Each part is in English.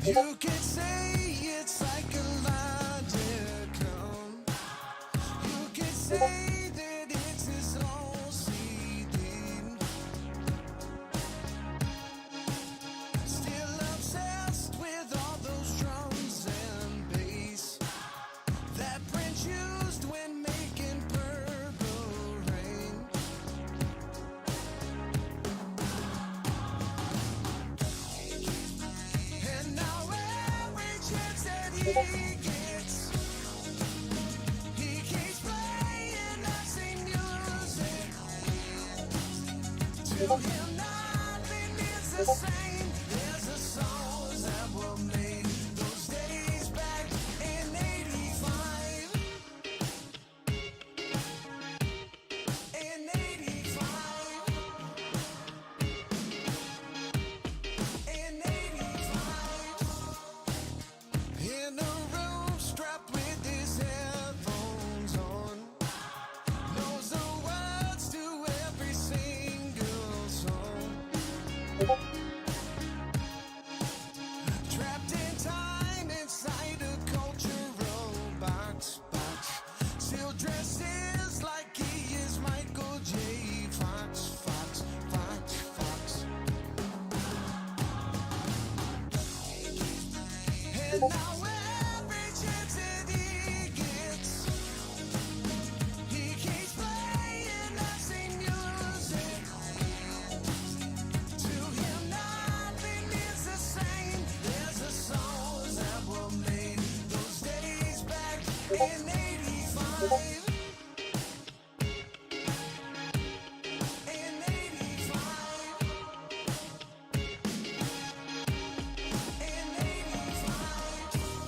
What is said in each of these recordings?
You could say it's psychological. You could say that it's his own seeding. Still obsessed with all those drums and bass that Prince used when making Purple Rain. And now every chance that he gets, he keeps playing that same music. To him nothing is the same. There's the songs that were made those days back in '85. In '85. In '85. In a room strapped with his headphones on, knows the words to every single song. Trapped in time inside a cultural box. Still dresses like he is Michael J. Fox. And now every chance that he gets, he keeps playing that same music. To him nothing is the same. There's the songs that were made those days back in '85. In '85. In '85.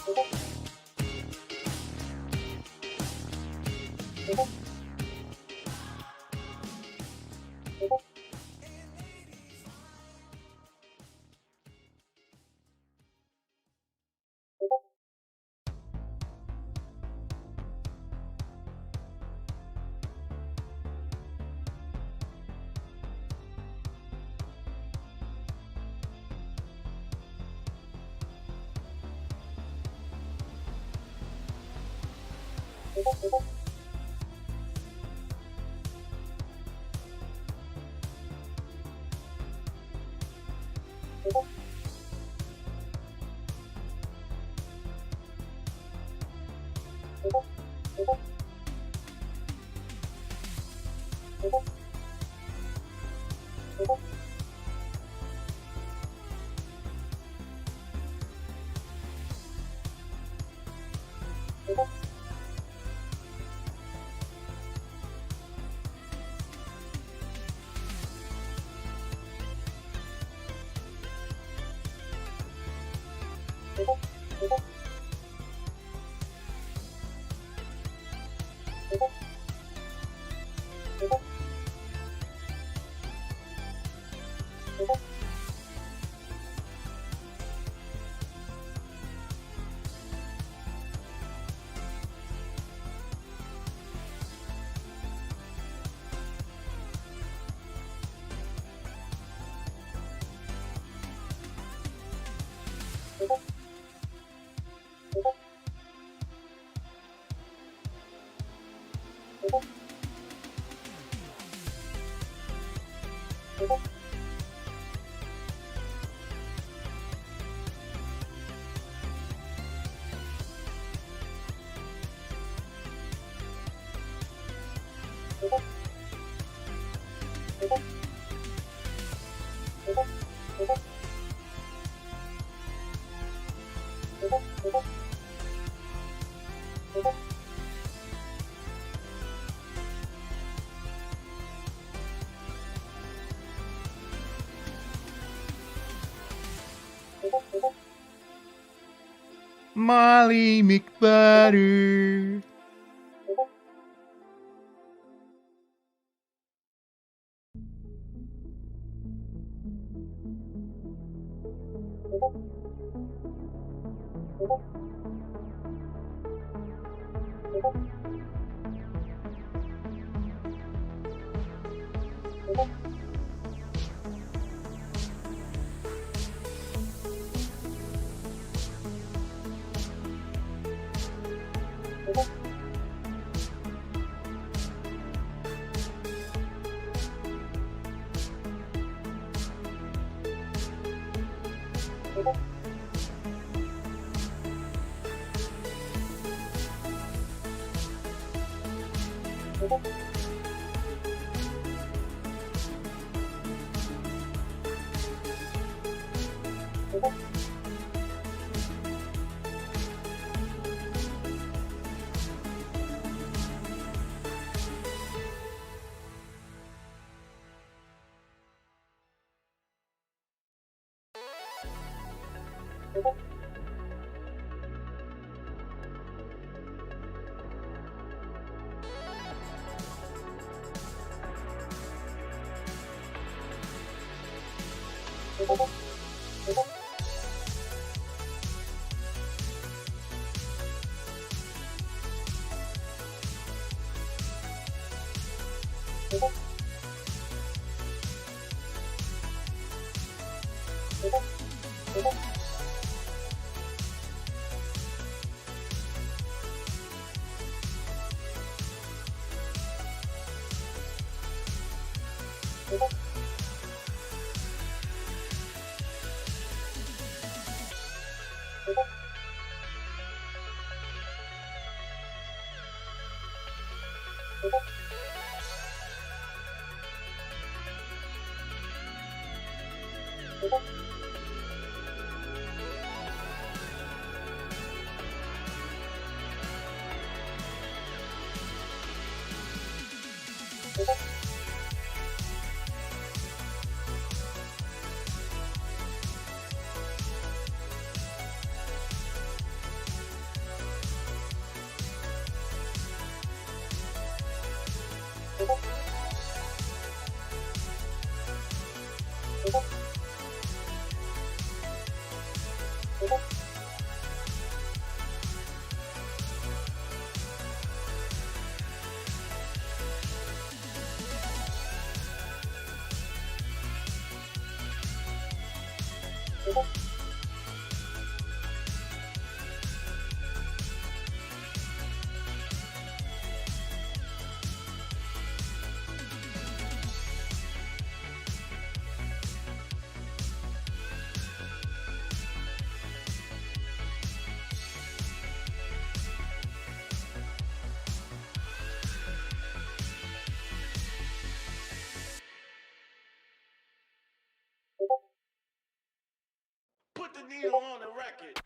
Malimik baru. Put the needle on the record.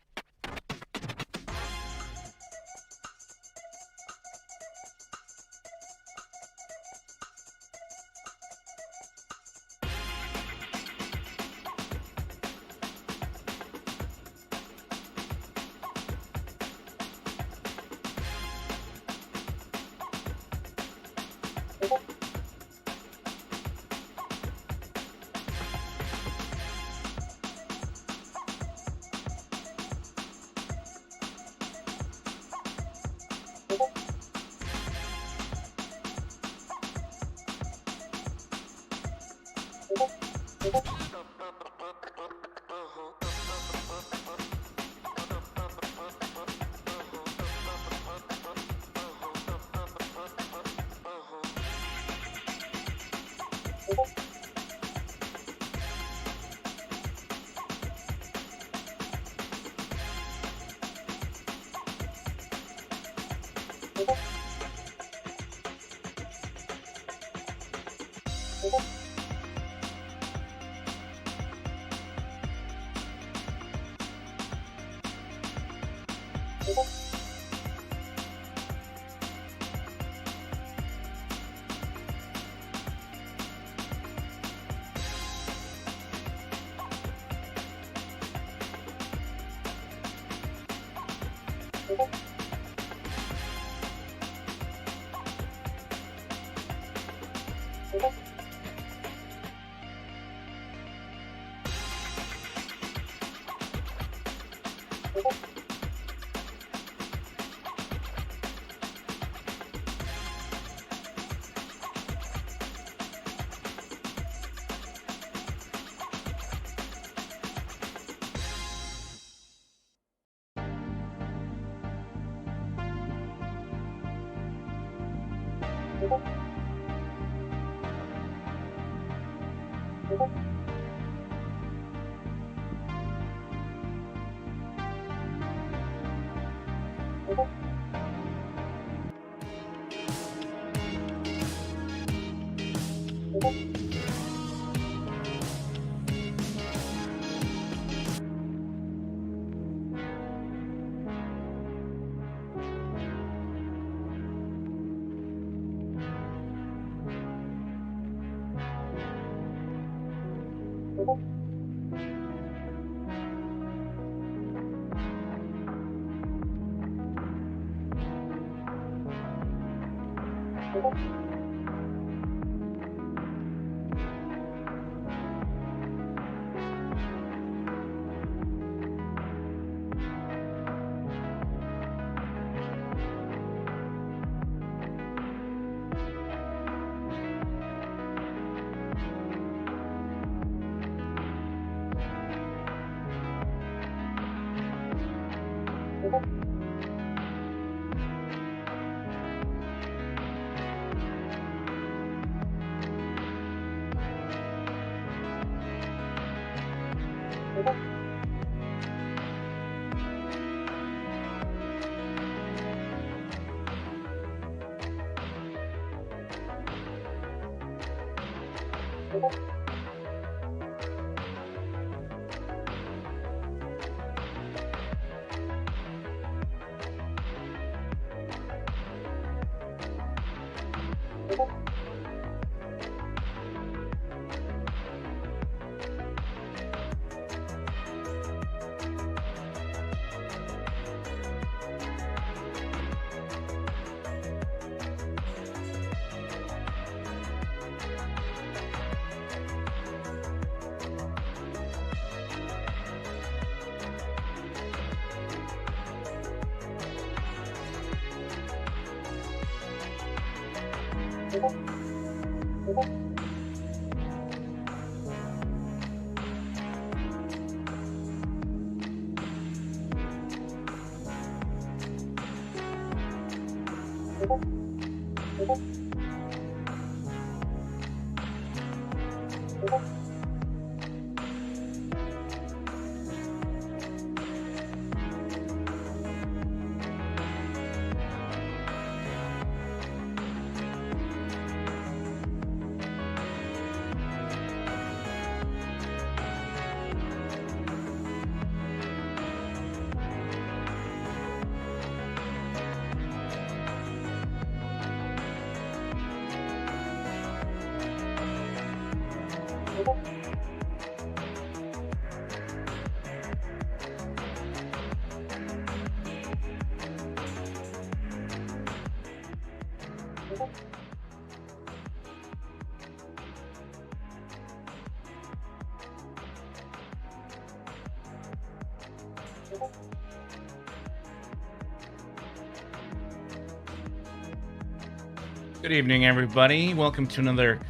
Good evening, everybody. Welcome to another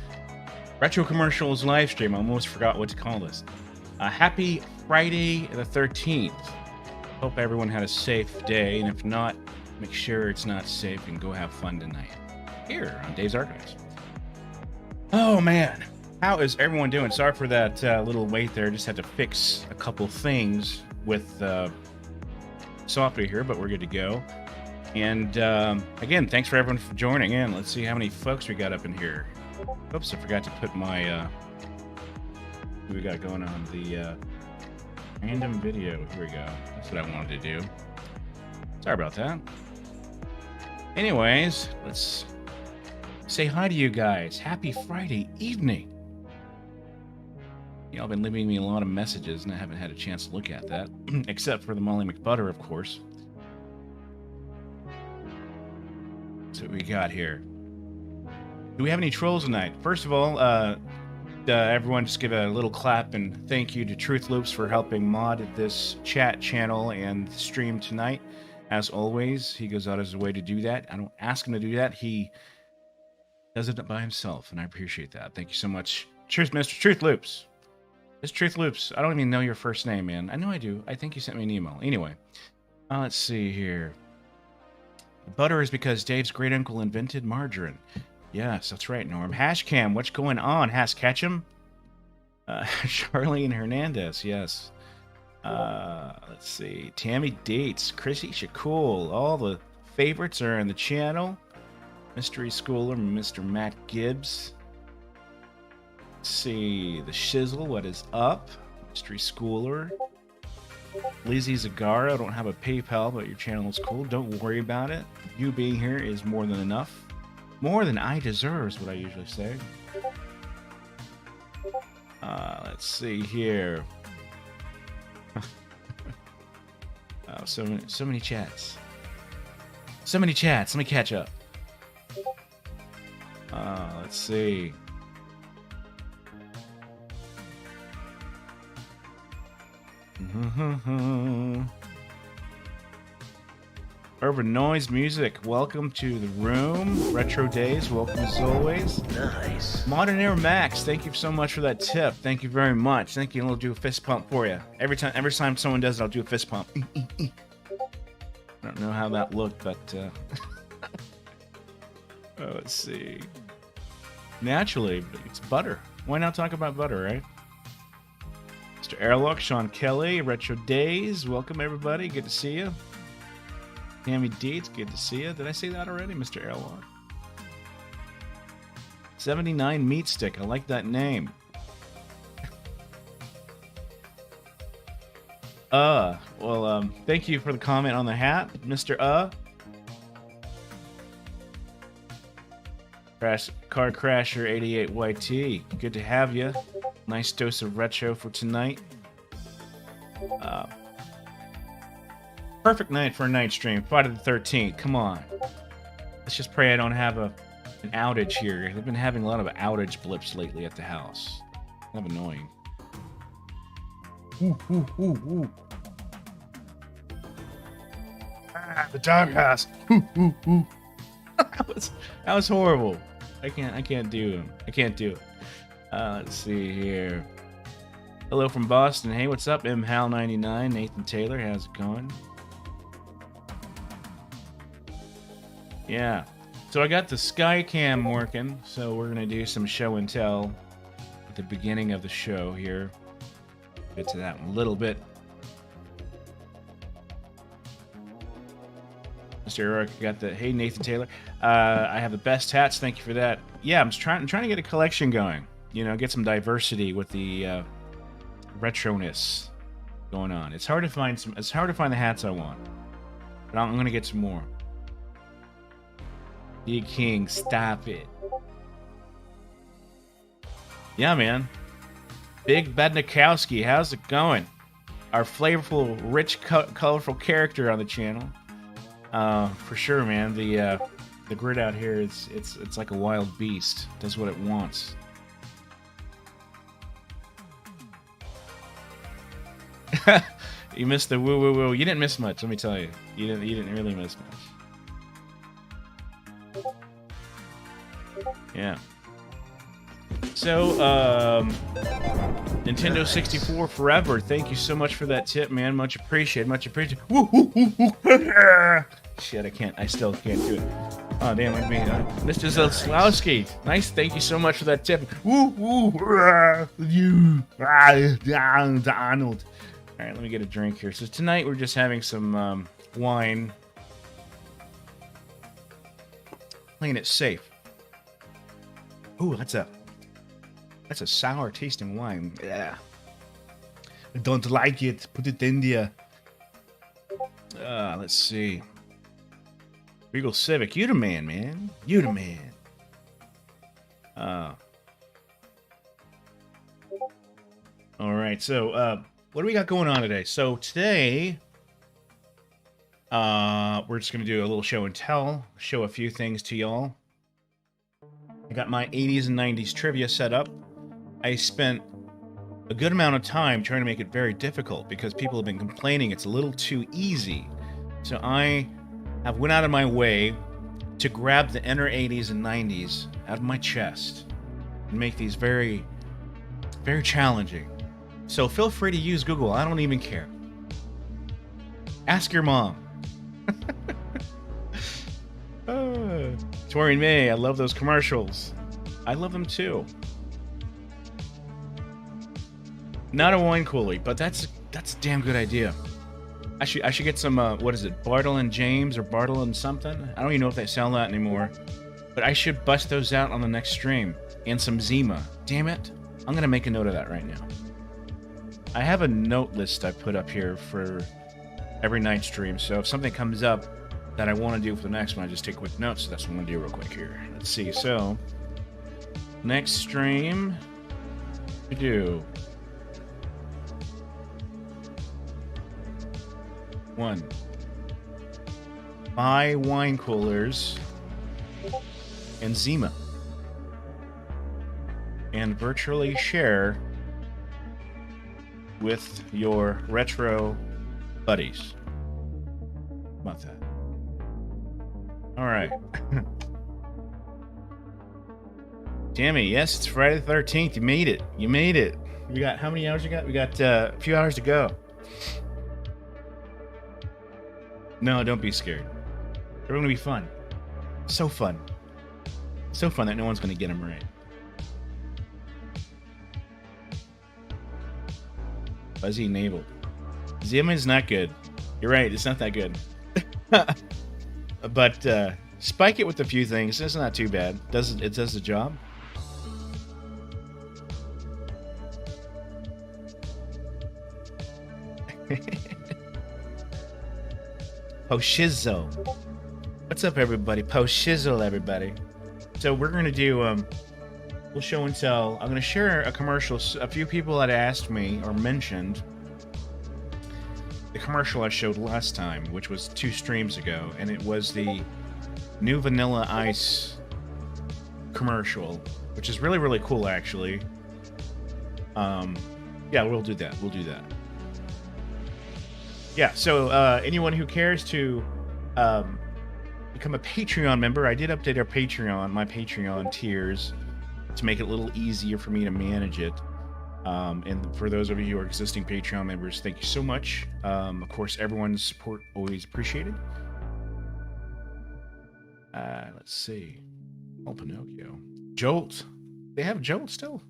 Retro Commercials live stream. I almost forgot what to call this. Happy Friday the 13th. Hope everyone had a safe day, and if not, make sure it's not safe and go have fun tonight here on Dave's Archives. Oh man, how is everyone doing? Sorry for that little wait there. Just had to fix a couple things with software here, but we're good to go. And again, thanks for everyone for joining in. Let's see how many folks we got up in here. Oops, I forgot to put my what we got going on, the random video. Here we go. That's what I wanted to do. Sorry about that. Anyways, let's say hi to you guys. Happy Friday evening. Y'all been leaving me a lot of messages, and I haven't had a chance to look at that, except for the Molly McButter, of course. What we got here? Do we have any trolls tonight? First of all, everyone just give a little clap and thank you to Truth Loops for helping mod this chat channel and stream tonight. As always, he goes out of his way to do that. I don't ask him to do that. He does it by himself, and I appreciate that. Thank you so much. Cheers, Mr. Truth Loops. It's Truth Loops. I don't even know your first name, man. I know I do. I think you sent me an email. Anyway, let's see here. Butter is because Dave's great uncle invented margarine. Yes, that's right, Norm. Hashcam, what's going on? Ketchum? Charlene Hernandez, yes. Let's see. Tammy Dates, Chrissy Shacool. All the favorites are in the channel. Mystery Schooler, Mr. Matt Gibbs. Let's see. The Shizzle, what is up? Mystery Schooler. Lizzie Zagara, I don't have a PayPal, but your channel is cool. Don't worry about it. You being here is more than enough. More than I deserve is what I usually say. Let's see here. Oh, so many chats. So many chats. Let me catch up. Let's see. Urban Noise Music, welcome to the room. Retro Days, welcome as always. Nice. Modern Air Max, thank you so much for that tip. Thank you very much. Thank you. I'll do a fist pump for you. Every time someone does it, I'll do a fist pump. I don't know how that looked, but oh, let's see. Naturally, it's butter. Why not talk about butter, right? Mr. Airlock, Sean Kelly, Retro Days, welcome everybody. Good to see you. Tammy Deeds, good to see you. Did I say that already, Mr. Airlock? 79 Meat Stick, I like that name. Well, thank you for the comment on the hat, Mr. Car Crasher 88 YT, good to have you. Nice dose of retro for tonight. Perfect night for a night stream. Friday the 13th. Come on. Let's just pray I don't have an outage here. I've been having a lot of outage blips lately at the house. Kind of annoying. Ooh. The doghouse. That was horrible. I can't do it. Let's see here. Hello from Boston. Hey, what's up? MHal99, Nathan Taylor. How's it going? Yeah. So I got the Skycam working, so we're gonna do some show and tell at the beginning of the show here. Get to that in a little bit. Mr. Eric got the hey Nathan Taylor. I have the best hats. Thank you for that. Yeah, I'm trying to get a collection going. You know, get some diversity with the retroness going on. It's hard to find the hats I want, but I'm gonna get some more. Big King, stop it. Yeah, man. Big Bednikowski, how's it going? Our flavorful, rich, colorful character on the channel. For sure, man. The grid out here it's like a wild beast. Does what it wants. You missed the woo woo woo. You didn't miss much, let me tell you. You didn't really miss much. Yeah. So, Nintendo 64 forever. Thank you so much for that tip, man. Much appreciated. Woo, woo, woo, woo. Shit, I still can't do it. Oh, damn, let me, Mr. Zelslowski. Nice, thank you so much for that tip. Woo, woo, you, Donald. All right, let me get a drink here. So tonight we're just having some wine. Playing it safe. Ooh, that's a sour tasting wine. Yeah. I don't like it. Put it in there. Let's see. Regal Civic. You the man, man. You the man. Alright, so what do we got going on today? So today we're just gonna do a little show and tell. Show a few things to y'all. I got my 80s and 90s trivia set up. I spent a good amount of time trying to make it very difficult because people have been complaining it's a little too easy. So I have went out of my way to grab the inner 80s and 90s out of my chest and make these very, very challenging. So feel free to use Google. I don't even care. Ask your mom. Tori May, I love those commercials. I love them too. Not a wine coolie, but that's a damn good idea. I should get some what is it, Bartle and James or Bartle and something? I don't even know if they sell that anymore. But I should bust those out on the next stream. And some Zima. Damn it. I'm gonna make a note of that right now. I have a note list I put up here for every night stream, so if something comes up that I want to do for the next one, I just take quick notes. So that's what I'm gonna do real quick here. Let's see. So next stream we do 1. Buy wine coolers and Zima, and virtually share with your retro buddies. How about that? All right. Tammy, yes, it's Friday the 13th. You made it. You made it. We got how many hours you got? We got a few hours to go. No, don't be scared. They're going to be fun. So fun. So fun that no one's going to get them right. Fuzzy enabled. Zima is not good. You're right, it's not that good. But spike it with a few things. It's not too bad. It does the job. Poshizzle. What's up, everybody? Poshizzle, everybody. So we're gonna do we'll show and tell. I'm gonna share a commercial. A few people had asked me or mentioned the commercial I showed last time, which was 2 streams ago, and it was the new Vanilla Ice commercial, which is really, really cool, actually. Yeah, we'll do that. We'll do that. Yeah, so anyone who cares to become a Patreon member, I did update our Patreon, my Patreon tiers, to make it a little easier for me to manage it. And for those of you who are existing Patreon members, thank you so much. Of course, everyone's support always appreciated. Let's see. Oh, Pinocchio. Jolt. They have Jolt still?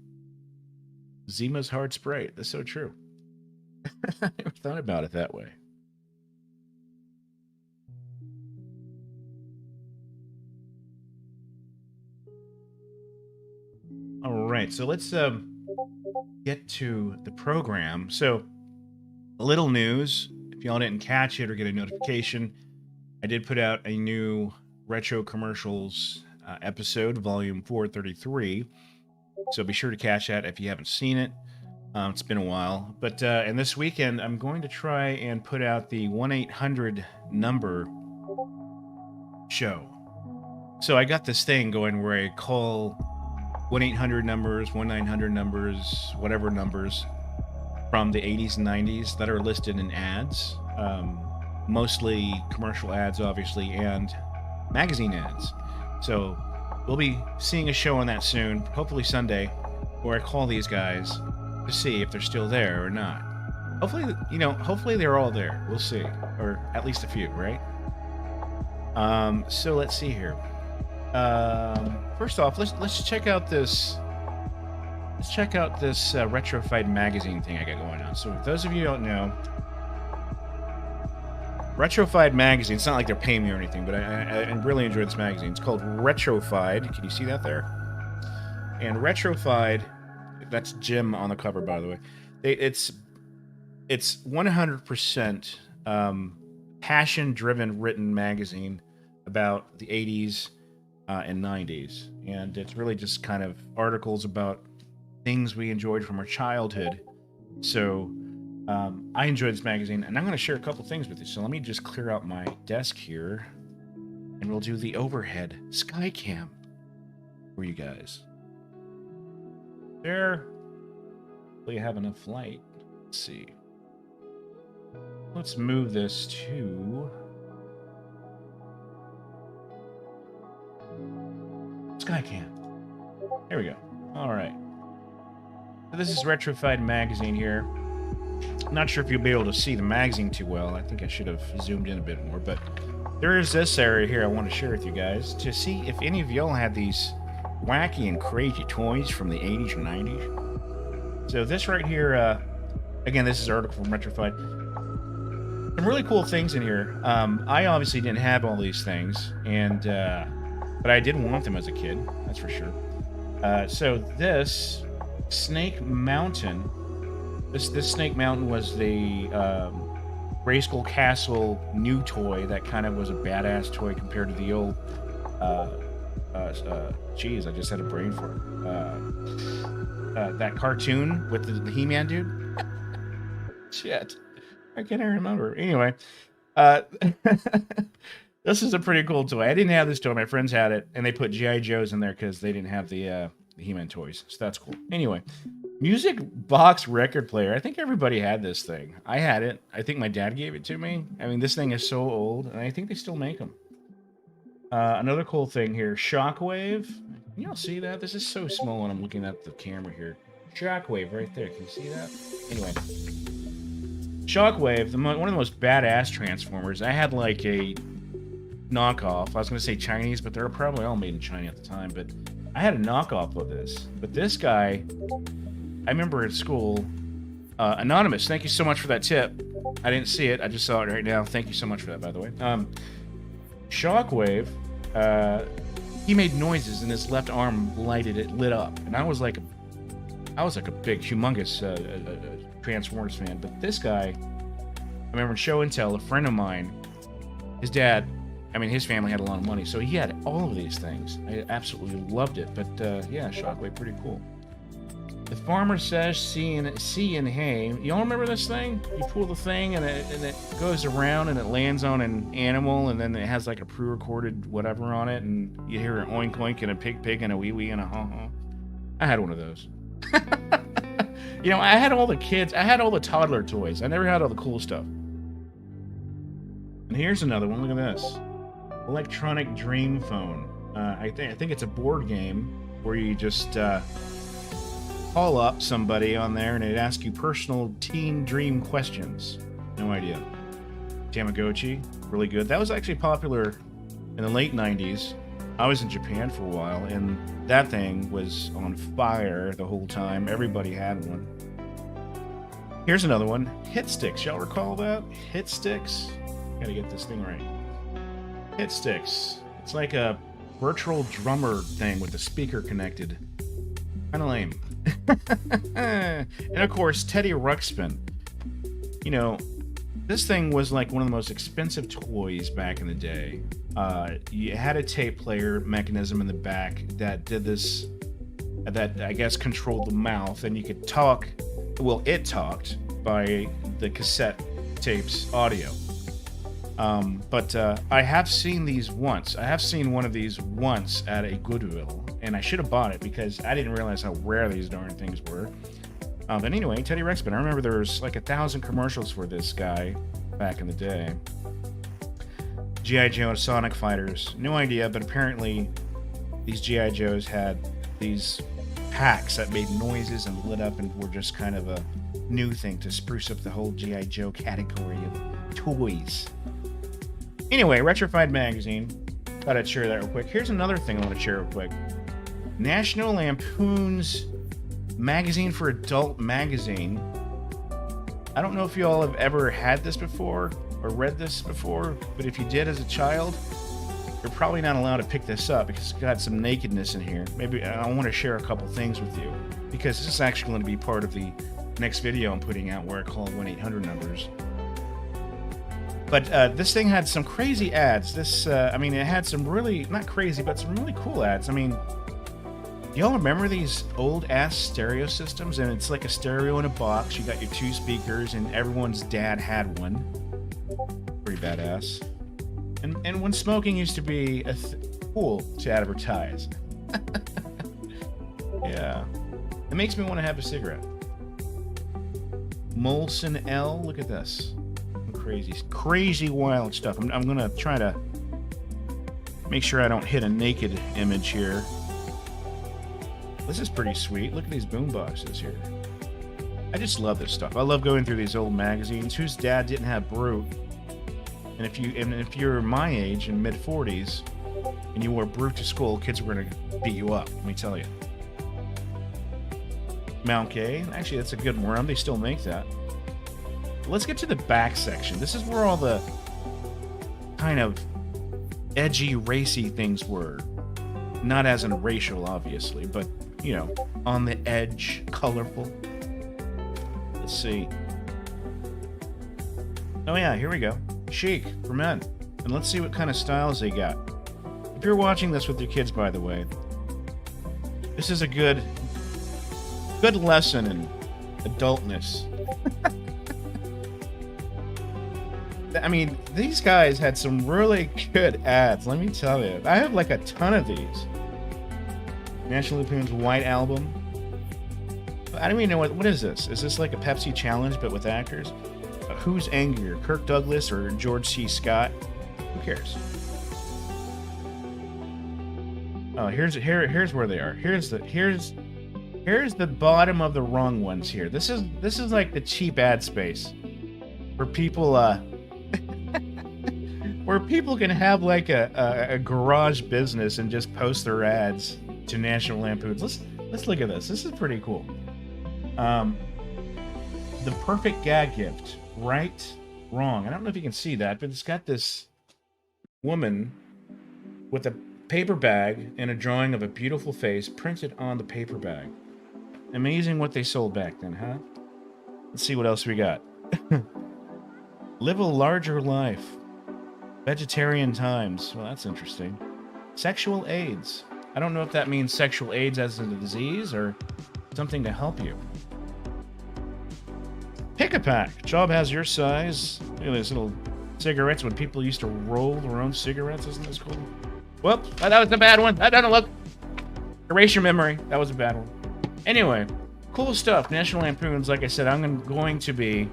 Zima's Hard Sprite. That's so true. I never thought about it that way. All right, so let's get to the program. So, a little news. If y'all didn't catch it or get a notification, I did put out a new Retro Commercials episode, volume 433. So be sure to catch that if you haven't seen it. It's been a while. But and this weekend, I'm going to try and put out the 1-800 number show. So I got this thing going where I call 1-800 numbers, 1-900 numbers, whatever numbers from the 80s and 90s that are listed in ads. Mostly commercial ads, obviously, and magazine ads. So we'll be seeing a show on that soon, hopefully Sunday, where I call these guys to see if they're still there or not. Hopefully, hopefully they're all there. We'll see, or at least a few, right? So let's see here. First off, let's check out this. Let's check out this RetroFied Magazine thing I got going on. So, if those of you who don't know, RetroFied Magazine. It's not like they're paying me or anything, but I really enjoy this magazine. It's called RetroFied. Can you see that there? And RetroFied. That's Jim on the cover, by the way. It's 100% passion-driven written magazine about the 80s and 90s, and it's really just kind of articles about things we enjoyed from our childhood. So I enjoyed this magazine, and I'm going to share a couple things with you. So let me just clear out my desk here, and we'll do the overhead sky cam for you guys. There. We have enough light. Let's see. Let's move this to Skycam. There we go. All right. So this is RetroFied Magazine here. I'm not sure if you'll be able to see the magazine too well. I think I should have zoomed in a bit more, but there is this area here I want to share with you guys to see if any of y'all had these wacky and crazy toys from the 80s and 90s. So this right here, again, this is an article from RetroFied. Some really cool things in here. I obviously didn't have all these things, and but I did want them as a kid, that's for sure. So this Snake Mountain, this Snake Mountain was the Grayskull Castle new toy that kind of was a badass toy compared to the old. Geez, I just had a brain for it. That cartoon with the He-Man dude. Shit, I can't even remember. Anyway, this is a pretty cool toy. I didn't have this toy. My friends had it, and they put GI Joes in there because they didn't have the He-Man toys. So that's cool. Anyway. Music box record player. I think everybody had this thing. I had it. I think my dad gave it to me. I mean, this thing is so old, and I think they still make them. Another cool thing here, Shockwave. Can y'all see that? This is so small when I'm looking at the camera here. Shockwave right there. Can you see that? Anyway. Shockwave, one of the most badass Transformers. I had like a knockoff. I was going to say Chinese, but they were probably all made in China at the time. But I had a knockoff of this. But this guy... I remember at school, Anonymous, thank you so much for that tip. I didn't see it. I just saw it right now. Thank you so much for that, by the way. Shockwave, he made noises and his left arm lit up. And I was like a big, humongous Transformers fan. But this guy, I remember in Show and Tell, a friend of mine, his dad, I mean, his family had a lot of money, so he had all of these things. I absolutely loved it. But yeah, Shockwave, pretty cool. The farmer says, see and hay. Y'all remember this thing? You pull the thing and it goes around and it lands on an animal and then it has like a pre-recorded whatever on it and you hear an oink oink and a pig and a wee wee and a ha ha. I had one of those. You know, I had all the kids. I had all the toddler toys. I never had all the cool stuff. And here's another one. Look at this. Electronic Dream Phone. I think it's a board game where you just... call up somebody on there and it'd ask you personal teen dream questions. No idea. Tamagotchi, really good. That was actually popular in the late 90s. I was in Japan for a while and that thing was on fire the whole time. Everybody had one. Here's another one. Hit sticks. Y'all recall that? Hit sticks? Gotta get this thing right. Hit sticks. It's like a virtual drummer thing with the speaker connected. Kinda lame. And of course, Teddy Ruxpin. You know, this thing was like one of the most expensive toys back in the day. You had a tape player mechanism in the back that did this, that I guess controlled the mouth, and you could talk. Well, it talked by the cassette tape's audio. But I have seen these once. I have seen one of these once at a Goodwill. And I should have bought it because I didn't realize how rare these darn things were. But anyway, Teddy Ruxpin. I remember there was like 1,000 commercials for this guy back in the day. G.I. Joe and Sonic Fighters. No idea, but apparently these G.I. Joes had these packs that made noises and lit up and were just kind of a new thing to spruce up the whole G.I. Joe category of toys. Anyway, RetroFied Magazine. Thought I'd share that real quick. Here's another thing I want to share real quick. National Lampoon's Magazine for Adult magazine. I don't know if you all have ever had this before or read this before, but if you did as a child, you're probably not allowed to pick this up because it's got some nakedness in here. Maybe I want to share a couple things with you because this is actually going to be part of the next video I'm putting out where I call 1-800 numbers. But this thing had some crazy ads. This, I mean, it had some really, not crazy, but some really cool ads. I mean, y'all remember these old-ass stereo systems? And it's like a stereo in a box. You got your 2 speakers, and everyone's dad had one. Pretty badass. And when smoking used to be cool to advertise. Yeah. It makes me want to have a cigarette. Molson L. Look at this. Crazy wild stuff. I'm gonna try to make sure I don't hit a naked image here. This is pretty sweet. Look at these boom boxes here. I just love this stuff. I love going through these old magazines. Whose dad didn't have Brute? And if you're my age in mid-40s and you wore brute to school, kids were gonna beat you up. Let me tell you. Mount Gay. Actually, that's a good worm. They still make that. Let's get to the back section. This is where all the kind of edgy, racy things were. Not as in racial, obviously, but, you know, on the edge, colorful. Let's see. Oh yeah, here we go. Chic for men. And let's see what kind of styles they got. If you're watching this with your kids, by the way, this is a good lesson in adultness. I mean, these guys had some really good ads, let me tell you. I have like a ton of these. National Lampoon's White Album. I don't even know what is this? Is this like a Pepsi challenge but with actors? Who's angrier, Kirk Douglas or George C. Scott? Who cares? Oh, here's where they are. Here's the bottom of the wrong ones here. This is like the cheap ad space where people where people can have like a garage business and just post their ads to National Lampoons. Let's look at this. This is pretty cool. The perfect gag gift. Right, wrong. I don't know if you can see that, but it's got this woman with a paper bag and a drawing of a beautiful face printed on the paper bag. Amazing what they sold back then, huh? Let's see what else we got. Live a larger life. Vegetarian times. Well, that's interesting. Sexual AIDS. I don't know if that means sexual AIDS as in a disease or something to help you. Pick a pack. Job has your size. Look at these little cigarettes when people used to roll their own cigarettes. Isn't this cool? Whoops. That was a bad one. That doesn't look. Erase your memory. That was a bad one. Anyway, cool stuff. National Lampoons. Like I said, I'm going to be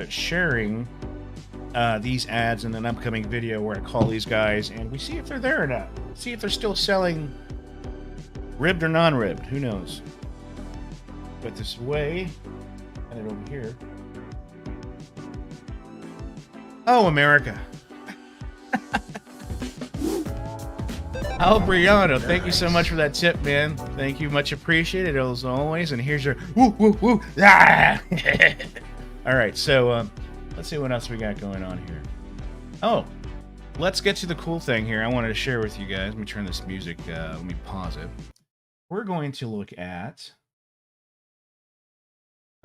sharing these ads in an upcoming video where I call these guys and we see if they're there or not. See if they're still selling ribbed or non-ribbed. Who knows? Put this away. And it over here. Oh, America. Albriano, thank you so much for that tip, man. Thank you, much appreciated as always. And here's your woo woo woo. Ah! All right, so let's see what else we got going on here. Oh, let's get to the cool thing here. I wanted to share with you guys. Let me turn this music. Let me pause it. We're going to look at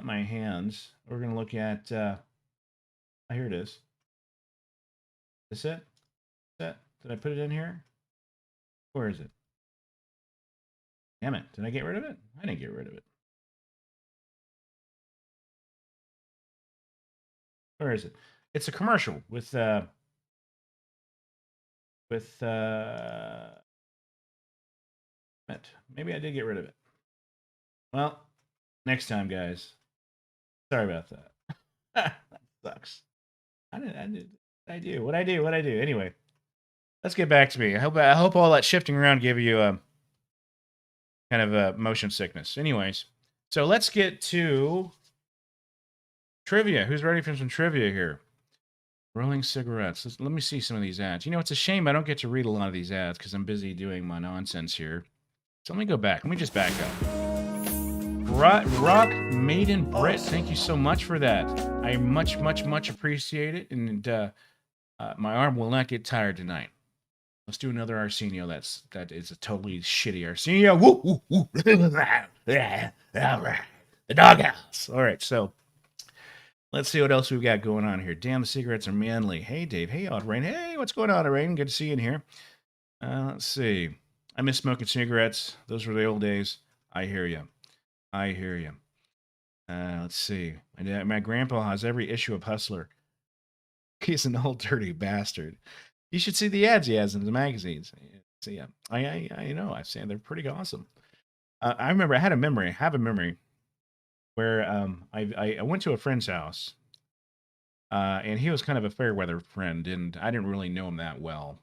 my hands. We're going to look at. Here it is. Is it? Did I put it in here? Where is it? Damn it. Did I get rid of it? I didn't get rid of it. Where is it? It's a commercial with maybe I did get rid of it. Well, next time, guys. Sorry about that. That sucks. I do. What I do. Anyway. Let's get back to me. I hope all that shifting around gave you kind of motion sickness. Anyways, so let's get to trivia. Who's ready for some trivia here? Rolling cigarettes. Let me see some of these ads. You know, it's a shame I don't get to read a lot of these ads because I'm busy doing my nonsense here. So let me go back. Let me just back up. Rock Made in Brit. Thank you so much for that. I much appreciate it. And my arm will not get tired tonight. Let's do another Arsenio. That is a totally shitty Arsenio. Woo, woo, woo. All right. The doghouse. All right, so let's see what else we've got going on here. Damn, the cigarettes are manly. Hey, Dave. Hey, Rain. Hey, what's going on, Rain? Good to see you in here. Let's see. I miss smoking cigarettes. Those were the old days. I hear you. Let's see. My grandpa has every issue of Hustler. He's an old dirty bastard. You should see the ads he has in the magazines. So yeah, I know. I've seen they're pretty awesome. I remember I have a memory where I went to a friend's house, and he was kind of a fair weather friend, and I didn't really know him that well.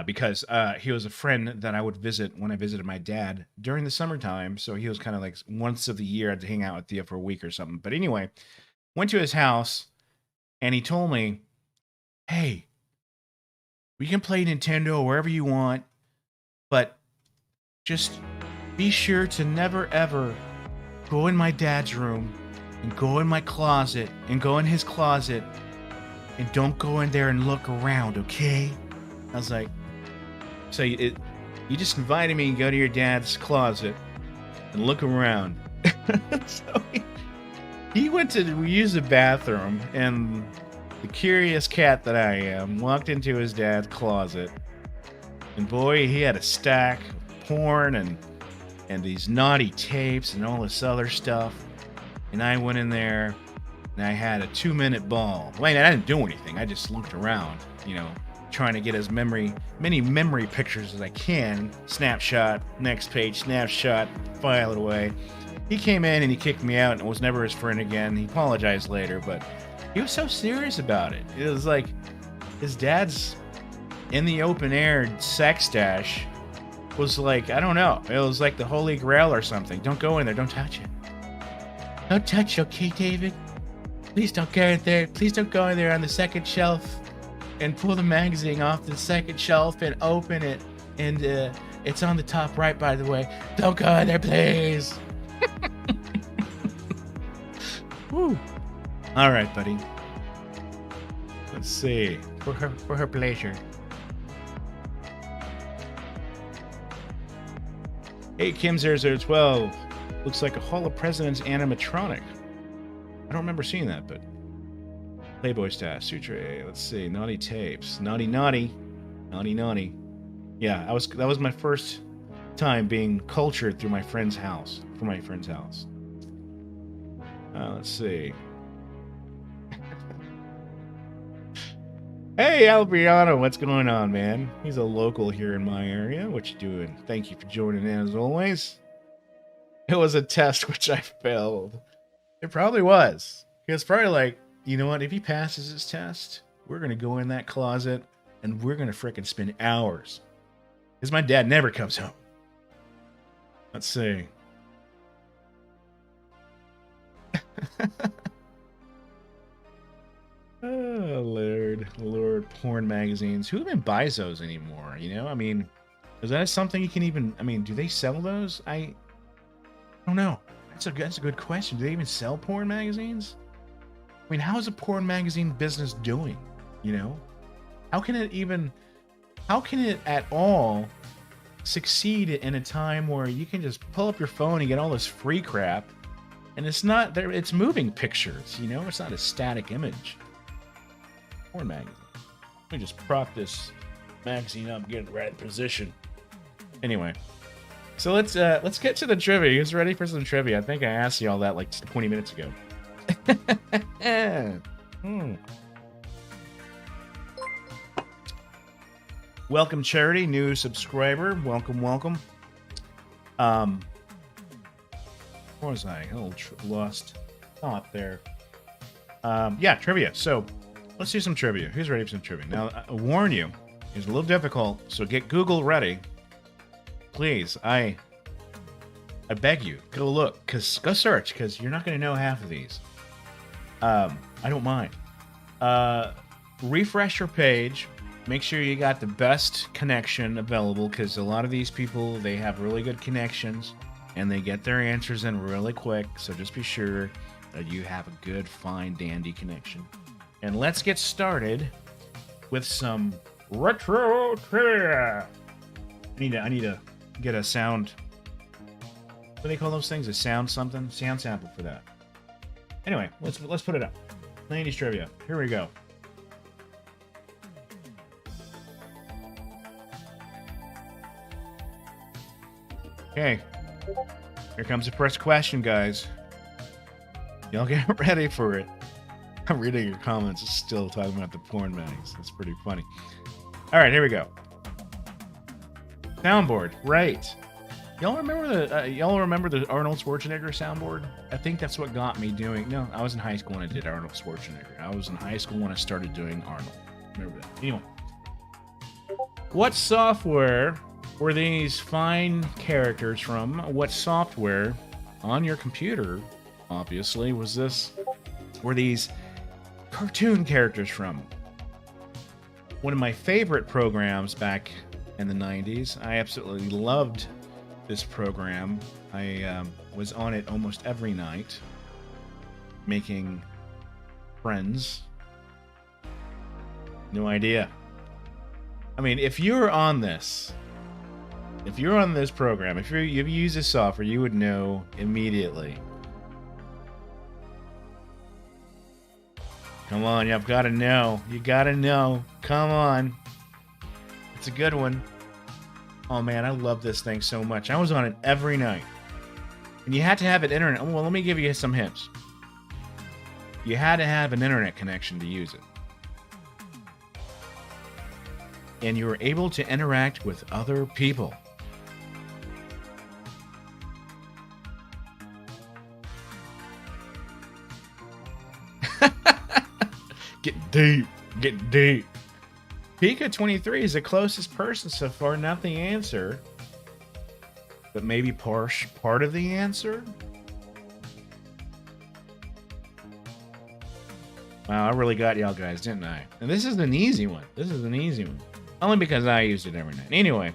because he was a friend that I would visit when I visited my dad during the summertime. So he was kind of like once of the year I'd hang out with Thea for a week or something. But anyway, went to his house and he told me, "Hey, we can play Nintendo wherever you want, but just be sure to never ever go in my dad's room and go in my closet and go in his closet and don't go in there and look around, okay?" I was like, "So you just invited me to go to your dad's closet and look around." So he went to use the bathroom, and the curious cat that I am walked into his dad's closet, and boy, he had a stack of porn and these naughty tapes and all this other stuff. And I went in there and I had a 2-minute ball. Wait, I didn't do anything. I just looked around, trying to get as many memory pictures as I can. Snapshot, next page, snapshot, file it away. He came in and he kicked me out and was never his friend again. He apologized later, but he was so serious about it. It was like his dad's in the open air sex stash was like, I don't know. It was like the Holy Grail or something. Don't go in there. Don't touch it. Don't touch it, okay, David? Please don't go in there. Please don't go in there on the second shelf and pull the magazine off the second shelf and open it. And it's on the top right, by the way. Don't go in there, please. Woo. All right, buddy. Let's see. For her pleasure. Hey, Kim0012. Looks like a Hall of Presidents animatronic. I don't remember seeing that, but Playboy stash, Sutre. Let's see. Naughty tapes. Naughty. Yeah, that was my first time being cultured through my friend's house. From my friend's house. Let's see. Hey, Albriano, what's going on, man? He's a local here in my area. What you doing? Thank you for joining in, as always. It was a test which I failed. It probably was. He was probably like, you know what? If he passes his test, we're going to go in that closet and we're going to frickin' spend hours. Because my dad never comes home. Let's see. Oh, Lord, porn magazines. Who even buys those anymore? I mean, is that something you can even? I mean, do they sell those? I don't know. That's a good question. Do they even sell porn magazines? I mean, how is a porn magazine business doing? How can it at all succeed in a time where you can just pull up your phone and get all this free crap, and it's not there? It's moving pictures. It's not a static image. Porn magazine. Let me just prop this magazine up, get it right in position. Anyway, so let's get to the trivia. Who's ready for some trivia? I think I asked you all that like 20 minutes ago. Welcome, Charity, new subscriber. Welcome. Where was I? A little lost thought there. Yeah, trivia. So let's do some trivia. Who's ready for some trivia? Now, I warn you, it's a little difficult, so get Google ready. Please, I beg you, go look, go search, because you're not going to know half of these. I don't mind. Refresh your page. Make sure you got the best connection available, because a lot of these people, they have really good connections, and they get their answers in really quick, so just be sure that you have a good, fine, dandy connection. And let's get started with some retro trivia. I need to get a sound. What do they call those things? A sound something? Sound sample for that. Anyway, let's put it up. 90s trivia. Here we go. Okay. Here comes the first question, guys. Y'all get ready for it. I'm reading your comments. It's still talking about the porn mags. That's pretty funny. All right, here we go. Soundboard, right? Y'all remember the Arnold Schwarzenegger soundboard? I think that's what got me doing. No, I was in high school when I did Arnold Schwarzenegger. I was in high school when I started doing Arnold. Remember that? Anyway, What software were these fine characters from? What software on your computer, obviously, were these cartoon characters from? One of my favorite programs back in the 90s. I absolutely loved this program. I was on it almost every night, making friends. No idea. I mean, if you're on this program, if you use this software, you would know immediately. Come on, you've got to know. You got to know. Come on. It's a good one. Oh man, I love this thing so much. I was on it every night. And you had to have an internet. Well, let me give you some hints. You had to have an internet connection to use it. And you were able to interact with other people. Get deep. Get deep. Pika 23 is the closest person so far. Not the answer. But maybe part of the answer? Wow, I really got y'all guys, didn't I? And this is an easy one. This is an easy one. Only because I used it every night. Anyway,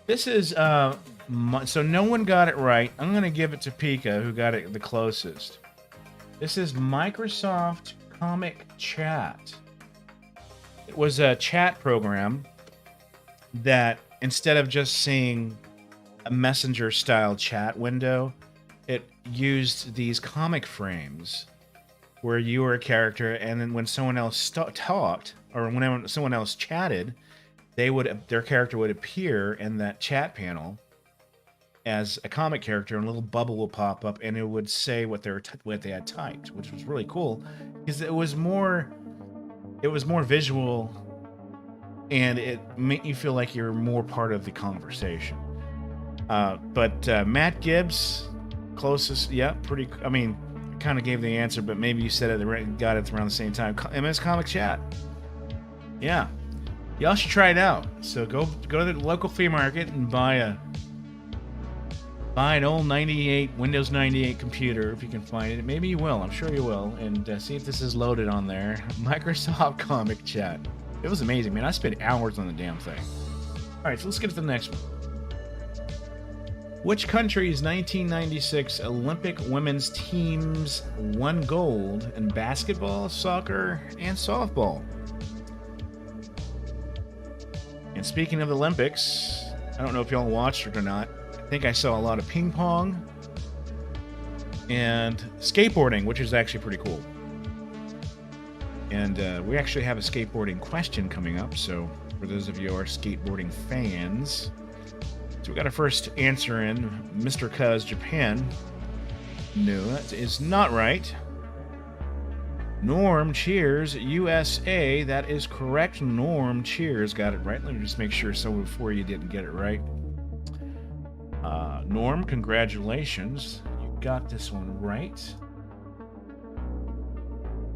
this is... so no one got it right. I'm going to give it to Pika, who got it the closest. This is Microsoft Comic Chat. It was a chat program that, instead of just seeing a messenger-style chat window, it used these comic frames where you were a character, and then when someone else talked, or when someone else chatted, their character would appear in that chat panel as a comic character, and a little bubble will pop up, and it would say what they had typed, which was really cool because it was more visual, and it made you feel like you're more part of the conversation. But Matt Gibbs, closest, yeah, pretty. I mean, kind of gave the answer, but maybe you said it, got it around the same time. MS Comic Chat. Yeah, y'all should try it out. So go to the local flea market and buy an old Windows 98 computer if you can find it. Maybe you will. I'm sure you will. And see if this is loaded on there. Microsoft Comic Chat. It was amazing, man. I spent hours on the damn thing. All right, so let's get to the next one. Which country's 1996 Olympic women's teams won gold in basketball, soccer, and softball? And speaking of the Olympics, I don't know if y'all watched it or not. I think I saw a lot of ping pong and skateboarding, which is actually pretty cool. And we actually have a skateboarding question coming up, so for those of you who are skateboarding fans. So we got our first answer in. Mr. Cuz, Japan. No, that is not right. Norm, Cheers, USA. That is correct. Norm, Cheers. Got it right. Let me just make sure so before you didn't get it right. Norm, congratulations. You got this one right.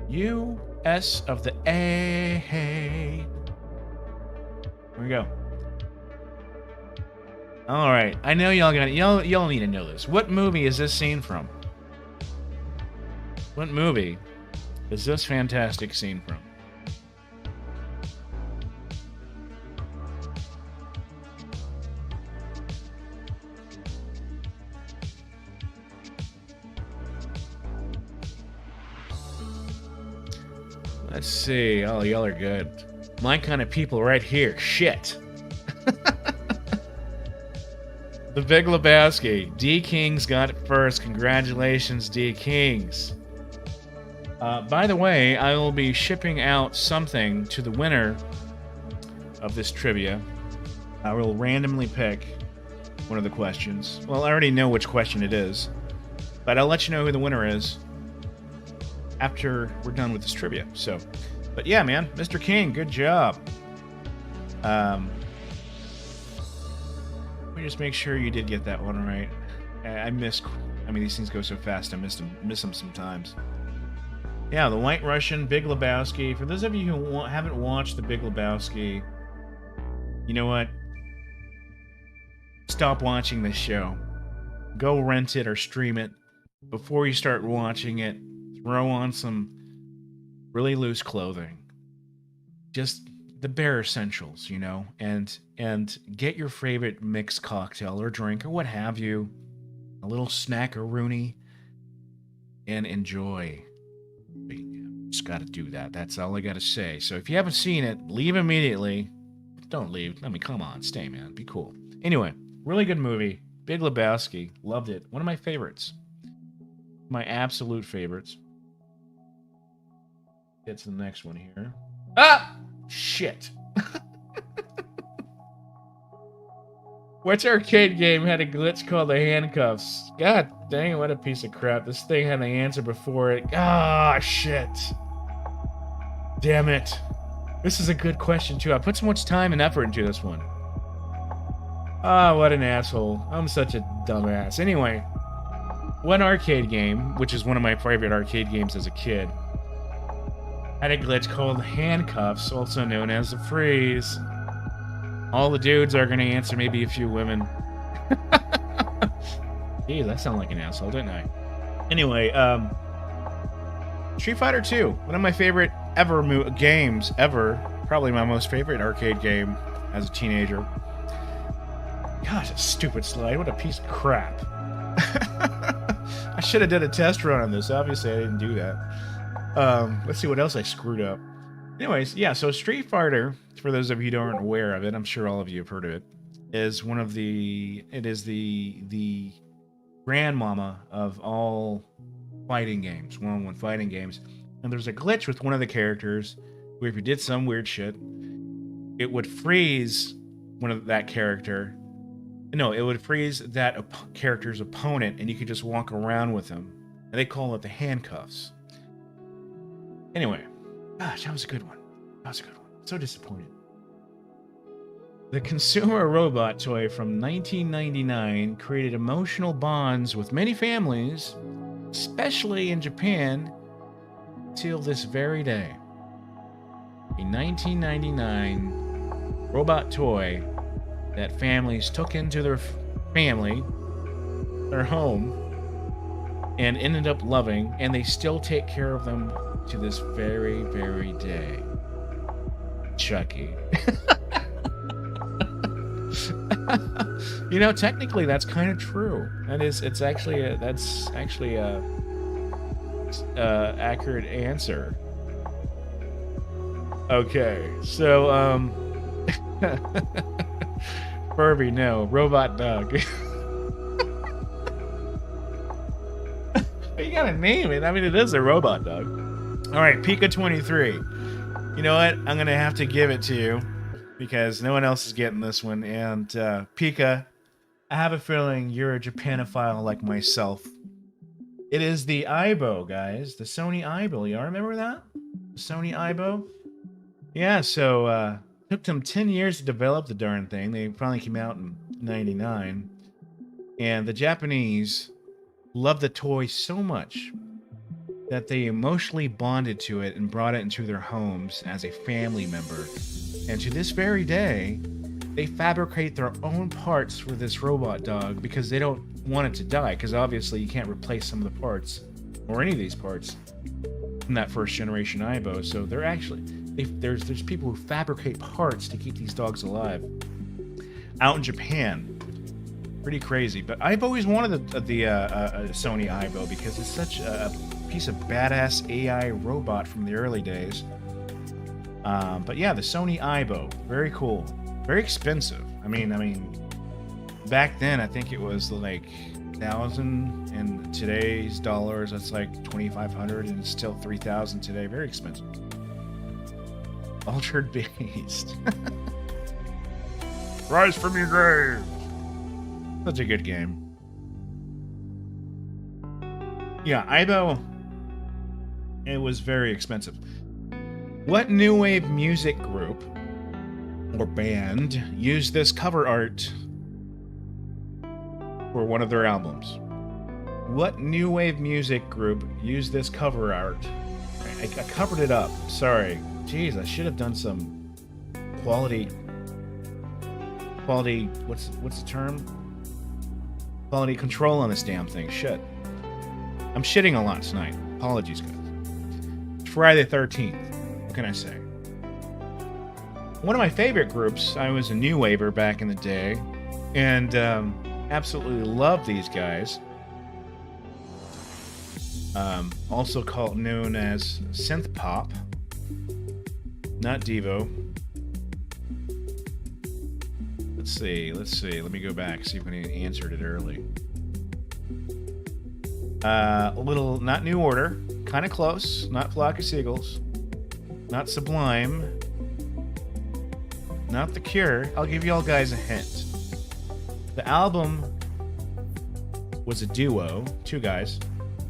U.S. of the A. Here we go. All right. I know y'all got it. Y'all need to know this. What movie is this scene from? What movie is this fantastic scene from? Let's see. Oh, y'all are good. My kind of people right here. Shit. The Big Lebowski. D. Kings got it first. Congratulations, D. Kings. By the way, I will be shipping out something to the winner of this trivia. I will randomly pick one of the questions. Well, I already know which question it is, but I'll let you know who the winner is after we're done with this trivia. So, but yeah, man, Mr. King, good job. Let me just make sure you did get that one right. I mean, these things go so fast, I miss them sometimes. Yeah, The White Russian, Big Lebowski. For those of you who haven't watched The Big Lebowski, you know what? Stop watching this show. Go rent it or stream it. Before you start watching it, throw on some really loose clothing. Just the bare essentials, you know, and get your favorite mixed cocktail or drink or what have you, a little snack-a-rooney, and enjoy. Just got to do that. That's all I got to say. So if you haven't seen it, leave immediately. Don't leave. I mean, come on, stay, man. Be cool. Anyway, really good movie. Big Lebowski. Loved it. One of my favorites. My absolute favorites. Get to the next one here. Ah! Shit. Which arcade game had a glitch called the handcuffs? God dang it, what a piece of crap. This thing had an answer before it. Ah, shit. Damn it. This is a good question, too. I put so much time and effort into this one. Ah, what an asshole. I'm such a dumbass. Anyway, one arcade game, which is one of my favorite arcade games as a kid, had a glitch called handcuffs, also known as the freeze. All the dudes are going to answer, maybe a few women. Geez, that sounded like an asshole, didn't I? Anyway, Street Fighter 2, one of my favorite games ever. Probably my most favorite arcade game as a teenager. Gosh, a stupid slide. What a piece of crap. I should have done a test run on this. Obviously, I didn't do that. Let's see what else I screwed up. Anyways, yeah, so Street Fighter, for those of you who aren't aware of it, I'm sure all of you have heard of it, is the grandmama of all fighting games, one-on-one fighting games. And there's a glitch with one of the characters where if you did some weird shit, it would freeze that character's opponent, and you could just walk around with them. And they call it the handcuffs. Anyway, gosh, that was a good one. So disappointed. The consumer robot toy from 1999 created emotional bonds with many families, especially in Japan, till this very day. A 1999 robot toy that families took into their home, and ended up loving, and they still take care of them to this very, very day. Chucky. You know, technically that's kind of true. That's actually a accurate answer. Okay, so Furby, no. Robot dog. You gotta name it. I mean, it is a robot dog. Alright, Pika 23. You know what? I'm gonna have to give it to you because no one else is getting this one. And Pika, I have a feeling you're a Japanophile like myself. It is the Aibo, guys. The Sony Aibo. Y'all remember that? The Sony Aibo? Yeah, so took them 10 years to develop the darn thing. They finally came out in 99. And the Japanese loved the toy so much that they emotionally bonded to it and brought it into their homes as a family member. And to this very day, they fabricate their own parts for this robot dog because they don't want it to die, because obviously you can't replace some of the parts, or any of these parts, from that first generation Aibo. So they're actually, there's people who fabricate parts to keep these dogs alive out in Japan. Pretty crazy. But I've always wanted the Sony Aibo because it's such a piece of badass AI robot from the early days. But yeah, the Sony Aibo, very cool, very expensive. I mean, back then I think it was like 1,000, and today's dollars that's like 2,500, and it's still 3,000 today. Very expensive. Altered Beast. Rise from your grave. Such a good game. Yeah, Aibo. It was very expensive. What new wave music group or band used this cover art for one of their albums? What new wave music group used this cover art? I covered it up. Sorry. Jeez, I should have done some quality quality. What's the term? Quality control on this damn thing. Shit. I'm shitting a lot tonight. Apologies, guys. It's Friday the 13th. What can I say? One of my favorite groups. I was a new waver back in the day, and absolutely love these guys. Also known as synth pop, not Devo. Let's see. Let me go back, see if we answered it early. A little, not New Order, kind of close. Not Flock of Seagulls, not Sublime, not The Cure. I'll give you all guys a hint. The album was a duo, two guys.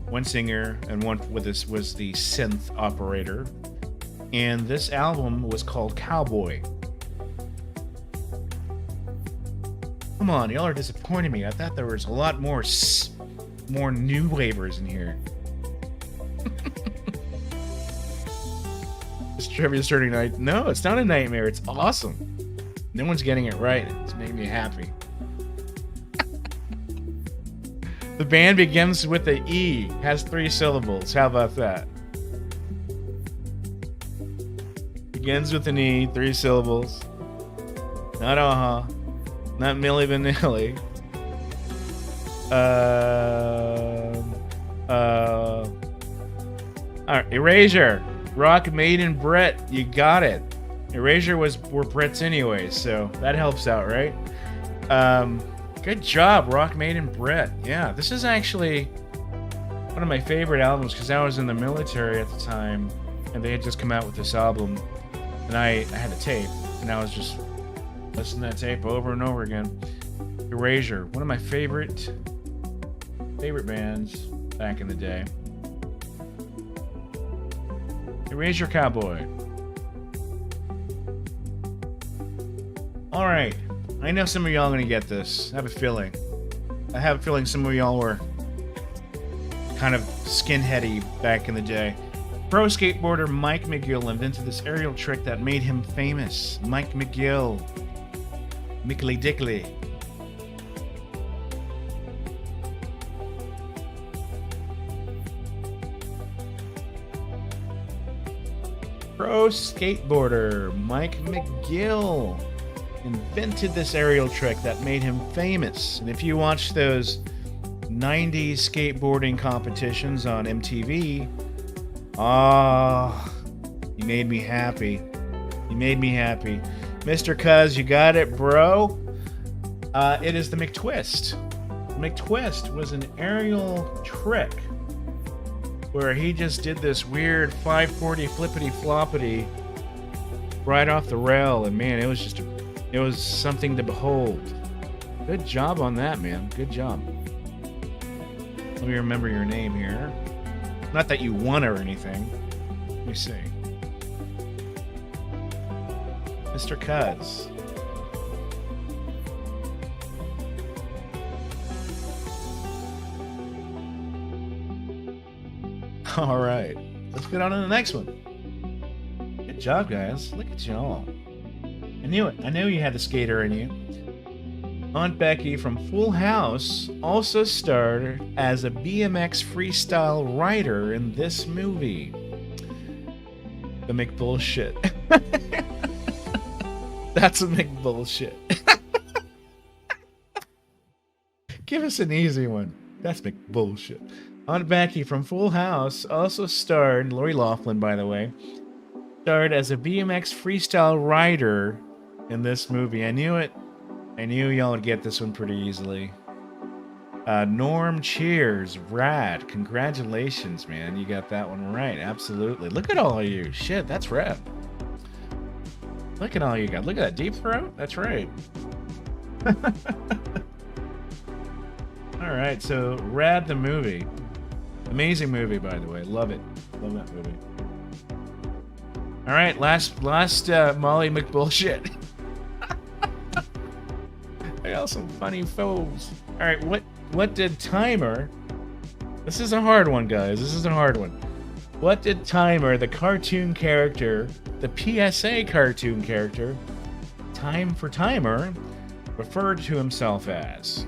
One singer and one with this was the synth operator. And this album was called Cowboy. Come on, y'all are disappointing me. I thought there was a lot more new wavers in here. This trivia starting night. No, it's not a nightmare. It's awesome. No one's getting it right. It's making me happy. The band begins with a E, has 3 syllables. How about that? Begins with an E, 3 syllables. Not not Milli Vanilli. Alright, Erasure. Rock Maiden Brett. You got it. Erasure were Brits anyway, so that helps out, right? Good job, Rock Maiden Brett. Yeah, this is actually one of my favorite albums because I was in the military at the time and they had just come out with this album and I had a tape and I was just listening to that tape over and over again. Erasure, one of my favorite bands back in the day. Erasure Cowboy. Alright. I know some of y'all are going to get this. I have a feeling some of y'all were kind of skinheady back in the day. Pro skateboarder Mike McGill invented this aerial trick that made him famous. Mike McGill. Mickly Dickly. Pro skateboarder Mike McGill invented this aerial trick that made him famous. And if you watch those 90s skateboarding competitions on MTV, you made me happy. Mr. Cuz, you got it, bro. It is the McTwist. McTwist was an aerial trick where he just did this weird 540 flippity floppity right off the rail, and man, it was something to behold. Good job on that, man. Good job. Let me remember your name here. Not that you won or anything. Let me see. Mr. Cuz. All right. Let's get on to the next one. Good job, guys. Look at y'all. I knew it. I knew you had the skater in you. Aunt Becky from Full House also starred as a BMX freestyle rider in this movie. The McBullshit. That's a McBullshit. Give us an easy one. That's McBullshit. Aunt Becky from Full House also starred, Lori Loughlin, by the way, starred as a BMX freestyle rider in this movie. I knew it. I knew y'all would get this one pretty easily. Norm Cheers, rad. Congratulations, man. You got that one right. Absolutely. Look at all of you. Shit, that's rad. Look at all you got. Look at that. Deep Throat? That's right. Alright, so Rad the movie. Amazing movie, by the way. Love it. Love that movie. Alright, last Molly McBullshit. I got some funny foes. Alright, what did Timer... This is a hard one, guys. This is a hard one. What did Timer, the cartoon character, the PSA cartoon character, Time for Timer, referred to himself as.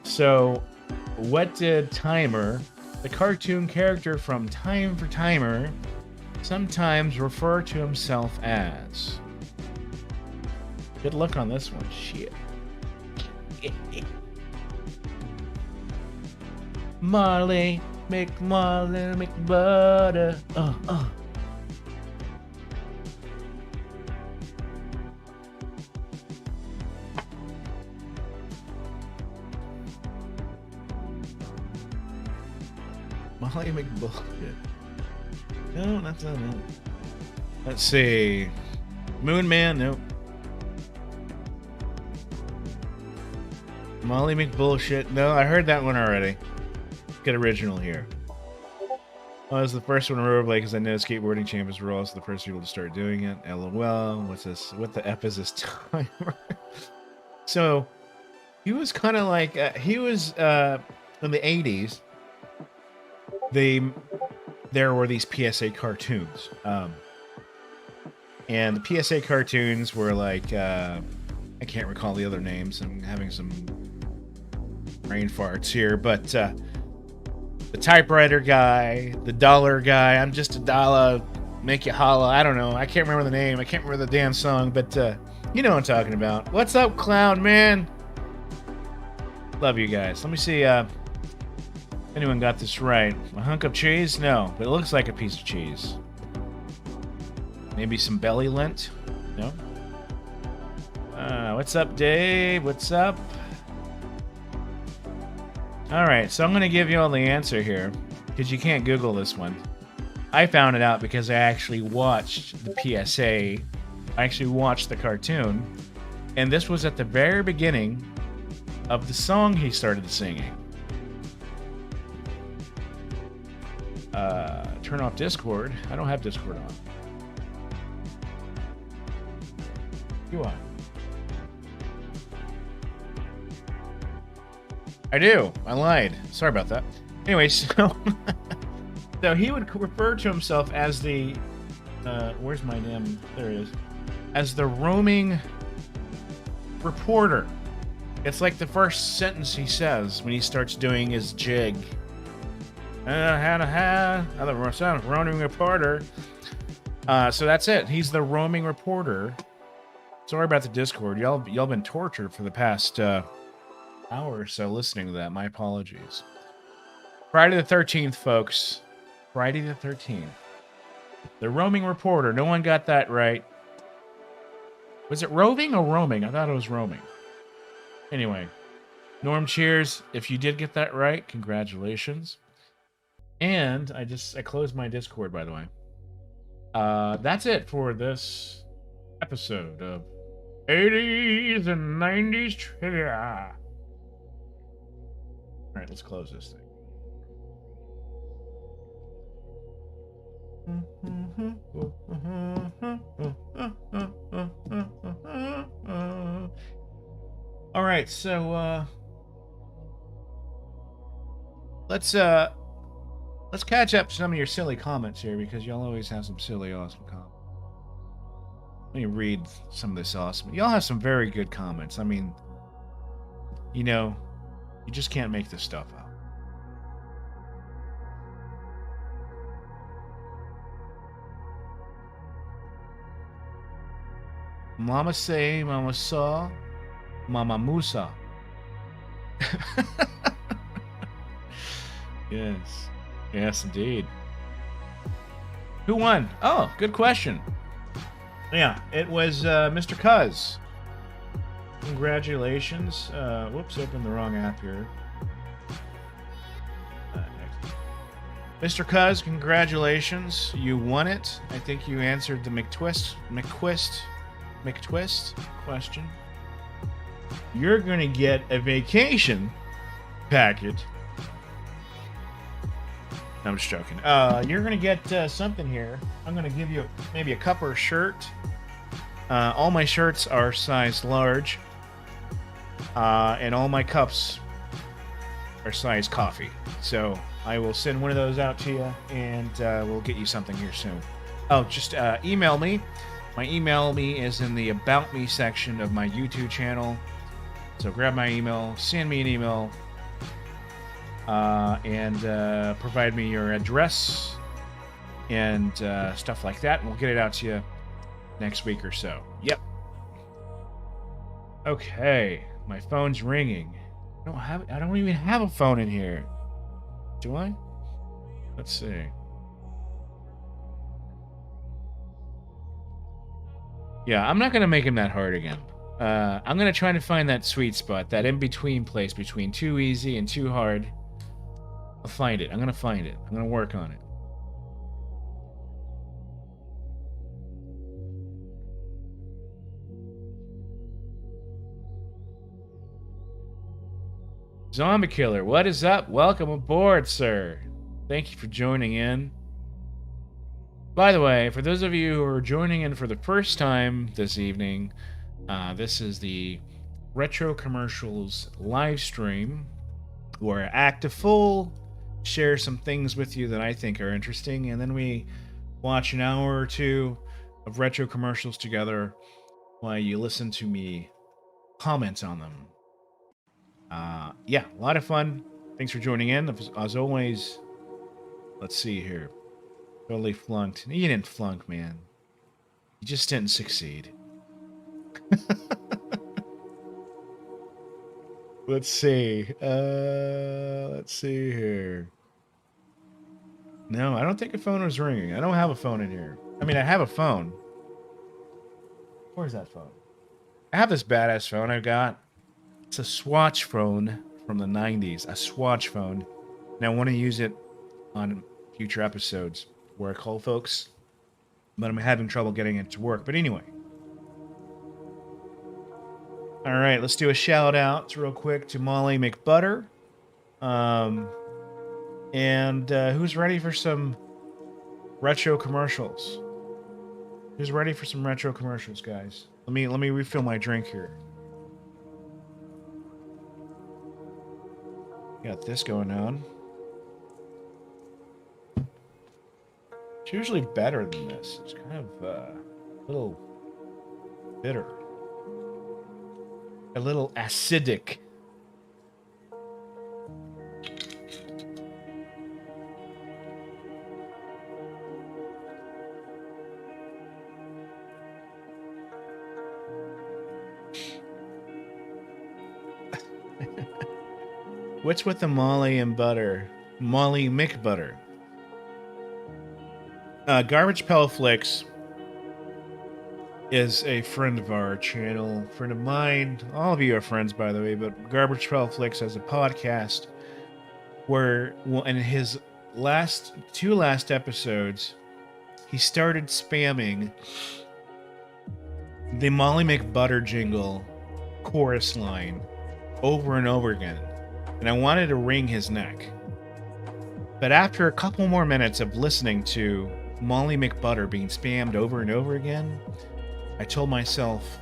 So, what did Timer, the cartoon character from Time for Timer, sometimes refer to himself as? Good luck on this one. Shit. Marley, McMarley, McButter. Molly McBullshit. No, that's not it. Let's see. Moon Man, nope. Molly McBullshit. No, I heard that one already. Get original here. Well, I was the first one to rollerblade because I know skateboarding champions were also the first people to start doing it. LOL. What's this? What the F is this timer? So, he was kind of like, he was in the 80s. There were these PSA cartoons. And the PSA cartoons were like, I can't recall the other names. I'm having some brain farts here, but the typewriter guy, the dollar guy, I'm just a dollar, make you holla. I don't know. I can't remember the name. I can't remember the damn song, but you know what I'm talking about. What's up, clown man? Love you guys. Let me see if anyone got this right. A hunk of cheese? No, but it looks like a piece of cheese. Maybe some belly lint? No? What's up, Dave? What's up? Alright, so I'm going to give you all the answer here, because you can't Google this one. I found it out because I actually watched the PSA. I actually watched the cartoon, and this was at the very beginning of the song he started singing. Turn off Discord. I don't have Discord on. You are. I do. I lied. Sorry about that. Anyway, so he would refer to himself as the where's my damn? There it is. As the roaming reporter. It's like the first sentence he says when he starts doing his jig. The roaming reporter. So that's it. He's the roaming reporter. Sorry about the Discord. Y'all been tortured for the past hour or so listening to that. My apologies. Friday the 13th, folks. Friday the 13th. The roaming reporter. No one got that right. Was it roving or roaming? I thought it was roaming. Anyway. Norm cheers. If you did get that right, congratulations. And I closed my Discord, by the way. That's it for this episode of 80s and 90s trivia. All right, let's close this thing. All right, so let's catch up some of your silly comments here, because y'all always have some silly, awesome comments. Let me read some of this awesome. Y'all have some very good comments. I mean, you know, you just can't make this stuff up. Mama say, Mama saw, Mama Musa. Yes. Yes, indeed. Who won? Oh, good question. Yeah, it was Mr. Cuz. Congratulations. Whoops, opened the wrong app here. Mr. Cuz, congratulations. You won it. I think you answered the McTwist question. You're going to get a vacation package. No, I'm just joking. You're going to get something here. I'm going to give you maybe a cup or a shirt. All my shirts are size large. And all my cups are size coffee. So I will send one of those out to you, and we'll get you something here soon. Oh, just email me My email me is in the About Me section of my YouTube channel. So grab my email, send me an email, and provide me your address and stuff like that, and we'll get it out to you next week or so. Yep. Okay, my phone's ringing. I don't even have a phone in here. Do I? Let's see. Yeah, I'm not gonna make him that hard again. I'm gonna try to find that sweet spot, that in-between place between too easy and too hard. I'll find it. I'm gonna find it. I'm gonna work on it. Zombie Killer, what is up? Welcome aboard, sir. Thank you for joining in. By the way, for those of you who are joining in for the first time this evening, this is the Retro Commercials live stream where I act a fool, share some things with you that I think are interesting, and then we watch an hour or two of retro commercials together while you listen to me comment on them. Yeah, a lot of fun. Thanks for joining in. As always, let's see here. Totally flunked. You didn't flunk, man. You just didn't succeed. Let's see. Let's see here. No, I don't think a phone was ringing. I don't have a phone in here. I mean, I have a phone. Where's that phone? I have this badass phone I got. It's a Swatch phone from the 90s. A Swatch phone. And I want to use it on future episodes where I call folks. But I'm having trouble getting it to work. But anyway. Alright, let's do a shout out real quick to Molly McButter. And who's ready for some retro commercials? Who's ready for some retro commercials, guys? Let me refill my drink here. Got this going on. It's usually better than this. It's kind of a little bitter. A little acidic. What's with the Molly and butter? Molly McButter. Garbage Pail Flicks is a friend of our channel, friend of mine. All of you are friends, by the way, but Garbage Pail Flicks has a podcast where, in his two last episodes, he started spamming the Molly McButter jingle chorus line over and over again. And I wanted to wring his neck. But after a couple more minutes of listening to Molly McButter being spammed over and over again, I told myself,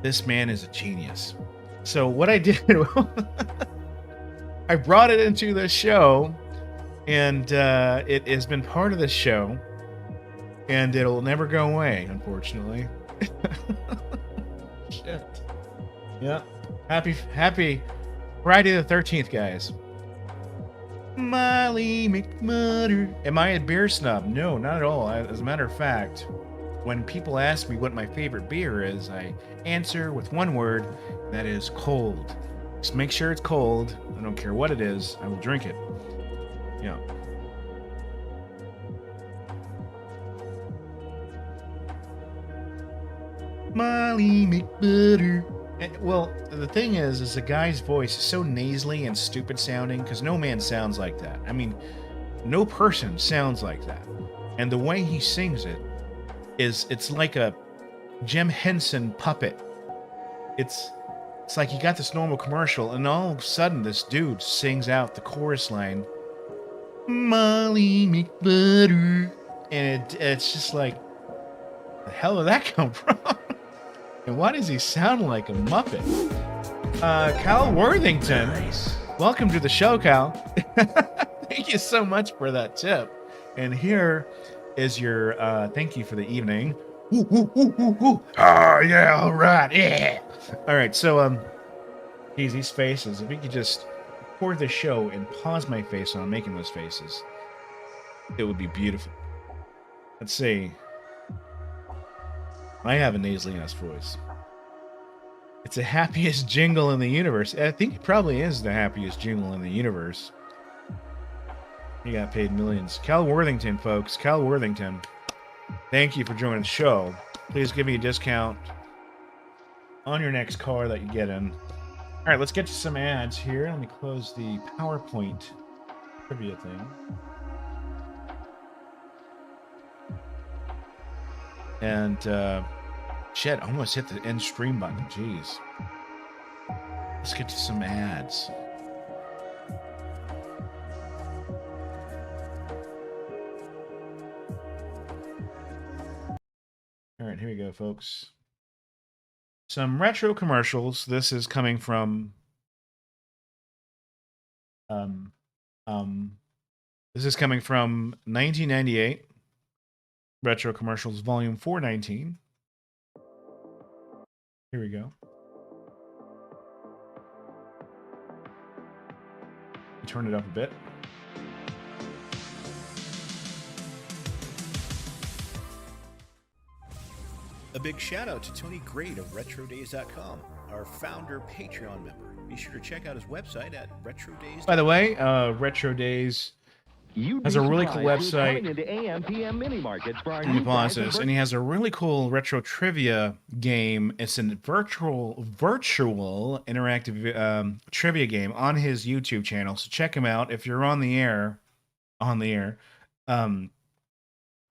this man is a genius. So what I did, I brought it into the show, and it has been part of the show, and it'll never go away, unfortunately. Shit. Yeah. Happy Friday the 13th, guys. Molly McButter. Am I a beer snob? No, not at all. As a matter of fact, when people ask me what my favorite beer is, I answer with one word, that is cold. Just make sure it's cold. I don't care what it is. I will drink it. Yeah. Molly McButter. Well, the thing is the guy's voice is so nasally and stupid sounding, because no man sounds like that. I mean, no person sounds like that. And the way he sings it it's like a Jim Henson puppet. It's like you got this normal commercial, and all of a sudden this dude sings out the chorus line, Molly McButter. And it's just like, the hell did that come from? And why does he sound like a Muppet? Cal Worthington. Nice. Welcome to the show, Cal. Thank you so much for that tip. And here is your thank you for the evening. Ooh, ooh, ooh, ooh, ooh. Oh, yeah, all right, yeah. All right, so, geez, these faces, if we could just record the show and pause my face when I'm making those faces, it would be beautiful. Let's see. I have a nasally ass voice. It's the happiest jingle in the universe. I think it probably is the happiest jingle in the universe. He got paid millions. Cal Worthington, folks. Cal Worthington. Thank you for joining the show. Please give me a discount on your next car that you get in. All right, let's get to some ads here. Let me close the PowerPoint trivia thing. And, shit, I almost hit the end stream button. Jeez. Let's get to some ads. All right, here we go, folks. Some retro commercials. This is coming from this is coming from 1998. Retro Commercials Volume 419. Here we go. Turn it up a bit. A big shout out to Tony Great of RetroDays.com, our founder Patreon member. Be sure to check out his website at RetroDays. By the way, Retro Days has a really cool website. Let me pause this. And he has a really cool retro trivia game. It's a virtual interactive trivia game on his YouTube channel. So check him out if you're on the air.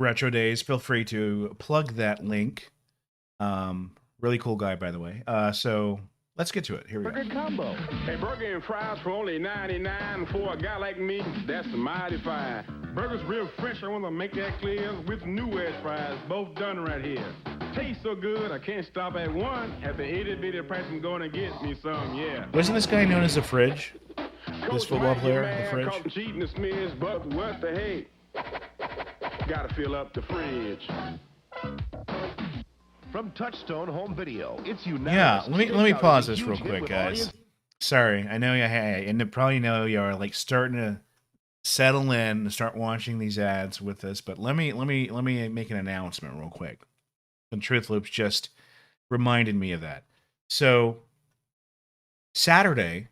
Retro Days. Feel free to plug that link. Really cool guy, by the way. So let's get to it. Here we go. Combo. Hey, burger and fries for only $99 for a guy like me. That's mighty fine. Burger's real fresh. I want to make that clear with new wedge fries, both done right here. Tastes so good, I can't stop at one. At the itty bitty price, I'm going to get me some. Yeah. Wasn't this guy known as the Fridge? This football player, the Fridge. Caught cheating the smears, but what the hey? Gotta fill up the fridge. From Touchstone Home Video, it's unanimous. Yeah, let me pause this real quick, guys. Sorry, I know and probably know you're like starting to settle in and start watching these ads with us, but let me make an announcement real quick. And Truth Loops just reminded me of that. So Saturday,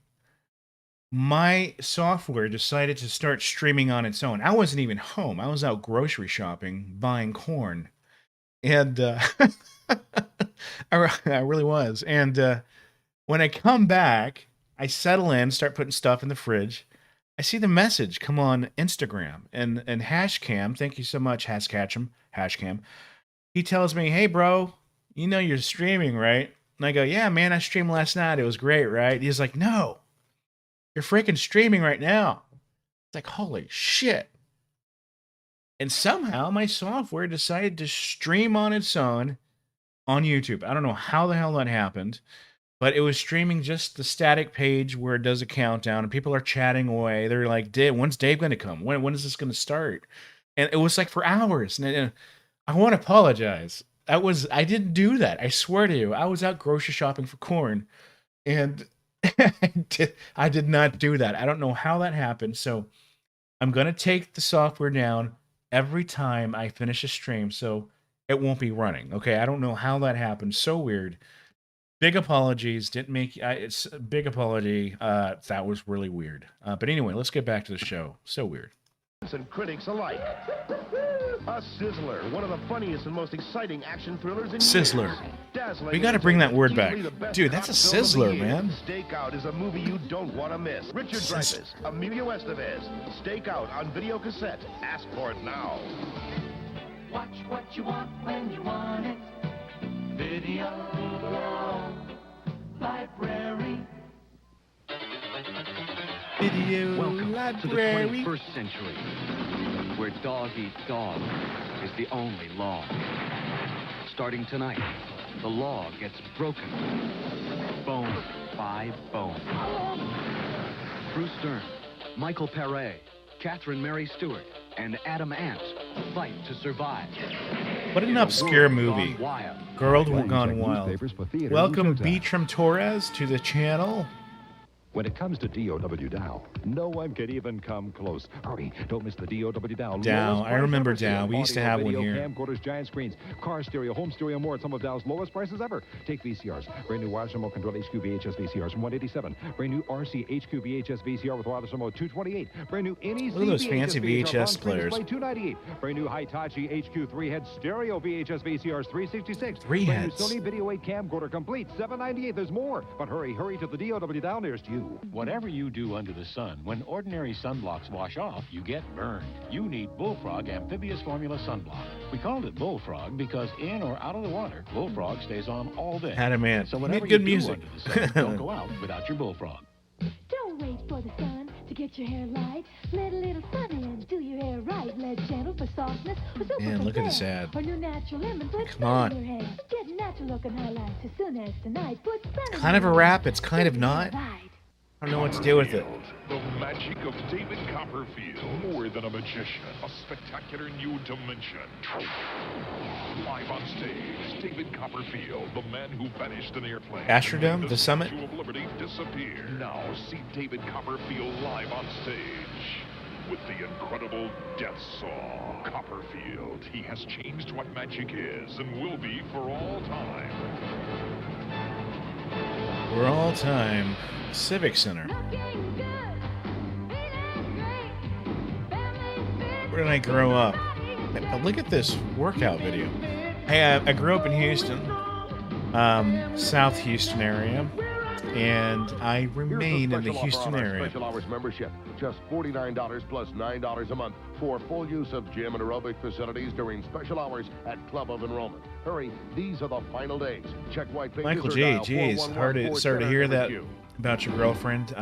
my software decided to start streaming on its own. I wasn't even home. I was out grocery shopping, buying corn. And I really was. And when I come back, I settle in, start putting stuff in the fridge. I see the message come on Instagram and Hashcam. Thank you so much, Hashcam. He tells me, "Hey, bro, you know you're streaming, right?" And I go, "Yeah, man, I streamed last night. It was great, right?" He's like, "No, you're freaking streaming right now." It's like, holy shit. And somehow my software decided to stream on its own on YouTube. I don't know how the hell that happened, but it was streaming just the static page where it does a countdown and people are chatting away. They're like, when's Dave going to come? When is this going to start? And it was like for hours. And I want to apologize. I didn't do that. I swear to you, I was out grocery shopping for corn and I did not do that. I don't know how that happened. So I'm going to take the software down every time I finish a stream, so it won't be running. Okay, I don't know how that happened. So weird. Big apologies. Didn't make it's a big apology. That was really weird. But anyway, let's get back to the show. So weird. And critics alike. A Sizzler, one of the funniest and most exciting action thrillers in Sizzler. years. Dazzling We got to bring that word back. easily the best Dude, that's a cop film of the Sizzler, year. man. Stakeout is a movie you don't want to miss. Richard Dreyfuss, Emilio Estevez. Stakeout on video cassette. Ask for it now. Watch what you want when you want it. Video library. Video Welcome library. to the 21st century, where dog eat dog is the only law. Starting tonight, the law gets broken, bone by bone. Bruce Dern, Michael Paré, Catherine Mary Stewart, and Adam Ant fight to survive. What an obscure movie. Girl Gone Wild. Welcome, Beatram Torres, to the channel. When it comes to DOW Dow, no one can even come close. Hurry, don't miss the DOW Dow. Dow, I remember Dow. We used to have one here. Camcorders, giant screens, car stereo, home stereo, more at some of Dow's lowest prices ever. Take VCRs. Brand new wireless remote control HQ VHS VCRs from $187. Brand new RC HQ VHS VCR with wireless remote $228. Brand new NEC Look at those fancy VHS players. $298. Brand new Hitachi HQ 3-head stereo VHS VCRs $366. Three Brand heads. new Sony Video 8 camcorder complete $798. There's more. But hurry to the DOW Dow nearest you. Whatever you do under the sun, when ordinary sunblocks wash off, you get burned. You need Bullfrog Amphibious Formula Sunblock. We called it Bullfrog because in or out of the water, Bullfrog stays on all day. Had a man. So whatever Made good you music. do under the sun, don't go out without your Bullfrog. Don't wait for the sun to get your hair light. Let a little sun in, do your hair right. Let gentle for softness. Man, look at this ad. Or new natural lemon, put Come on. in your hair. Get natural looking highlights as soon as tonight. Put sun Kind of a rap. It's kind of not. I don't know what to do with it. The magic of David Copperfield. More than a magician, a spectacular new dimension. Live on stage, David Copperfield, the man who vanished in airplane. Astrodome, the summit. Statue of Liberty disappeared. Now see David Copperfield live on stage with the incredible Death Saw. Copperfield, he has changed what magic is and will be for all time. For all time. Civic Center. Where did I grow up? Look at this workout video. Hey, I grew up in Houston, South Houston area, and I remain in the Houston area. Special hours membership, just $49 plus $9 a month for full use of gym and aerobic facilities during special hours at Club of Enrollment. Hurry, these are the final days. Check white pages. Michael G, geez, sorry to hear that about your girlfriend.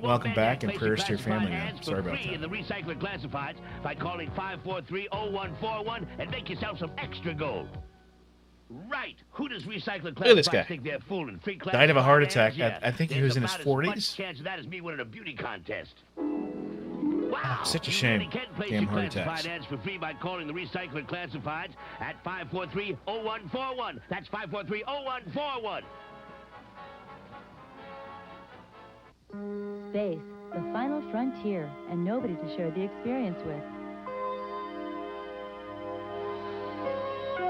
Welcome back and prayers to your family, man. Sorry about that. In the recycler classifieds by calling 543-0141 and make yourself some extra gold. Right. Who does recycler classifieds Look at this guy. think they're fooling? Free Died of a heart attack. Yeah. I think he There's was in his about as much 40s. chance of that as me winning a beauty contest. Wow. Such a You shame. really can place Damn your heart classified attacks. ads for free by calling the recycler classifieds at 543-0141. That's 543-0141. Space, the final frontier, and nobody to share the experience with.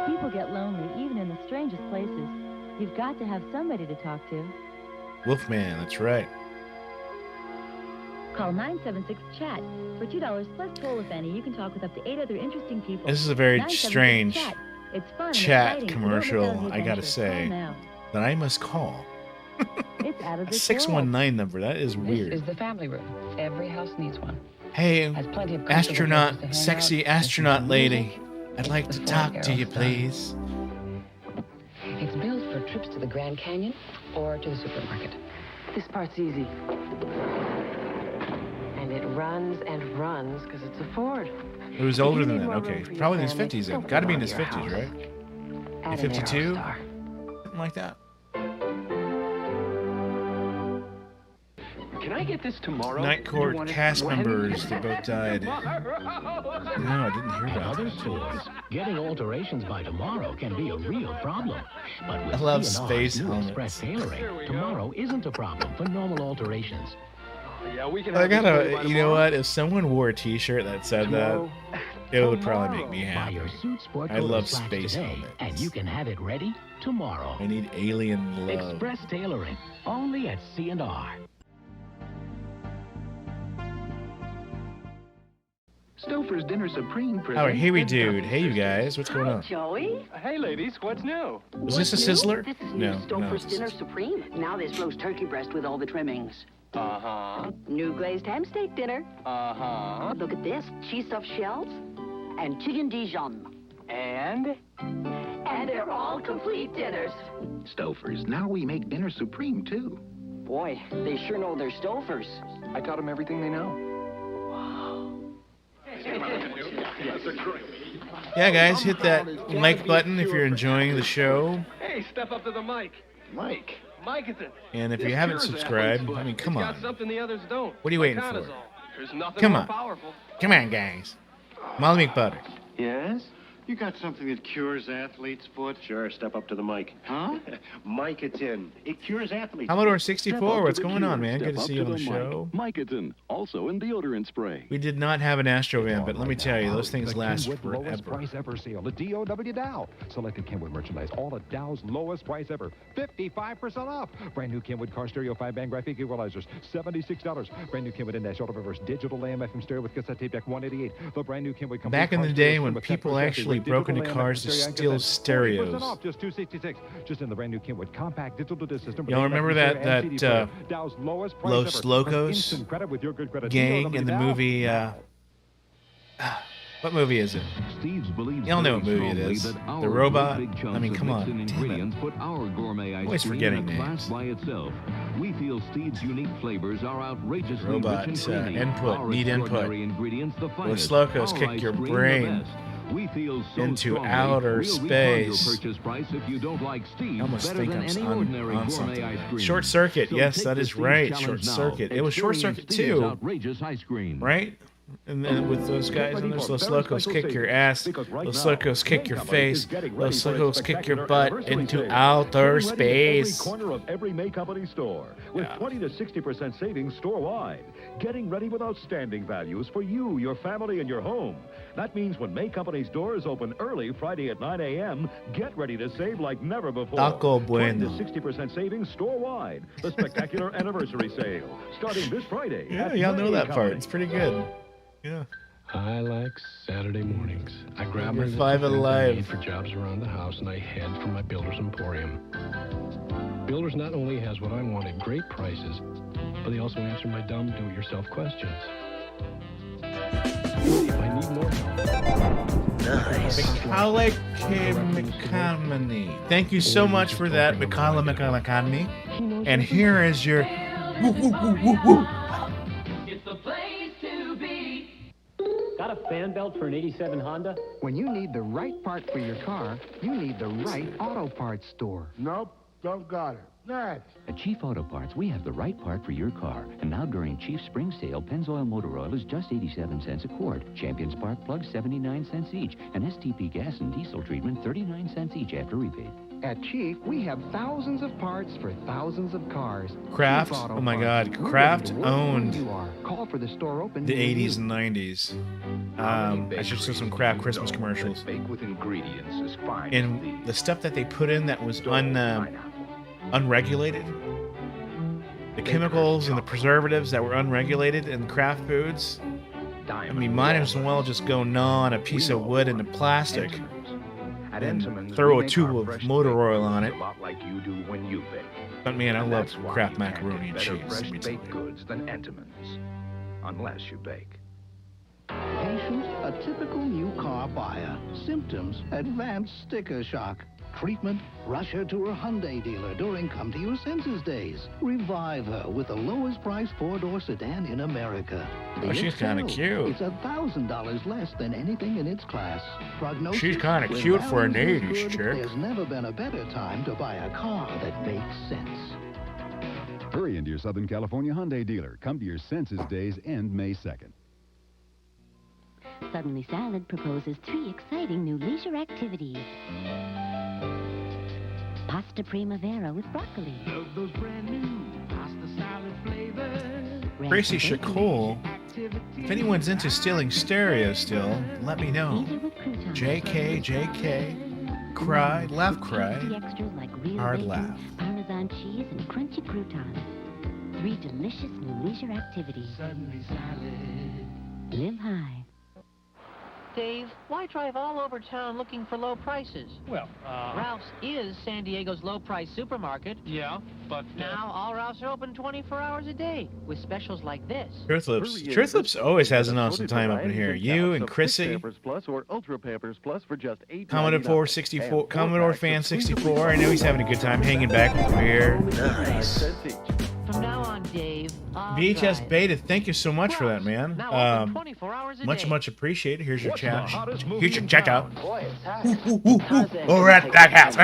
People get lonely even in the strangest places. You've got to have somebody to talk to. Wolfman, that's right. Call 976-CHAT. For $2 plus toll, if any, you can talk with up to 8 other interesting people. This is a very 976 strange chat. It's fun and chat exciting, so don't commercial, miss out on the I gotta adventure. say, Call now. that I must call. It's out of A this 619 number, that is weird. This is the family room. Every house needs one. Hey, Has plenty of comfortable astronaut, places to hang sexy out, astronaut listen to lady. music. I'd like to talk to you, please. It's built for trips to the Grand Canyon or to the supermarket. This part's easy. And it runs and runs because it's a Ford. It was older You than need that. more Okay, room for your probably in his family. 50s then. Don't Got to be put in his it on 50s, your right? Add an 52? Aerostar. Something like that. Can I get this tomorrow? Night Court cast when? members, they both died. No, I didn't hear about Other that. stores, getting alterations by tomorrow can be a real problem. But with I love C&R's space new helmets. Express tailoring, tomorrow isn't a problem for normal alterations. Yeah, we can I have this ready by gotta, you know tomorrow. what? If someone wore a T-shirt that said that, it would probably make me Buy happy. your suit sport I coat love or slacks space today, helmets. and you can have it ready tomorrow. I need alien love. Express tailoring, only at C&R. Stouffer's Dinner Supreme presents... Oh, hey, dude. Hey, you guys. What's going on? Joey? Hey, ladies, what's new? Was this a sizzler? This is No, new Stouffer's no. Dinner Supreme. Now this roast turkey breast with all the trimmings. Uh-huh. New glazed ham steak dinner. Uh-huh. Look at this. Cheese stuffed shells and chicken Dijon. And? And they're all complete dinners. Stouffer's. Now we make Dinner Supreme, too. Boy, they sure know their Stouffer's. I taught them everything they know. Yeah, guys, hit that like button if you're enjoying the show. Hey, step up to the mic. Mike. Mike is it? And if you This haven't cure's subscribed, athlete's I mean, foot. come It's on. got something the others don't. What are you waiting for? Cortisol. There's nothing Come more on. powerful. Come on, guys. Molly McButter. Yes? You got something that cures athlete's foot? Sure, step up to the mic. Huh? Mic it in. It cures athletes. Commodore Step 64, up what's to the going cure. on, man? Good to Step see you up on the to show. Mycotin, also in deodorant spray. We did not have an Astrovan, but let me tell you, those things last Kenwood lowest forever. price ever sale. The DOW Dow. Selected Kenwood merchandise. All of Dow's lowest price ever. 55% off. Brand new Kenwood car stereo 5-band graphic equalizers. $76. Brand new Kenwood Index Auto Reverse digital AM/FM stereo with cassette tape deck. $188. The brand new Kenwood complete Back in car the stereo day system when with people cassette tape actually with broke into digital cars to AM/FM steal stereo and cassette. 40% stereos. off, just $266. Just in the brand new Kenwood compact digital disc system. Y'all remember that Dow's lowest price Los ever. Locos Instant credit with your good credit. gang in the DOW movie? What movie is it? Steve's believes Y'all know what very movie it strongly is. that our The robot. great big chunks I mean, of come on. mixed-in Damn it. ingredients put our gourmet ice Always cream forgetting in a class names. by itself. We feel Steve's unique flavors are outrageously Robot, rich and creamy. input, Our need input. extraordinary ingredients, the Los finest. Locos Our kick ice your cream, the brain best. We feel so into strongly, outer we'll refund your space. purchase price if you don't like Steve's I almost better think than I'm any on ordinary gourmet something. ice cream. Short Circuit. So Yes, take that the is Steve's right. challenge Short now. Circuit. It was Short Experience Circuit Steve's too. outrageous ice cream. Right? And then with those guys and those Los Locos kick your ass, Los Locos kick your face, Los Locos kick your butt into outer space. Every corner of every May Company store with 20 to 60% savings store-wide. Getting ready with outstanding values for you, your family, and your home. That means when May Company's doors open early Friday at 9 a.m., get ready to save like never before. Taco 20 bueno. to 60% savings store-wide. The spectacular anniversary sale starting this Friday. Yeah, at y'all know May that part. Company. It's pretty good. Yeah. I like Saturday mornings. I grab my You're list five of things I alive. need for jobs around the house, and I head for my Builder's Emporium. Builder's not only has what I want at great prices, but they also answer my dumb do-it-yourself questions. If I need more help. Nice. Macaulay McConaughey. Thank you so much for that, Macaulay McConaughey. And here is your woo, woo, woo, woo, woo. It's the place to be. Got a fan belt for an 87 Honda? When you need the right part for your car, you need the right auto parts store. Nope, don't got it. Next. At Chief Auto Parts, we have the right part for your car. And now during Chief Spring Sale, Pennzoil Motor Oil is just 87 cents a quart. Champion Spark Plugs, 79 cents each. And STP Gas and Diesel Treatment, 39 cents each after rebate. At Chief, we have thousands of parts for thousands of cars. Kraft. Chief Auto Oh my Parts. God. We're Kraft ready to work where owned you are. Call for the store open the near you. 80s and 90s. I should show some Kraft Christmas commercials. Bake with ingredients as fine And the stuff that they put in that was unregulated, the chemicals and the preservatives that were unregulated in Kraft foods, I mean, might as well just go gnaw on a piece of wood into plastic At and Entenmann's, throw we a make tube our of fresh motor baked oil on goods it. A lot like you do when you bake. But man, I And love that's why Kraft you can't macaroni get and better cheese. fresh let me tell baked you. goods than Entenmann's, unless you bake. Patient, a typical new car buyer. Symptoms, advanced sticker shock. Treatment, rush her to her Hyundai dealer during Come to Your Senses days. Revive her with the lowest price four-door sedan in America. Oh, she's kind of cute. It's $1,000 less than anything in its class. Prognosis, She's kind of when cute for an value is 80s good, chick. There's never been a better time to buy a car that makes sense. Hurry into your Southern California Hyundai dealer. Come to Your Senses days end May 2nd. Suddenly Salad proposes 3 exciting new leisure activities. Pasta Primavera with broccoli. Those brand new pasta salad flavors. Tracy Shacole. If anyone's into stealing stereo still, let me know. JK. Cry. Laugh cry. Extras like real Hard bacon, laugh. Parmesan cheese, and crunchy croutons. 3 delicious new leisure activities. Suddenly Salad. Live high. Dave, why drive all over town looking for low prices? Well, Ralph's is San Diego's low-price supermarket. Yeah, but... Now, all Ralph's are open 24 hours a day, with specials like this. Truth Lips always has an awesome time up in here. You and Chrissy. Pampers Plus or Ultra Pampers Plus for just $8.99. Commodore 64, Commodore Fan 64. I know he's having a good time hanging back with beer. Nice. From now on, Dave, I'll VHS drive. Beta, thank you so much for that, man. Now open 24 hours a day. Much appreciated. Here's your What's chat. the hottest Here's your check out. Boy, it's hot. Over at that house.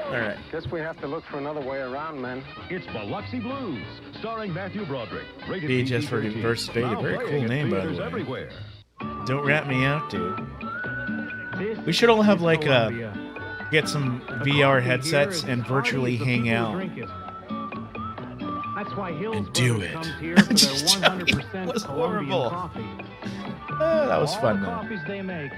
All right. Guess we have to look for another way around, men. It's Biloxi Blues, starring Matthew Broderick. Rated VHS for PG-13. versus Beta. Now Very playing cool in name, by the theaters way. everywhere. Don't rat me out, dude. We should all have like get some VR headsets and virtually hang out. That's why And do it. comes here for their Just joking. 100% It was Colombian horrible. coffee. That was All fun the though. coffees they make,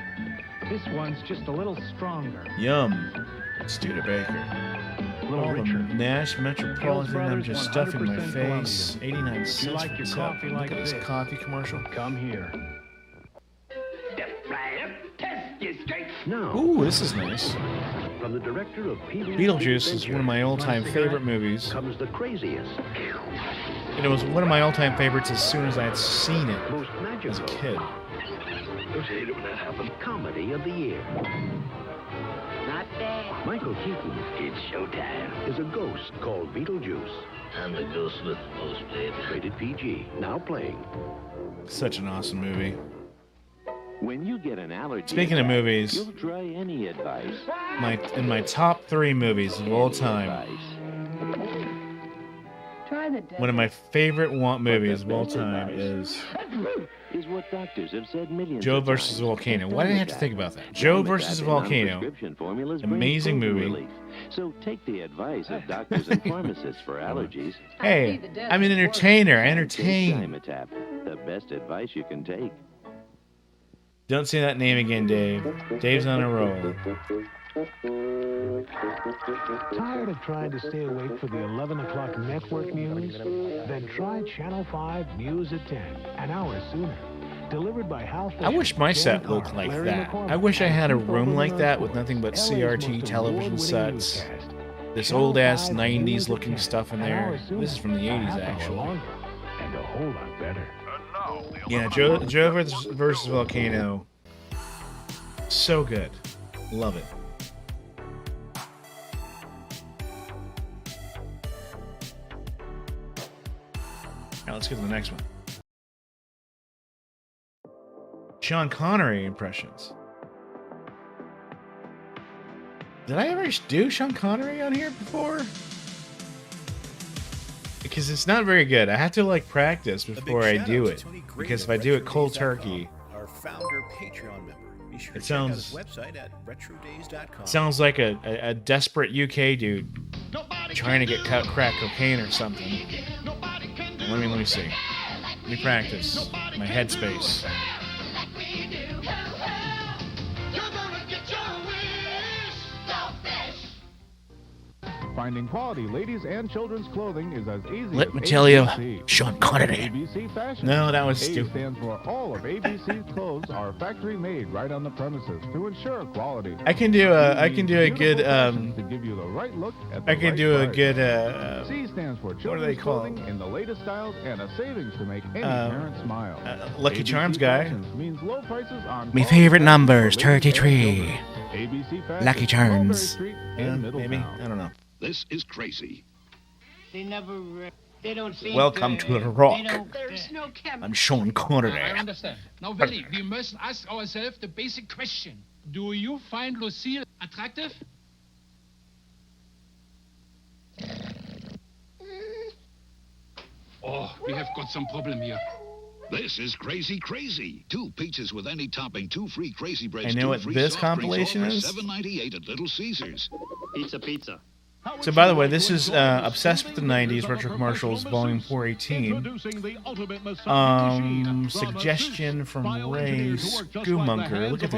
this one's just a little stronger. Yum. Studebaker. A little All the richer. Nash Metropolitan, I'm Brothers, just stuffing my 100% face. Colombian. 89 You cents like for your the coffee cup. like Look at this this? coffee commercial. Come here. Now, Ooh, this is nice. from the director of Beetlejuice is one of my all-time favorite movies. comes the craziest, And it was one of my all-time favorites as soon as I had seen it most as a magical kid. comedy of the year. Not bad. Michael Keaton It's showtime. is a ghost called Beetlejuice. I'm the ghost with the most baby. Rated PG. Now playing. Such an awesome movie. When you get an allergy, Speaking of movies, you'll try any advice. in my top 3 movies of all time, Try the one of my favorite movies of all time is what doctors have said millions Joe of versus times. Volcano. Why did I have to think about that? Joe versus Volcano. Prescription formulas bring Amazing further movie. relief. So take the advice of doctors and pharmacists for allergies. Hey, I'm an entertainer. I entertain. Dimetapp, the best advice you can take. Don't say that name again, Dave. Dave's on a roll. Tired of trying to stay awake for the 11 o'clock network news? Then try Channel 5 News at 10, an hour sooner. Delivered by Hal Fisher, I wish my Jan set Carr, looked like Larry that. McCormick, I wish I and had a Keith room like Olbermann that with Report. nothing but LA's CRT most television award-winning sets. newscast. This Channel old-ass 5 90s News at looking 10, stuff in an there. hour sooner, This is from the a 80s, half hour actually. longer, and a whole lot better. Yeah, Joe versus Volcano. So good. Love it. Now let's get to the next one. Sean Connery impressions. Did I ever do Sean Connery on here before? Because it's not very good. I have to like practice before I do it. Because if I do it cold turkey, our founder Patreon member. Be sure it to sounds check out his website at retrodays.com. sounds like a desperate UK dude trying to get crack cocaine or something. Let me see. Let me practice my headspace. Finding quality ladies and children's clothing is as easy Let as me tell you, ABC. Sean Connery. ABC Fashion. No, that was A stupid. stands for all of ABC's clothes are factory made right on the premises to ensure quality. I can do a good to give you the right look at the I can right do a price. good C stands for what do children's they call clothing in the latest styles and a savings to make any Uh, parent smile. Lucky ABC Charms guy. Fashions means low prices on My all favorite fashion numbers, for ladies and 33. children. ABC Fashion, Lucky Charms. Mulberry Street Yeah, in maybe. Middletown. I don't know. This is crazy. They never, they don't seem Welcome to the Rock. There's no chemistry. I'm Sean Connery. I understand. Now, Willie, we must ask ourselves the basic question. Do you find Lucille attractive? Oh, we have got some problem here. This is crazy. 2 pizzas with any topping, 2 free Crazy Breads, I know 2 what free this soft drinks, compilation all for is. $7.98 at Little Caesars. Pizza. So, by the way, this is Obsessed with the 90s Retro Commercials, Volume 418. Suggestion from Ray Skumunker. Look at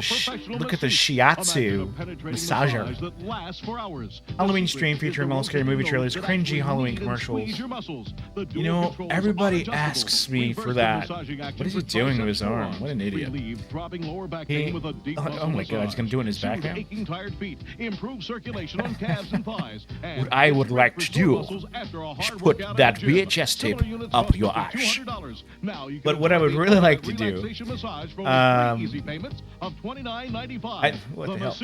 the shiatsu massager. Halloween stream featuring all scary movie trailers, cringy Halloween commercials. You know, everybody asks me for that. What is he doing to his arm? What an idiot. Oh my god, he's going to do it in his background? What I would like to do is put that VHS tape up your ass. But what I would really like to do, what the hell?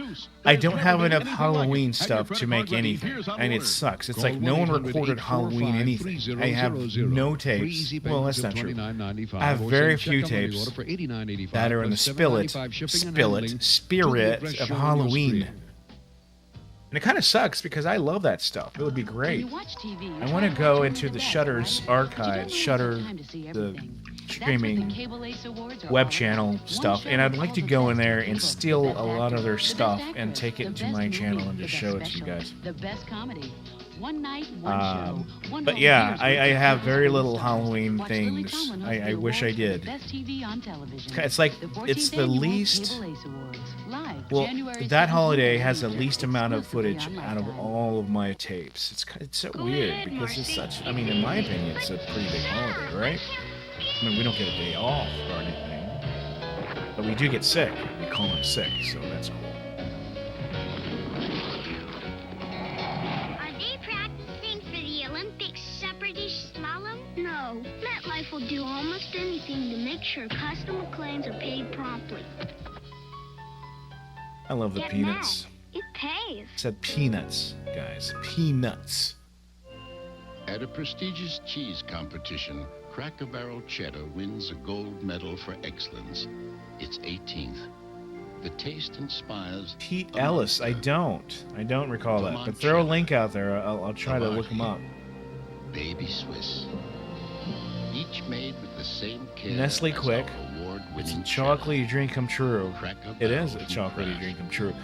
I don't have enough Halloween stuff to make anything, and it sucks. It's like no one recorded Halloween anything. I have no tapes. Well, that's not true. I have very few tapes that are in the spirit of Halloween. And it kind of sucks because I love that stuff. It would be great. I want to go into the Shutter's archives, Shutter, the streaming web channel stuff, and I'd like to go in there and steal a lot of their stuff and take it to my channel and just show it to you guys. The best comedy. One night, one show, one but yeah, I have very little Halloween things. I wish I did. Best TV on television. It's like, it's the least... Well, that holiday has the least amount of footage out of all of my tapes. It's so weird because it's such... I mean, in my opinion, it's a pretty big holiday, right? I mean, we don't get a day off or anything. But we do get sick. We call them sick, so that's cool. No, MetLife will do almost anything to make sure customer claims are paid promptly. I love the Get peanuts. It pays. It said peanuts, guys. Peanuts. At a prestigious cheese competition, Cracker Barrel Cheddar wins a gold medal for excellence. It's 18th. The taste inspires... Pete Ellis. I don't recall that. But throw a link out there. I'll try to look him up. Baby Swiss. Each made with the same care. Nestle Quick. It's a chocolatey dream come true. It is a chocolatey dream come true.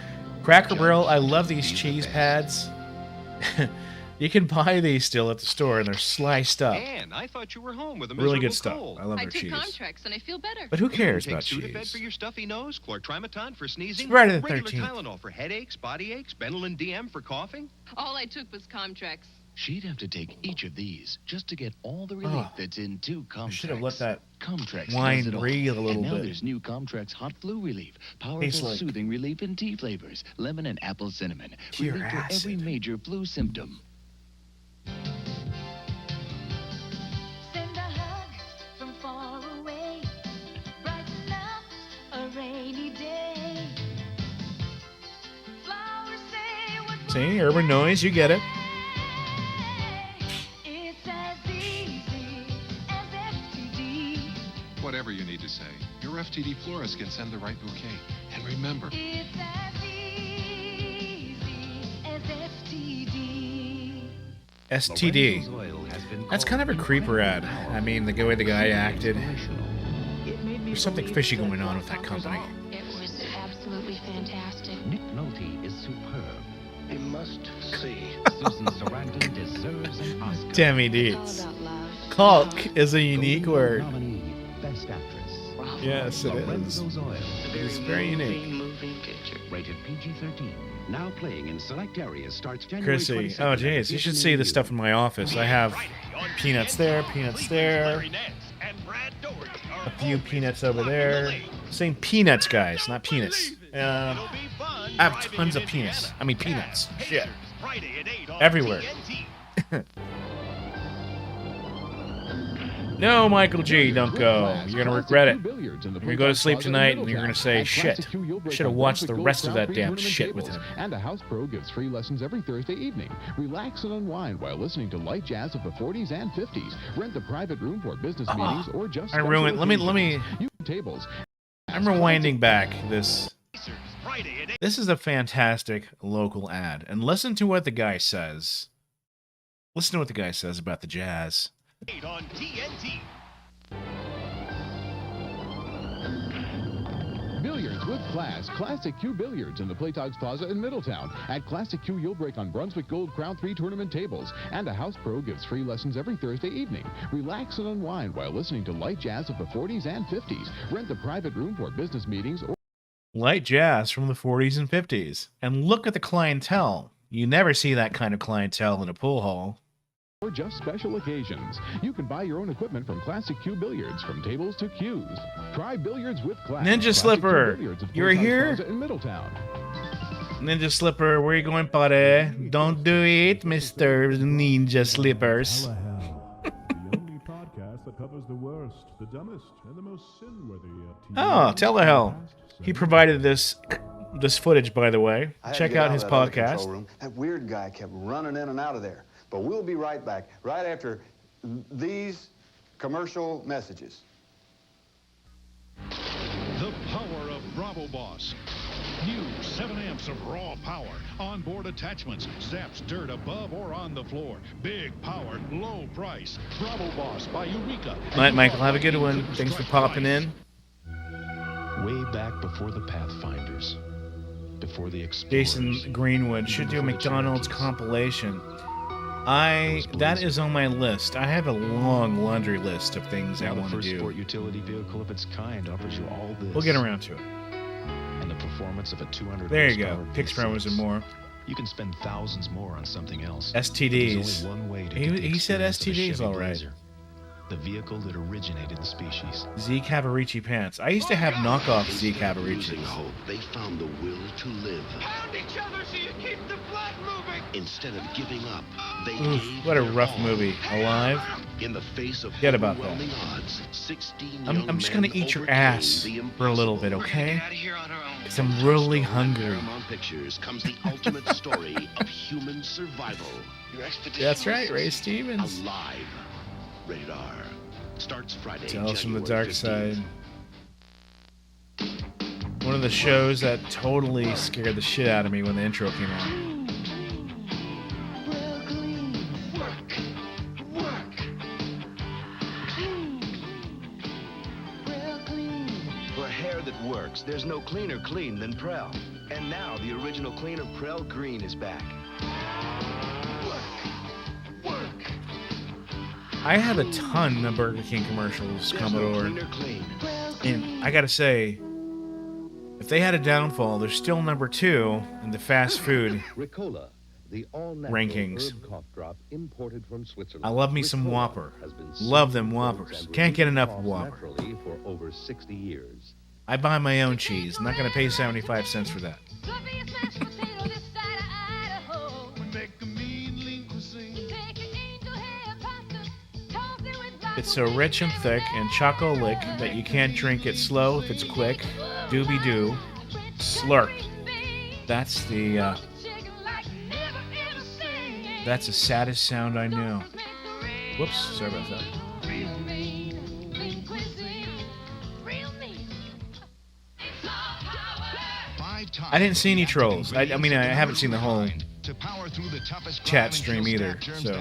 Cracker Barrel. I love these cheese pads. You can buy these still at the store, and they're sliced up. Anne, I thought you were home with a Really good miserable stuff. cold. I love I their took cheese. Contracts and I feel better. But who cares Take about Sudafed cheese? for your stuffy nose, chlortrimeton for sneezing, It's right at the regular 13th. Tylenol for headaches, body aches, Benylin DM for coughing. All I took was Comtrex. She'd have to take each of these just to get all the relief Oh. that's in 2 Comtrex. I should have let that Comtrex wine does it all. breathe a little and now bit. there's new Comtrex Hot Flu Relief. Tastes Powerful like soothing relief in tea flavors. Lemon and apple cinnamon. pure Relief for acid. every major flu symptom. Send a hug from far away. Brighten up a rainy day. Flowers say what See, urban noise, you get it. it's as easy as FTD. Whatever you need to say, your FTD florist can send the right bouquet. And remember, It's as easy as FTD. STD. That's kind of a creeper ad. I mean, the way the guy acted. There's something fishy going on with that company. It was absolutely fantastic. Nick Nolte is superb. They must see. Susan Sarandon deserves an Oscar. Demi Deets. Caulk is a unique word. Nominee, Best Actress. Yes, it is. Lorenzo's Oil. It's very unique. Moving picture. Rated PG-13. Now playing in select areas starts January Chrissy. 22nd Oh, at jeez. You should see the stuff in my office. I have peanuts there, peanuts there. A few peanuts over there. Saying peanuts, guys, not peanuts. I have tons of peanuts. I mean, peanuts. Shit. Everywhere. No, Michael G, don't go. You're going to regret it. You're going to go to sleep tonight and you're going to say, shit. Should have watched the rest of that damn shit with him. And a House Pro gives free lessons every Thursday evening. Relax and unwind while listening to light jazz of the 40s and 50s. Rent a private room for business meetings or just I ruined. Let me. tables. I'm rewinding back this. This is a fantastic local ad. And listen to what the guy says. Listen to what the guy says about the jazz. On TNT. Billiards with class. Classic Q Billiards in the Playtogs Plaza in Middletown. At Classic Q, you'll break on Brunswick Gold Crown 3 tournament tables. And a House Pro gives free lessons every Thursday evening. Relax and unwind while listening to light jazz of the 40s and 50s. Rent a private room for business meetings or Light jazz from the 40s and 50s. And look at the clientele. You never see that kind of clientele in a pool hall. or just special occasions. You can buy your own equipment from Classic Q Billiards, from tables to cues. Try billiards with class. Ninja Classic Slipper, Q Billiards at you were Playtogs here? Plaza in Middletown. Ninja Slipper, where you going, buddy? Don't do it, Mr. Ninja Slippers. Podcast that covers the worst, the dumbest, and the most sin-worthy Oh, Telehell. He provided this footage, by the way. I had to Check get out of his that other podcast. control room. That weird guy kept running in and out of there. But we'll be right back, right after these commercial messages. The power of Bravo Boss. New 7 amps of raw power. Onboard attachments. Zaps dirt above or on the floor. Big power, low price. Bravo Boss by Eureka. Night, Michael. Have a good one. Thanks for popping in. Way back before the Pathfinders. Before the Explorers. Jason Greenwood should do a McDonald's compilation. That is on my list. I have a long laundry list of things I want to do. The first sport utility vehicle of its kind offers you all this. We'll get around to it. And the performance of a 200. There you go. Picks promos and more. You can spend thousands more on something else. STDs. There's only one way to He said STDs, all right. Blazer, the vehicle that originated the species. Z Cavarici pants. I used to have knockoff Z Cavaricis. Hope they found the will to live. Pound each other so you keep the blood moving. Instead of giving up, they Oof, what a rough movie. Alive? In the face of Forget about that. overwhelming odds, 16 I'm just young gonna men eat your overcame ass the for a little bit, okay? Out of here on our own. Because I'm really hungry. Paramount Pictures comes the ultimate story of human survival. Your expedition. That's right, Ray Stevens. Alive. Rated R. Starts Friday. Tales from the January Dark 15th. Side. One of the shows that totally scared the shit out of me when the intro came out. For hair that works, there's no cleaner clean than Prel. And now the original cleaner Prel Green is back. I have a ton of Burger King commercials, Commodore. And I gotta say, if they had a downfall, they're still number 2 in the fast food Ricola, the all-natural rankings. herb cough drop imported from Switzerland. I love me some Ricola Whopper. has been Love them seasoned Whoppers. and Can't get relieved enough of coughs Whopper. naturally for over 60 years. I buy my own cheese. I'm not gonna pay 75 cents for that. It's so rich and thick and choco-lick that you can't drink it slow if it's quick. Doobie-doo. Slurp. That's the, that's the saddest sound I know. Whoops, sorry about that. I didn't see any trolls. I mean, I haven't seen the whole chat stream either. So,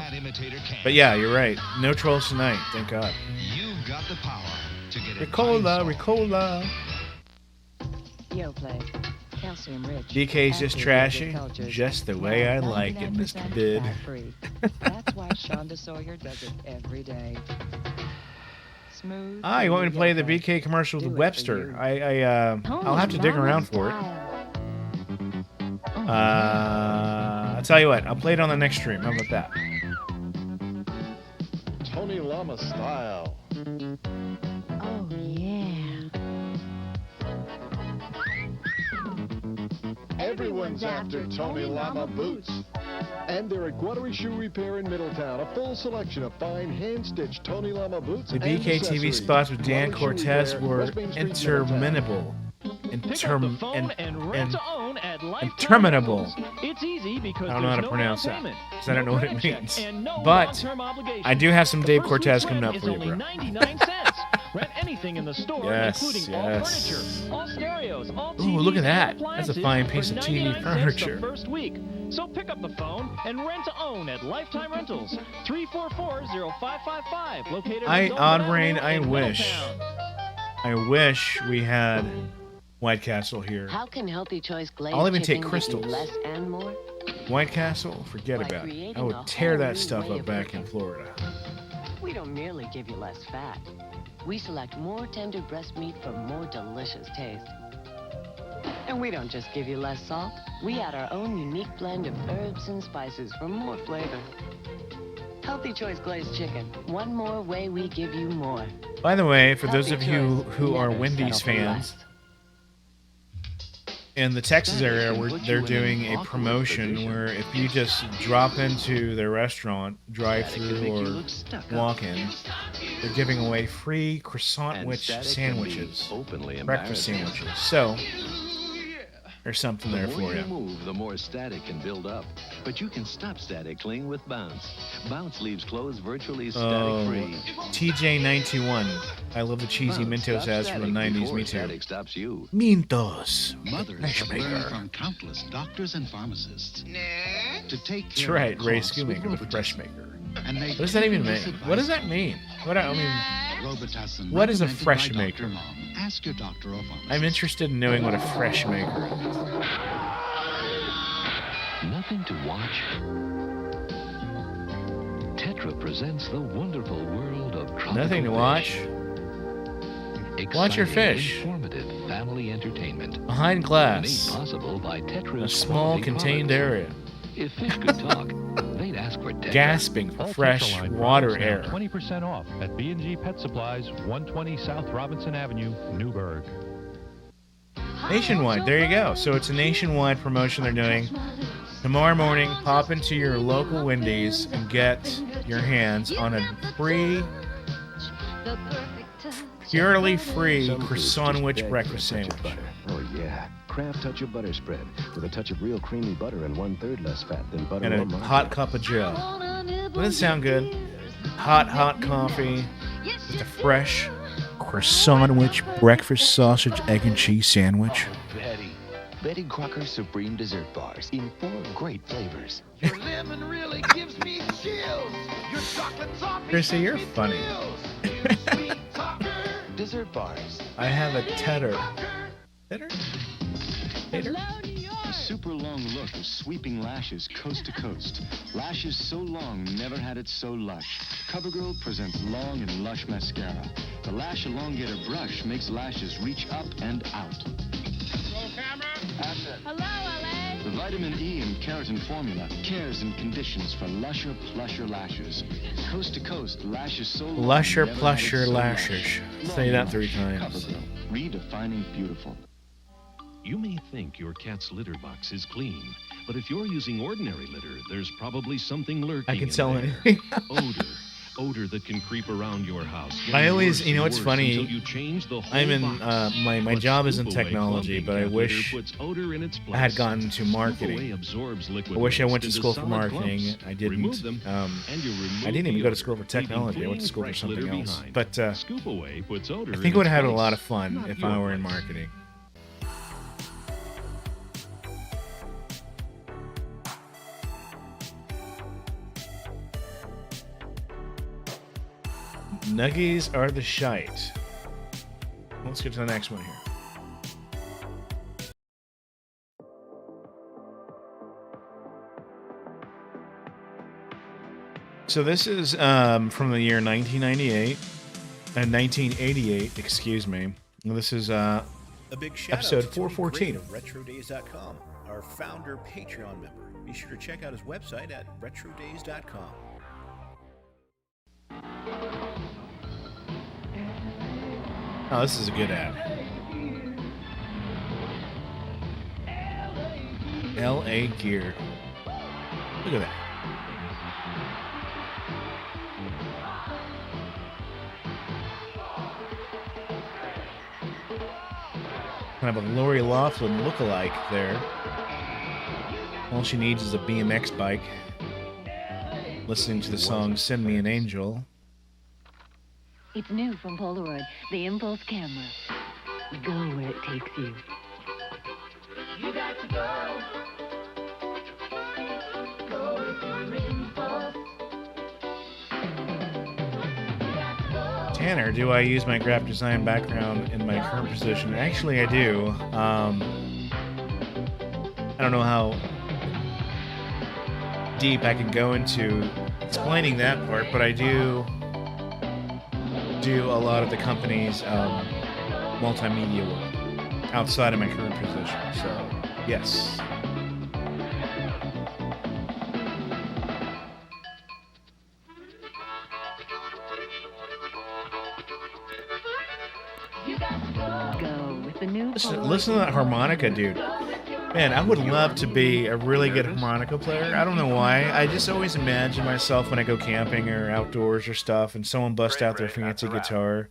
but yeah, you're right. No trolls tonight. Thank God. You've got the power to get Ricola, Ricola. Yo, play. Calcium rich. DK's just trashy, just the way I like it, Mr. Bid. That's why Shonda Sawyer does it every day. Smooth. You want me to play the BK commercial with Webster? I'll have to dig around for it. I'll tell you what. I'll play it on the next stream. How about that? Tony Lama style. Oh, yeah. Everyone's after Tony Lama boots. And they're at Guattari Shoe Repair in Middletown. A full selection of fine hand-stitched Tony Lama boots. The BK TV spots with Dan Cortez were interminable. Interminable. It's easy because I don't know how to there's pronounce no that payment, because I don't know what it no means. and no But long-term obligation. I do have some Dave The first Cortez week's coming up rent for you, is bro. only 99 cents. Rent anything in the store, Yes, including all yes. furniture, all stereos, all Ooh, look at TVs, that. and That's a appliances fine for piece of TV 99 cents furniture. The first week. So pick up the phone and rent to own at Lifetime Rentals, 344-0555, located in Odd Rain, I wish we had White Castle here. How can Healthy Choice glazed I'll even take chicken crystals. give you less and more? White Castle, forget By about it. creating I would a tear whole that new stuff way up of back in living. Florida. We don't merely give you less fat. We select more tender breast meat for more delicious taste. And we don't just give you less salt. We add our own unique blend of herbs and spices for more flavor. Healthy Choice glazed chicken. One more way we give you more. By the way, for those Healthy of you choice, who are never Wendy's settle for fans, in the Texas area, they're doing a promotion where if you just drop into their restaurant, drive-through or walk-in, they're giving away free croissant-wich sandwiches, breakfast sandwiches. So, or something The there more for you you. move, the more static can build up. But you can stop static cling with Bounce. Bounce leaves clothes virtually static-free. TJ921. I love the cheesy Bounce Mentos stops ads from the static 90s. before Me too. static stops you. Mentos. Mothers Fresh have learned maker. from countless doctors and pharmacists to take That's care right, of Ray coughs with Schoonmaker, the Fresh Robitussin. Maker. And they What does that even take mean? this What does advice. that mean? What I mean, Robitussin what is a recommended Fresh by Maker? Dr. Mom. Ask your doctor or pharmacist. I'm interested in knowing what a Fresh Maker is. Nothing to watch? Tetra presents the wonderful world of tropical Nothing to watch? Watch your Exciting, fish. Informative family entertainment. Behind Made glass. possible by Tetra's A small quality contained products. area. If fish could talk, they'd ask for Tetra. Gasping for All fresh Tetra line water products air. now 20% off at B&G Pet Supplies, 120 South Robinson Avenue, Newburgh. Nationwide, there you go. So it's a nationwide promotion they're doing. Tomorrow morning, pop into your local Wendy's and get your hands on a free, purely free Some foods croissant just witch beg for breakfast a touch of sandwich. butter. Oh yeah, Kraft Touch of Butter spread with a touch of real creamy butter and 1/3 less fat than butter And or a margarine. hot cup of Joe. Doesn't it sound good? Hot coffee. Just a fresh croissant witch breakfast sausage, egg, and cheese sandwich. Betty Crocker Supreme Dessert Bars in 4 great flavors. Your lemon really gives me chills. Your chocolate toffee. Chrissy, you're funny. Dessert bars. I have a tetter. Tetter? Tetter? A super long look of sweeping lashes coast to coast. Lashes so long, never had it so lush. CoverGirl presents long and lush mascara. The Lash Elongator brush makes lashes reach up and out. Hello, LA. The vitamin E and keratin formula cares and conditions for lusher, plusher lashes. Coast to coast, lashes so long, Lusher, never had it plusher, so lashes. lush. Say that Long, 3 times. CoverGirl, redefining beautiful. You may think your cat's litter box is clean, but if you're using ordinary litter, there's probably something lurking I can in sell there. anything. Odor that can creep around your house. I always, Getting you know worse what's and funny? worse until you change the whole I'm in, box. my But job is in Scoop Away technology, clumping but I cat litter wish puts odor in its I had place. gotten to Scoop Away marketing. absorbs liquid I wish I waste went to into school for solid marketing. clumps. I didn't. Remove them, and you remove I didn't even the go to odor, school for leaving technology. I went to clean, school for fresh something litter else. behind. But Scoop Away puts odor I in think I would its have had a place. lot of fun Not if your I were in place. marketing. Nuggies are the shite. Let's get to the next one here. So this is from the year 1998 and 1988, excuse me. This is A big shout episode out to Tony 414. Great of RetroDays.com, our founder Patreon member. Be sure to check out his website at RetroDays.com. Oh, this is a good ad. LA Gear. Look at that. Kind of a Lori Loughlin look-alike there. All she needs is a BMX bike. Listening to the song Send Me an Angel. It's new from Polaroid, the Impulse camera. Go where it takes you. You got to go. Go with your impulse. Tanner, do I use my graphic design background in my current position? Actually, I do. I don't know how deep I can go into explaining that part, but I do a lot of the company's multimedia work outside of my current position. So, yes. Go with the new Listen to that harmonica, dude. Man, I would love to be a really good harmonica player. I don't know why. I just always imagine myself when I go camping or outdoors or stuff and someone busts out their fancy guitar.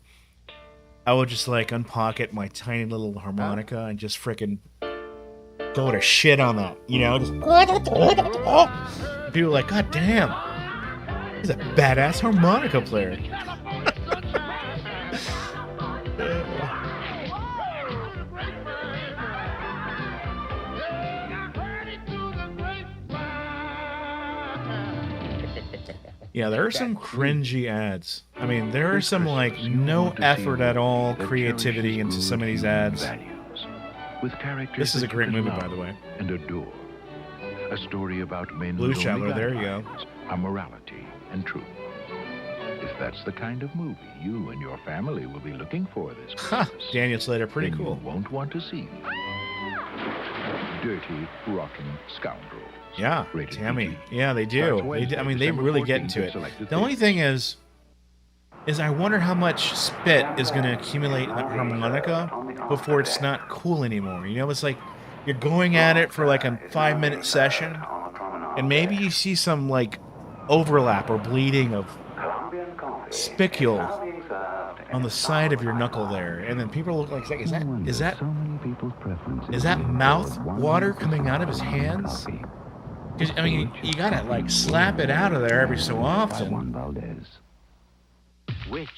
I would just like unpocket my tiny little harmonica and just frickin' go to shit on that, you know? Just, people are like, God damn, he's a badass harmonica player. Yeah, there are some cringy ads. I mean, there are some, like, no effort at all creativity into some of these ads. This is a great movie, by the way. And adore. A story about men Blue with Traveler, only there you go. guidelines are morality and truth. If that's the kind of movie you and your family will be looking for this Christmas, Daniel Slater, pretty then cool. You won't want to see dirty, rotten scoundrels. Yeah, Rated Tammy. PG. Yeah, they do. Starts Wednesday, I mean, they December really get 14th into in it. selected The only theaters. thing is I wonder how much spit is going to accumulate in that harmonica before it's not cool anymore. You know, it's like you're going at it for like a 5-minute session, and maybe you see some like overlap or bleeding of spicule on the side of your knuckle there, and then people look like, is that mouth water coming out of his hands? 'Cause, I mean, you gotta like slap it out of there every so often. Which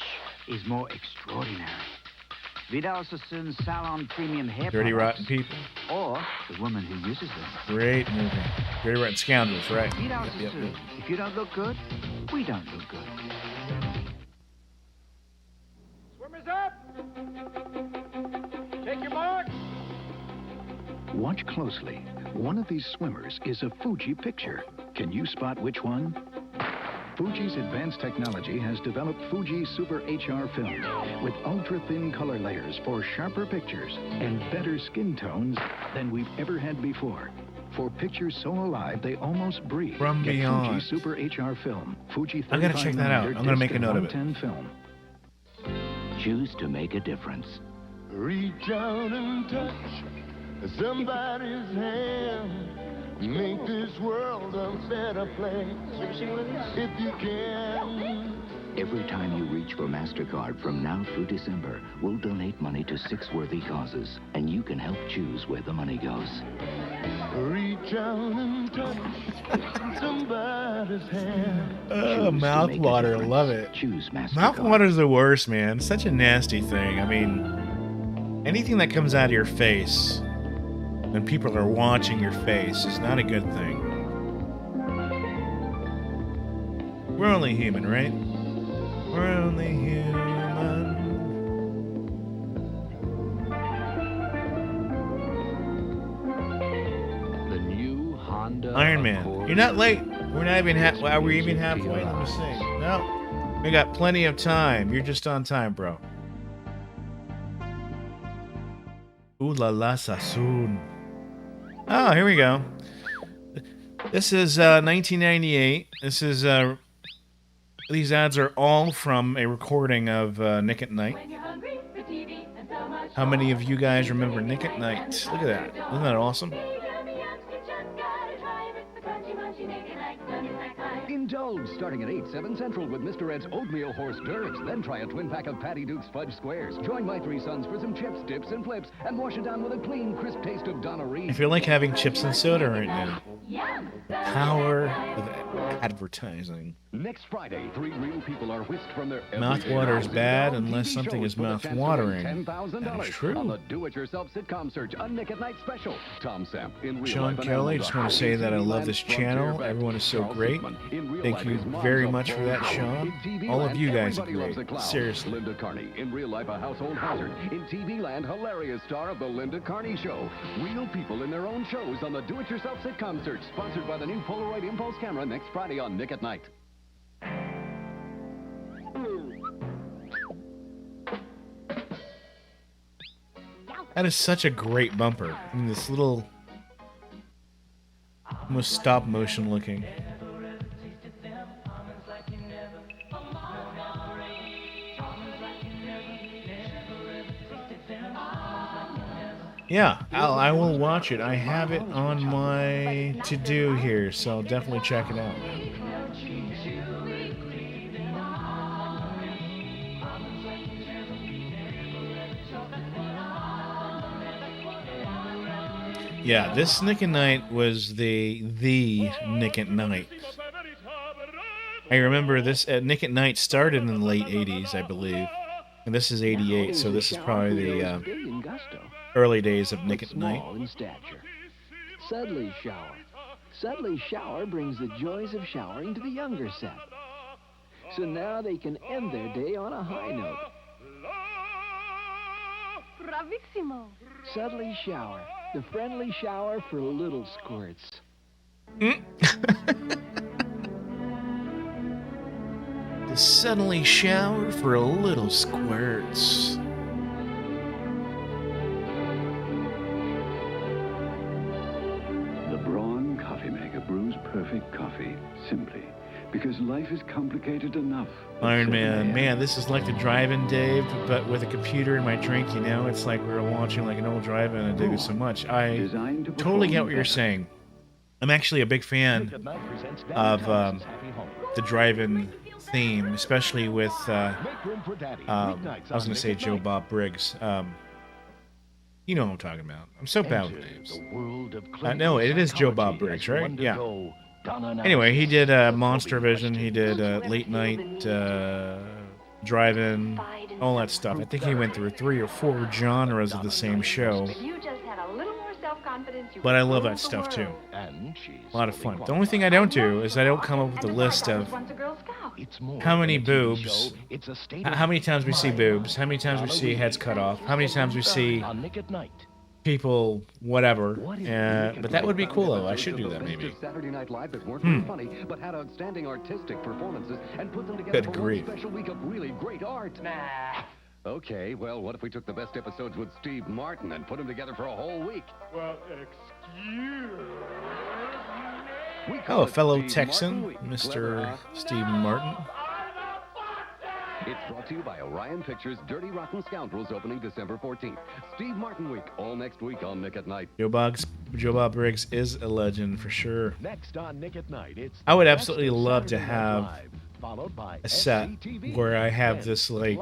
is more extraordinary? Vidal Sassoon's Salon Premium Hair Dirty products, Rotten People. or the woman who uses them? Great movie. Dirty Rotten Scoundrels, right? Vidal Yep. Sassoon. If you don't look good, we don't look good. Swimmers up! Take your mark! Watch closely. One of these swimmers is a Fuji picture. Can you spot which one? Fuji's advanced technology has developed Fuji Super HR film with ultra-thin color layers for sharper pictures and better skin tones than we've ever had before. For pictures so alive they almost breathe. From Get Beyond. Fuji Super HR film. Fuji I gotta check that out. 35mm I'm gonna make a disc note of it. 110 film. Choose to make a difference. Reach out and touch somebody's hand. Make this world a better place if you can. Every time you reach for MasterCard from now through December, we'll donate money to 6 worthy causes, and you can help choose where the money goes. Reach out and touch somebody's hand. Oh, mouthwater, love it. Choose MasterCard. Mouthwater's the worst, man. Such a nasty thing. I mean, anything that comes out of your face when people are watching your face is not a good thing. We're only human, right? We're only human. The new Honda Iron Man. Accord. You're not late. We're not even are we even halfway? Let me see. No. We got plenty of time. You're just on time, bro. Ooh la la Sassoon. Oh, here we go. This is 1998. This is these ads are all from a recording of Nick at Night. How many of you guys remember Nick at Night? Look at that. Isn't that awesome? Indulge starting at 8/7 Central with Mr. Ed's Oatmeal Horse D'oeuvres. Then try a twin pack of Patty Duke's Fudge Squares. Join my 3 sons for some chips, dips, and flips, and wash it down with a clean, crisp taste of Donna Reed. I feel like having chips and soda right now. Power of advertising. Next Friday, 3 real people are whisked from their Mouthwater is bad unless TV something shows is for the chance to win mouth-watering. $10,000 That is true. on the Do-It-Yourself Sitcom Search, a Nick at Night special. Tom Samp in real Sean life and Kelly, I Animal just want to Doc. say that I TV love Land, this Frontier channel. Vet, Everyone is so Charles great. Goodman. In real Thank life, you his mom's very a much for that, bull Sean. dog. In TV All of Land, you guys are everybody loves great. a clown. Seriously. Linda Carney, in real life a household hazard. In TV Land, hilarious star of the Linda Carney Show. Real people in their own shows on the Do-It-Yourself Sitcom Search, sponsored by the new Polaroid Impulse camera next Friday on Nick at Night. That is such a great bumper. I mean, this little, almost stop motion looking. Yeah, I will watch it. I have it on my to-do here, so I'll definitely check it out. Yeah, this Nick at Night was the Nick at Night. I remember this Nick at Night started in the late 80s, I believe. And this is 88, so this is probably the early days of Nick at Night. Small in stature. Sudley Shower. Sudley Shower brings the joys of showering to the younger set. So now they can end their day on a high note. Bravissimo. Sudley Shower. The friendly shower for little squirts. The Suddenly Shower for little squirts. The Braun Coffee Maker brews perfect coffee simply because life is complicated enough. Iron Man, man, this is like the drive-in, Dave, but with a computer in my drink, you know? It's like we were watching like an old drive-in. I dig it so much. I totally get what you're saying. I'm actually a big fan of the drive-in theme, especially with, I was going to say Joe Bob Briggs. You know what I'm talking about. I'm so bad with names. No, it is Joe Bob Briggs, right? Yeah. Anyway, he did Monster Vision. He did Late Night Drive-In, all that stuff. I think he went through 3 or 4 genres of the same show. But I love that stuff too. A lot of fun. The only thing I don't do is I don't come up with a list of how many boobs, how many times we see boobs, how many times we see heads cut off, how many times we see people, whatever. But that would be cool, though. I should do that, maybe. Saturday Night Live that weren't funny, but had outstanding artistic performances and put them together for one special week of really great art. Okay, well, what if we took the best episodes with Steve Martin and put them together for a whole week? Well, excuse me. Oh, a fellow Texan, Mr. Steve Martin. It's brought to you by Orion Pictures' Dirty Rotten Scoundrels, opening December 14th. Steve Martin Week, all next week on Nick at Night. Joe Bob Briggs is a legend for sure. Next on Nick at Night, it's I would absolutely love to have a set where I have this like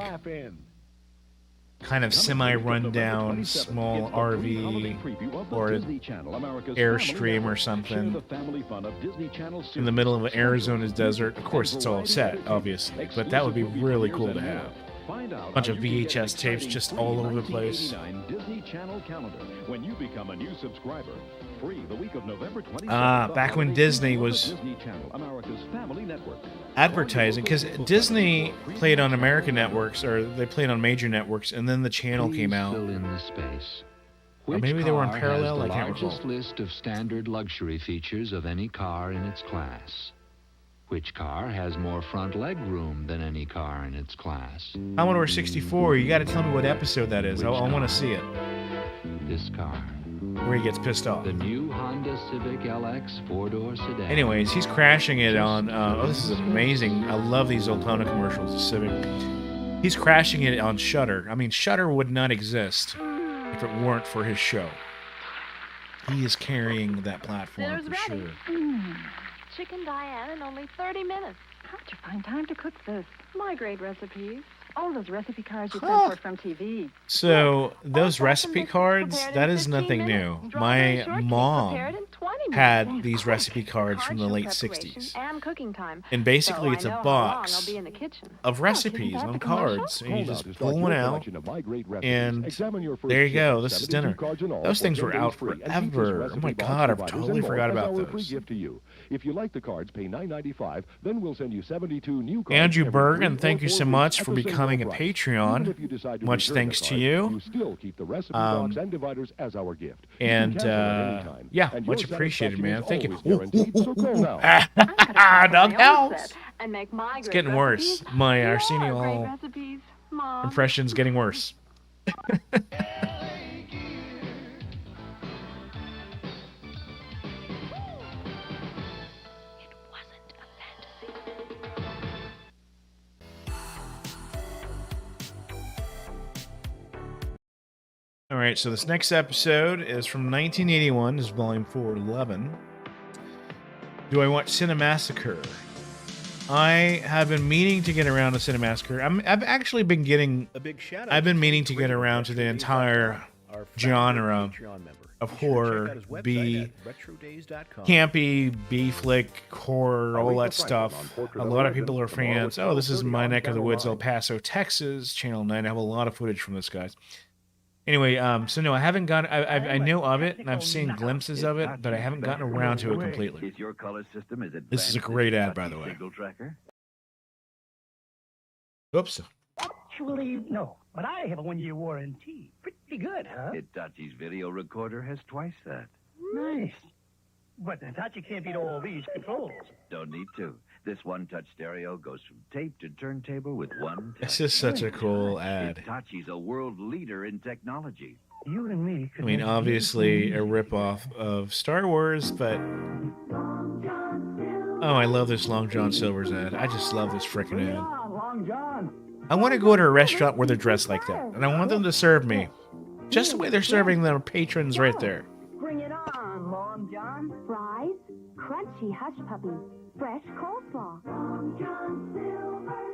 kind of semi-rundown small RV or Airstream or something in the middle of Arizona's desert. Of course, it's all set, obviously, but that would be really cool to have. A bunch of VHS tapes just all over the place. Disney Channel calendar. When you become a new subscriber, free the week of November 27th. Back when Disney was Disney Channel, America's family network. Advertising, because Disney played on American networks, or they played on major networks, and then the channel came out. Fill in the space. Or maybe they were on parallel. I can't recall. The largest list of standard luxury features of any car in its class. Which car has more front leg room than any car in its class? Commodore 64, you got to tell me what episode that is. I want to see it. This car. Where he gets pissed off. The new Honda Civic LX 4-door sedan. Anyways, he's crashing it on... oh, this is amazing. I love these old Honda commercials, the Civic. He's crashing it on Shudder. I mean, Shudder would not exist if it weren't for his show. He is carrying that platform for sure. Chicken Diane in only 30 minutes. How'd you find time to cook this? My great recipes. All those recipe cards you sent for from TV. So, those recipe cards, that is nothing new. My mom had these recipe cards from the late 60s. And basically, it's a box of recipes on cards. And you just pull one out, and there you go. This is dinner. Those things were out forever. Oh my God, I totally forgot about those. If you like the cards, pay $9.95. Then we'll send you 72 new cards. Andrew Bergen, thank you so much for becoming a Patreon. Much thanks to you. Still keep the recipe box and dividers as our gift. And yeah, much appreciated, man. Thank you. Doghouse. It's getting worse. My Arsenio impression's getting worse. All right, so this next episode is from 1981. This is volume 411. Do I watch Cinemassacre? I have been meaning to get around to Cinemassacre. I've actually been getting... A big shout out. I've been meaning to get around to the entire genre of Be sure to check horror, out his website B, at retrodays.com. campy, B flick, horror, all that stuff. A lot of people are fans. Oh, this is my neck of the woods, El Paso, Texas, Channel 9. I have a lot of footage from this, guys. Anyway, so no, I haven't gotten. I know of it, and I've seen glimpses of it, but I haven't gotten around to it completely. Is your color system as This is a advanced great as ad, by the way. Signal tracker? Oops. Actually, no. But I have a 1-year warranty. Pretty good, huh? Hitachi's video recorder has twice that. Nice. But Hitachi can't beat all these controls. Don't need to. This one-touch stereo goes from tape to turntable with one touch. This is such a cool ad. Hitachi's a world leader in technology. You and me I mean, obviously a ripoff of Star Wars, but oh, I love this Long John Silver's ad. I just love this frickin' ad. Long John. I want to go to a restaurant where they're dressed like that, and I want them to serve me just the way they're serving their patrons right there. Bring it on, Long John. Fries, crunchy hush puppies, fresh coleslaw. Long John Silver,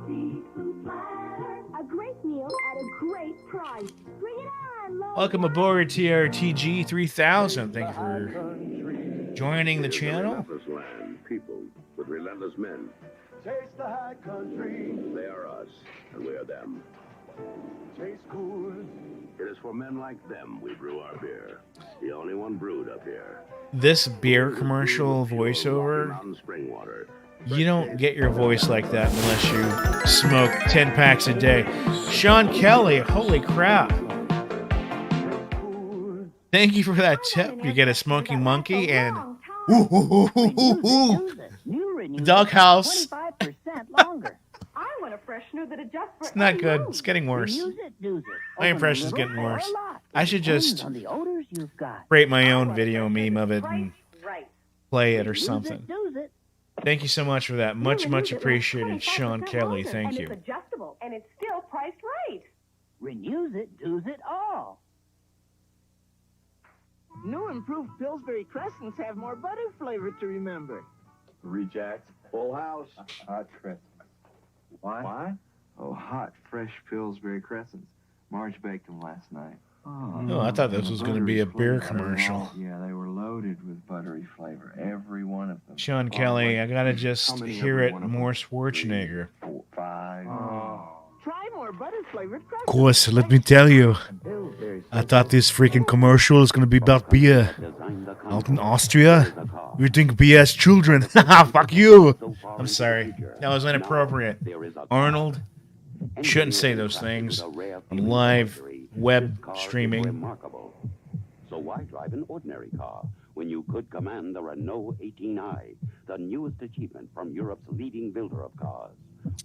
seafood platter. A great meal at a great price. Bring it on, Long Welcome aboard TRTG 3000. Thank you for joining the channel. Relentless land, people with relentless men. Taste the high country. They are us, and we are them. Tastes good. It is for men like them we brew our beer. The only one brewed up here. This beer commercial voiceover, Mountain spring water. you don't get your voice like that unless you smoke 10 packs a day. Sean Kelly, holy crap. Thank you for that tip. You get a smoking monkey and the doghouse. 25% longer. I want a freshener that adjusts for It's not good. It's getting worse. Use it, use it. My impression's getting worse. I should just create my own video meme of it and play it or something. Thank you so much for that. Much, much appreciated, Sean Kelly. Thank and you. It's adjustable, and it's still priced right. Renews it, does it all. New improved Pillsbury Crescents have more butter flavor to remember. Reject. Full house. Hot crisp. What? What? Oh, hot, fresh Pillsbury Crescents. Marge baked them last night. Oh, I thought this was going to be a beer commercial. Yeah, they were loaded with buttery flavor. Every one of them. Sean Kelly, I gotta just hear it more Schwarzenegger. 4, 5. Try more butter flavored Of course, let me tell you, I thought this freaking commercial was gonna be about beer. Out in Austria, we drink beer as children. Fuck you! I'm sorry, that was inappropriate. Arnold, shouldn't say those things on live web streaming. So why drive an ordinary car when you could command the Renault 18i, the newest achievement from Europe's leading builder of cars?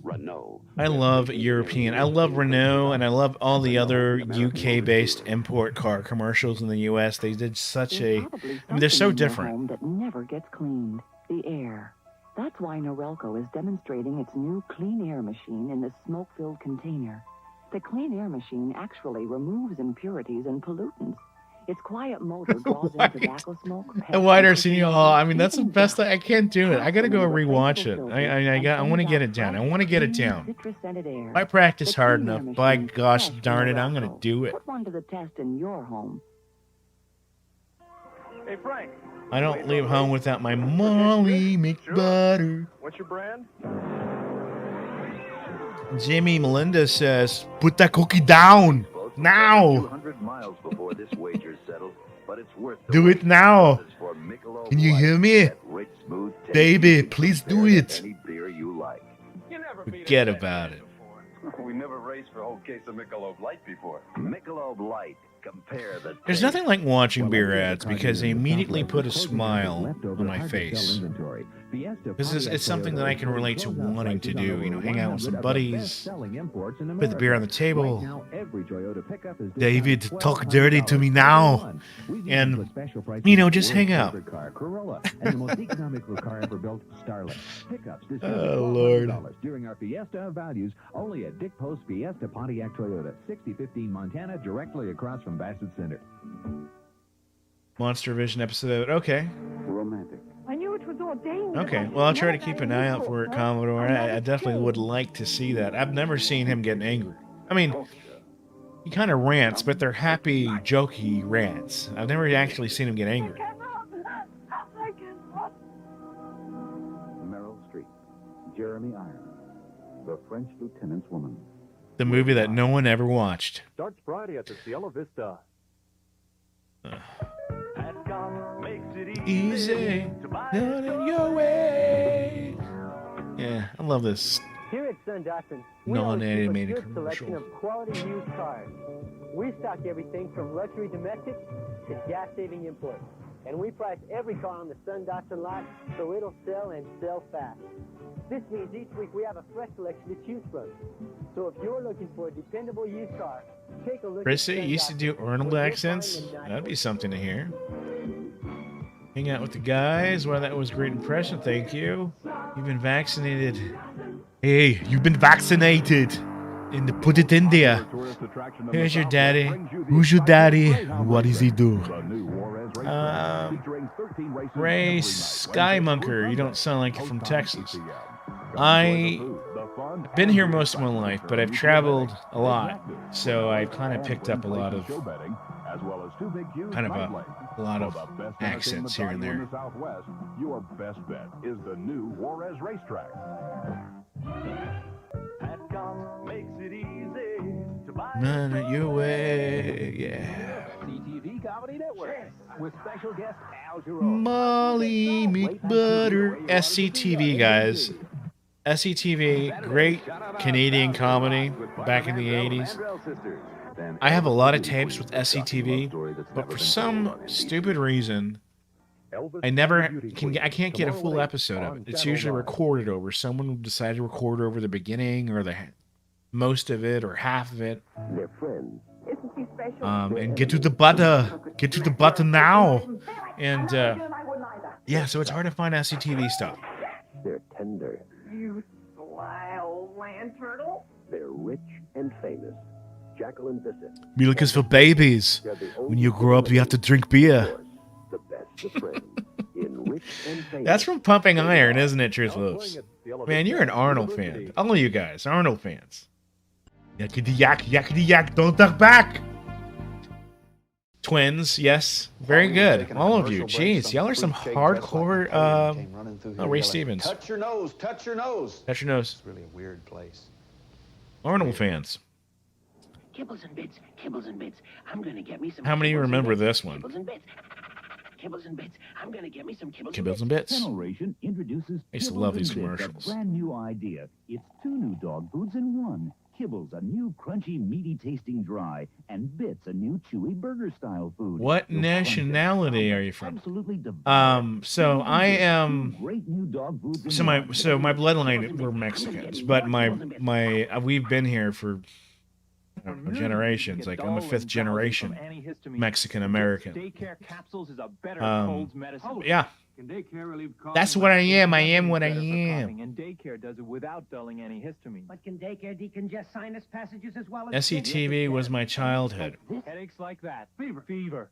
Renault. I love European. I love Renault, and I love all the other UK-based import car commercials in the US. They did such a... I mean, they're so different. That never gets cleaned. The air. That's why Norelco is demonstrating its new clean air machine in this smoke-filled container. The clean air machine actually removes impurities and pollutants. Its quiet motor draws in tobacco smoke. A wide Arsenio Hall. I mean, that's the best. I can't do it. I gotta go rewatch it. I want to get it down. I want to get it down. If I practice hard enough, by gosh darn it, I'm gonna do it. Put one to the test in your home. Hey, Frank. I don't leave home without my Molly McButter. What's your brand? Jimmy Melinda says, "Put that cookie down now. 200 miles before this wager's settled, but it's worth the Do wait. it now. This is for Michelob Can you Light, hear me, that rich, smooth taste baby? you can Please do compare to it. Any beer you like. Forget about it." We never raced for a whole case of Michelob Light before. Michelob Light. Compare the There's nothing like watching beer ads because they immediately put a smile on my face. Because it's something that I can relate to wanting to do. You know, hang out with some buddies, put the beer on the table. David, talk dirty to me now. And, you know, just hang out. Oh, Lord. During our Fiesta values, only at Dick Post Fiesta Pontiac Toyota, 6015 Montana, directly across from Bassett Center. Monster Vision episode. Okay. Romantic. I knew it was ordained. Okay. Well, I'll try to keep an eye out for it, Commodore. I definitely would like to see that. I've never seen him get angry. I mean, He kind of rants, but they're happy, jokey rants. I've never actually seen him get angry. Meryl Streep, Jeremy Irons, the French lieutenant's woman. The movie that no one ever watched. Starts Friday at the Cielo Vista. Easy, not in your way. Yeah, I love this Here at Sun Doctrine, we always keep a non-animated good selection commercial. of quality used cars. We stock everything from luxury domestic to gas-saving imports. And we price every car on the Sun Doctrine lot so it'll sell and sell fast. This means each week we have a fresh selection to choose from. So if you're looking for a dependable used car, take a look Chrissy at Sun used to do Doctrine, Arnold where you'll accents. find the That'd be something to hear. Hang out with the guys. Wow, that was a great impression. Thank you. You've been vaccinated. Hey, you've been vaccinated. And put it in there. Here's your daddy. Who's your daddy? What does he do? Ray Skymunker. You don't sound like you're from Texas. I've been here most of my life, but I've traveled a lot. So I've kind of picked up a lot of accents here and there. Your best bet is the new Juarez racetrack. Makes it easy to buy None of your way, yeah. CTV Comedy Network with special guest Al Jarreau. Molly McButter. SCTV, guys. SCTV, great Canadian comedy back in the 80s. I have a lot of tapes with SCTV, but for some stupid reason, I can't get a full episode of it. It's usually recorded over. Someone decided to record over the beginning or the most of it or half of it. They're friends. Isn't she special? And get to the butter. Get to the butter now. And yeah, so it's hard to find SCTV stuff. They're tender. You sly old land turtle. They're rich and famous. Jacqueline Bissett. Milk is for babies. When you grow up, you have to drink beer. The best of friends. In rich and famous. That's from Pumping Iron, isn't it, Truth Loops? Man, you're an Arnold fan. All of you guys, Arnold fans. Yakety yak, yakety yak, don't duck back. Twins, yes, very good. All of you, jeez, y'all are some hardcore. Ray Stevens. Touch your nose. Touch your nose. Touch your nose. It's really a weird place. Arnold fans. Kibbles and bits. Kibbles and bits. I'm gonna get me some. How many of you remember this one? Kibbles and bits. Kibbles and bits. I'm gonna get me some kibbles. Kibbles and bits. Generation introduces I used to Kibbles love these and Bits, commercials. A brand new idea. It's 2 new dog foods in one. Kibbles, a new crunchy, meaty tasting dry, and Bits, a new chewy burger style food. What You'll find nationality are you from? absolutely So I am. great new dog foods in So my bloodline we're Mexicans, but we've been here for generations. Like I'm a 5th generation Mexican American. Daycare capsules is a better cold medicine. Yeah. Can daycare relieve cold? That's what I am. I am what I am. And daycare does it without dulling antihistamine. But can daycare decongest sinus passages as well as SCTV was my childhood. Headaches like that. Fever.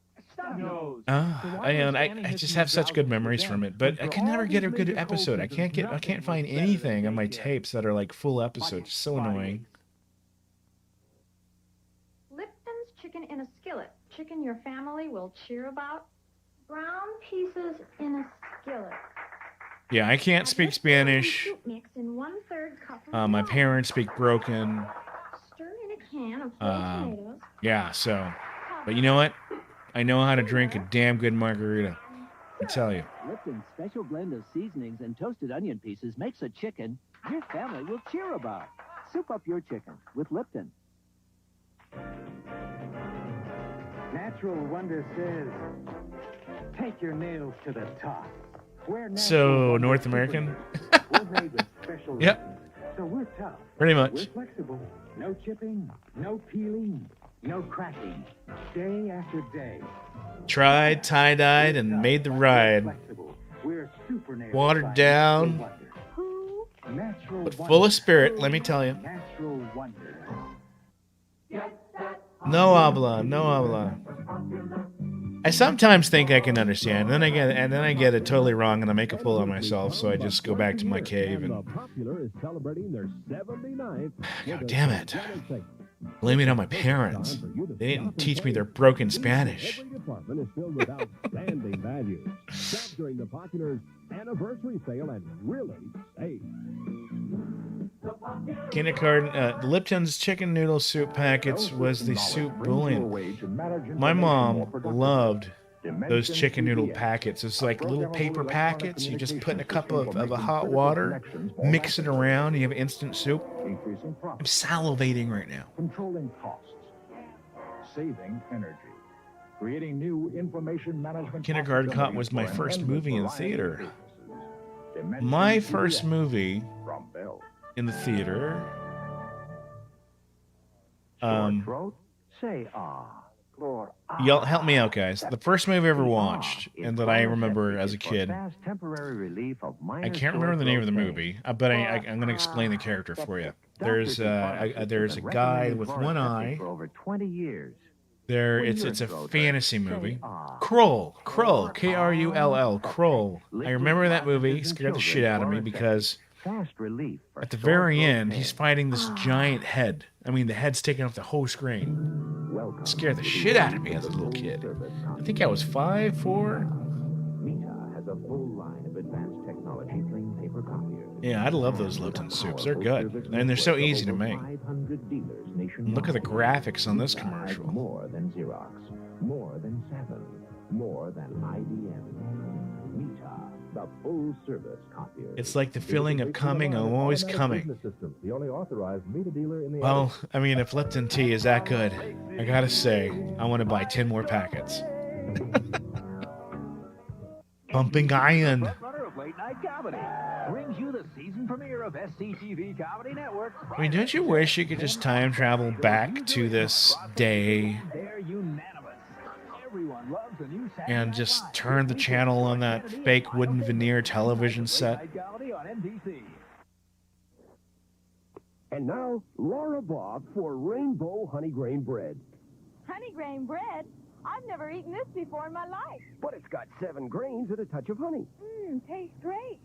Nose. I just have such good memories from it, but I can never get a good episode. I can't find anything on my tapes that are like full episodes. It's so annoying. Lipton's chicken in a skillet. Chicken your family will cheer about. Brown pieces in a skillet. Yeah, I can't speak Spanish. Mix in 1/3 cup of My water. parents speak broken. Stir in a can of whole tomatoes. Yeah, so, but you know what? I know how to drink a damn good margarita. I tell you. Lipton's special blend of seasonings and toasted onion pieces makes a chicken your family will cheer about. Soup up your chicken with Lipton. Natural Wonder says, take your nails to the top. So North American. We're made with special Yep. So we're tough. Pretty much. We're flexible. No chipping, no peeling, no cracking. Day after day. Tried, tie-dyed, and made the ride. We're super nail Watered down, Natural but full of spirit, let me tell you. Natural Wonder. No habla, no habla. I sometimes think I can understand, and then I get it totally wrong, and I make a fool of myself. So I just go back to my cave and. Popular is celebrating their 79th. God damn it! Blame it on my parents. They didn't teach me their broken Spanish. Every department is filled with outstanding values. Shop during the popular anniversary sale and really save. Kindergarten, Lipton's chicken noodle soup packets was the soup bouillon. My mom loved those chicken noodle packets. It's like little paper packets. You just put in a cup of a hot water, mix it around, you have instant soup. I'm salivating right now. Controlling costs, saving energy, creating new information management. Kindergarten Cop was my first movie in theater. My first movie in the theater. Say ah. Y'all help me out, guys. The first movie I ever watched, and that I remember as a kid, I can't remember the name of the movie, but I'm going to explain the character for you. There's a guy with one eye. It's a fantasy movie. Krull, Krull, Krull. I remember that movie. It scared the shit out of me because at the very end, he's fighting this giant head. I mean, the head's taking up the whole screen. It scared the shit out of me as a little kid. I think I was 5, 4. Yeah, I love those Lipton soups. They're good. And they're so easy to make. And look at the graphics on this commercial. More than Xerox, more than 7, more than IBM. Mita, the full service copier. It's like the feeling of coming, I'm always coming. The only authorized Mita dealer in the Well, I mean, if Lipton tea is that good, I gotta say, I want to buy 10 more packets. Pumping iron. Of late night comedy brings you the season premiere of SCTV Comedy Network. I mean, don't you wish you could just time travel back to this day and just turn the channel on that fake wooden veneer television set? And now, Laura Bob for Rainbow Honey Grain Bread. Honey grain bread? I've never eaten this before in my life. But it's got 7 grains and a touch of honey. Tastes great.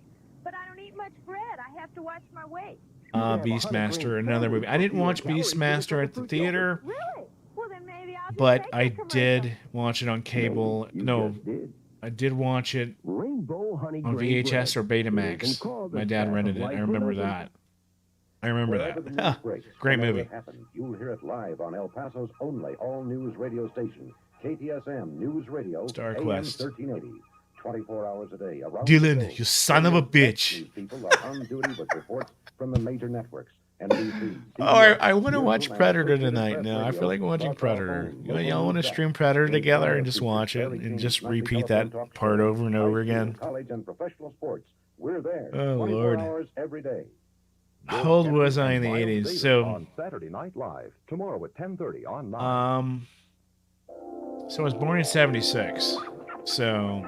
But I don't eat much bread. I have to watch my weight. Beastmaster, another movie. I didn't watch Beastmaster at the theater. Really? Well, then maybe I'll But I did watch it on cable. No, I did watch it on VHS or Betamax. My dad rented it. I remember that. Great movie. You'll hear it live on El Paso's only all-news radio station, KTSM News Radio, Star AM Quest. 1380. 24 hours a day. Dylan, you son of a bitch. People are on duty with reports from the major networks. NBC, Oh, I want to watch Predator tonight now. I feel like watching Predator. Y'all want to stream Predator together and just watch it and just repeat that part over and over again? College and professional sports. We're there. Oh, 24 Lord. hours every day. How old was I in the 80s? So, On Saturday Night Live, tomorrow at 10:30 on 9. so I was born in 76. So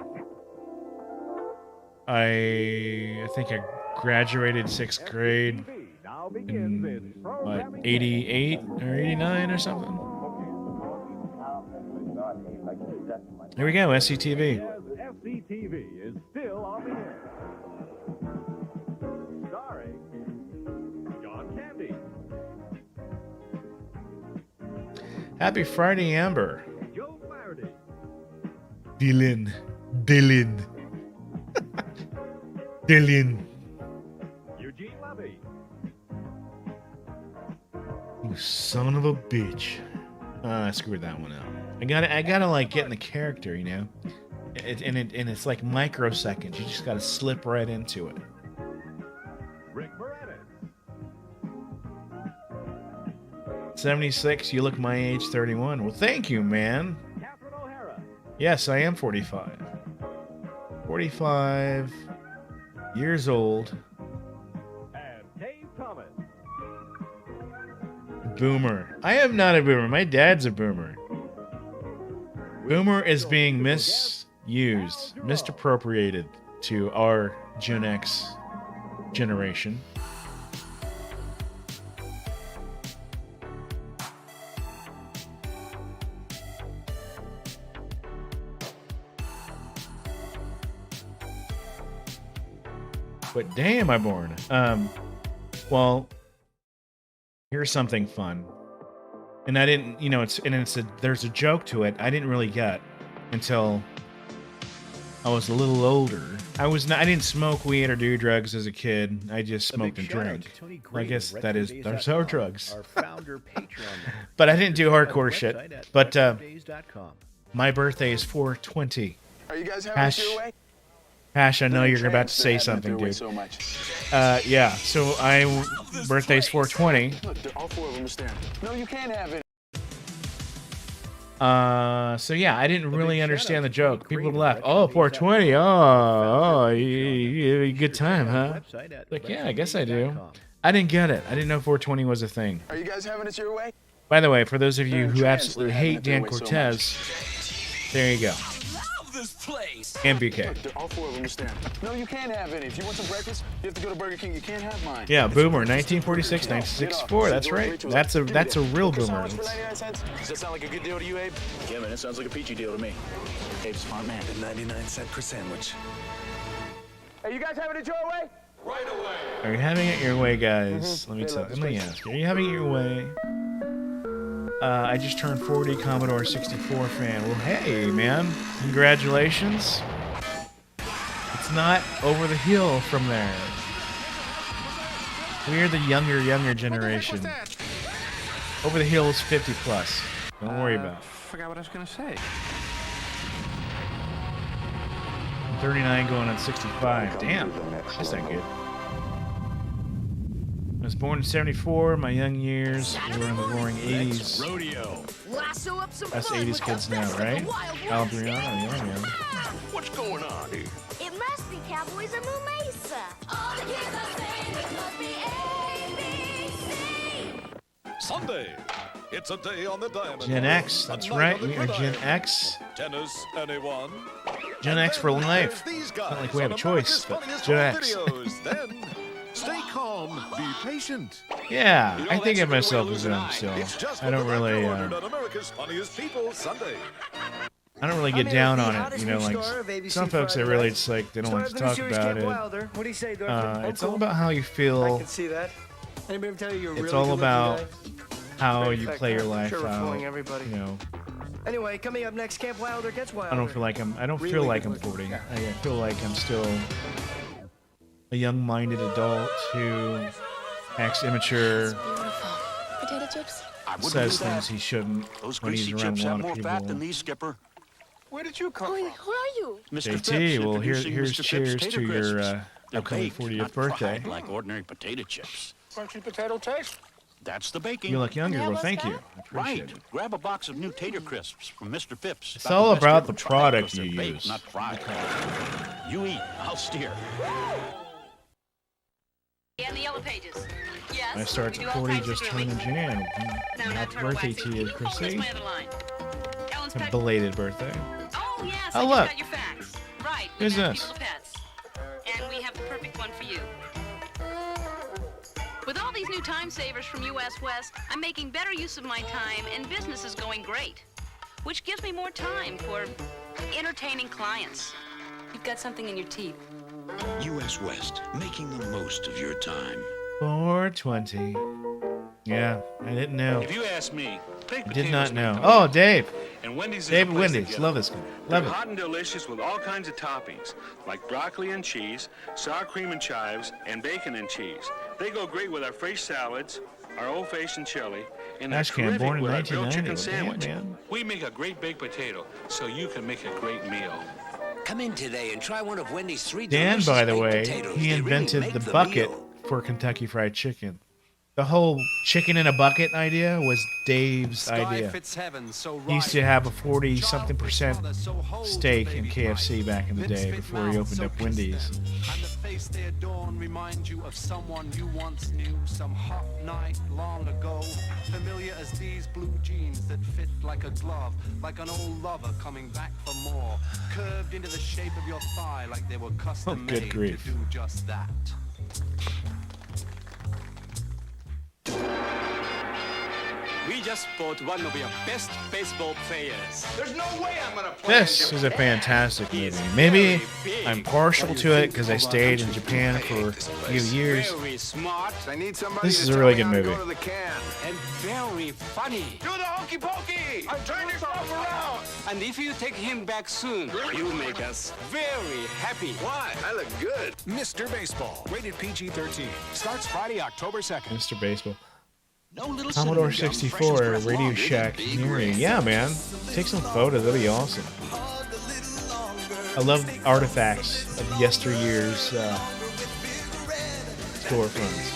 I think I graduated 6th grade in, what, 88 or 89 or something? Here we go, SCTV. SCTV is still on the air. Starring John Candy. Happy Friday, Amber. Joe Flaherty. Dylan. Eugene Levy. You son of a bitch. I screwed that one up. I gotta like get in the character, you know? And it's like microseconds. You just gotta slip right into it. Rick Moranis. 76, you look my age, 31. Well, thank you, man. Catherine O'Hara. Yes, I am 45. 45 years old. And Dave Thomas. Boomer. I am not a boomer. My dad's a boomer. Boomer is being misused, misappropriated to our Gen X generation. What day am I born? Well, here's something fun. And I didn't, you know, there's a joke to it. I didn't really get until I was a little older. I didn't smoke weed or do drugs as a kid. I just smoked and drank. I guess those are drugs. But I didn't do hardcore shit. But my birthday is 4/20. Are you guys having it your way? Hash, I know you're about to say something, dude. Yeah, so birthday's 4/20. Look, all four of them are staring. No, you can't have it. So yeah, I didn't really understand the joke. People laugh. Oh, 4/20. Oh, you good time, huh? Like, yeah, I guess I do. I didn't get it. I didn't know 4/20 was a thing. Are you guys having it your way? By the way, for those of you who absolutely hate Dan Cortez, there you go. This place. And BK. Look, all four of them are staring. No, you can't have any. If you want some breakfast, you have to go to Burger King. You can't have mine. Yeah, Boomer, 1946, 1964. That's right. That's a real Boomer. Does that sound like a good deal to you, Abe? Yeah, man, it sounds like a peachy deal to me. Abe's smart man. 99-cent per sandwich. Are you guys having it your way? Right away. Are you having it your way, guys? Let me ask. Are you having it your way? I just turned 40, Commodore 64 fan. Well, hey, man. Congratulations. It's not over the hill from there. We're the younger generation. Over the hill is 50 plus. Don't worry about it. Forgot what I was going to say. 39 going on 65. Damn. That's not good. I was born in 74. My young years were in the roaring 80s. Rodeo. Us 80s kids now, right? Albriano, yeah. What's going on here? It must be Cowboys of Moo Mesa. All the kids are saying it must be ABC. Sunday. It's a day on the diamond. Gen X, that's right. We are Gen X. Tennis, anyone? Gen X for life. Not like we have a choice, but Gen X. Then stay calm, be patient. Yeah, I think of myself as them still. I don't really, America's Funniest People Sunday. I don't really get down on it, you know, like some folks are really just like, they don't like to talk about it. What do you say, It's all about how you feel. I can see that. Anybody ever tell you you're really It's all about guy? how you play your life Sure, we're out, fooling everybody. you know. Anyway, coming up next, Camp Wilder Gets Wilder. I don't feel like I'm 40. I feel like I'm still a young-minded adult who acts immature, Potato chips? says things he shouldn't when he's around a lot of people. These, Skipper. Where did you come from? Who are you? JT, well, here's cheers to your upcoming 40th birthday. Like ordinary potato chips. Crunchy potato taste? That's the baking. You look younger. Well, thank you. I appreciate Right. it. Grab a box of new tater crisps from Mr. Phipps. It's all about the product you use. Not fried. You eat. I'll steer. And the yellow pages. Yes. I start at 40, just turned in Jan. Happy birthday to you, Chrissy. A belated birthday. Oh, yes. Oh, I look. just got your facts. Right. Who's we have this? People Pets. And we have the perfect one for you. With all these new time savers from US West, I'm making better use of my time and business is going great. Which gives me more time for entertaining clients. You've got something in your teeth. US West, making the most of your time. 420. Yeah, I didn't know. If you ask me, I did not know. Oh, Dave. And Wendy's David Wendy's. Love this guy. Love They're it. hot and delicious with all kinds of toppings, like broccoli and cheese, sour cream and chives, and bacon and cheese. They go great with our fresh salads, our old-fashioned chili, and they're Ashcan, terrific born in with our grilled 1990. chicken Well, damn, sandwich. man. We make a great baked potato, so you can make a great meal. Come in today and try one of Wendy's 3 Dan, delicious by the baked way, potatoes. he They really invented make the bucket meal. for Kentucky Fried Chicken. The whole chicken in a bucket idea was Dave's idea. He used to have a 40-something% stake in KFC back in the day before he opened up Wendy's. And the face they adorn reminds you of someone you once knew, some hot night long ago. Familiar as these blue jeans that fit like a glove, like an old lover coming back for more. Curved into the shape of your thigh like they were custom good made grief. to do just that. We just bought one of your best baseball players. There's no way I'm gonna play. This is a fantastic movie. Maybe I'm partial to it because I stayed in Japan for a few years. Very smart. I need somebody This to is a tell really me good how to movie. go to the can. And very funny. Do the hokey pokey! Turn yourself around! And if you take him back soon, you make us very happy. Why? I look good. Mr. Baseball, rated PG-13. Starts Friday, October 2nd. Mr. Baseball. No little Commodore cinnamon gum, 64, fresh as breath Radio longer Shack than Big near me. Red. Yeah, man. Take some photos. That'd be awesome. I love artifacts of yesteryear's storefronts.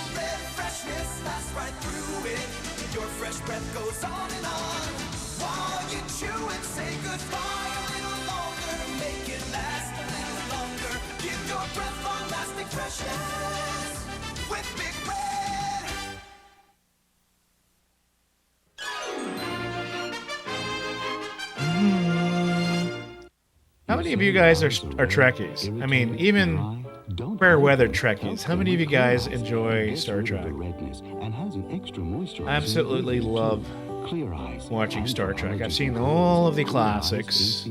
How many of you guys are Trekkies? I mean, even fair weather Trekkies. How many of you guys enjoy Star Trek? I absolutely love watching Star Trek. I've seen all of the classics.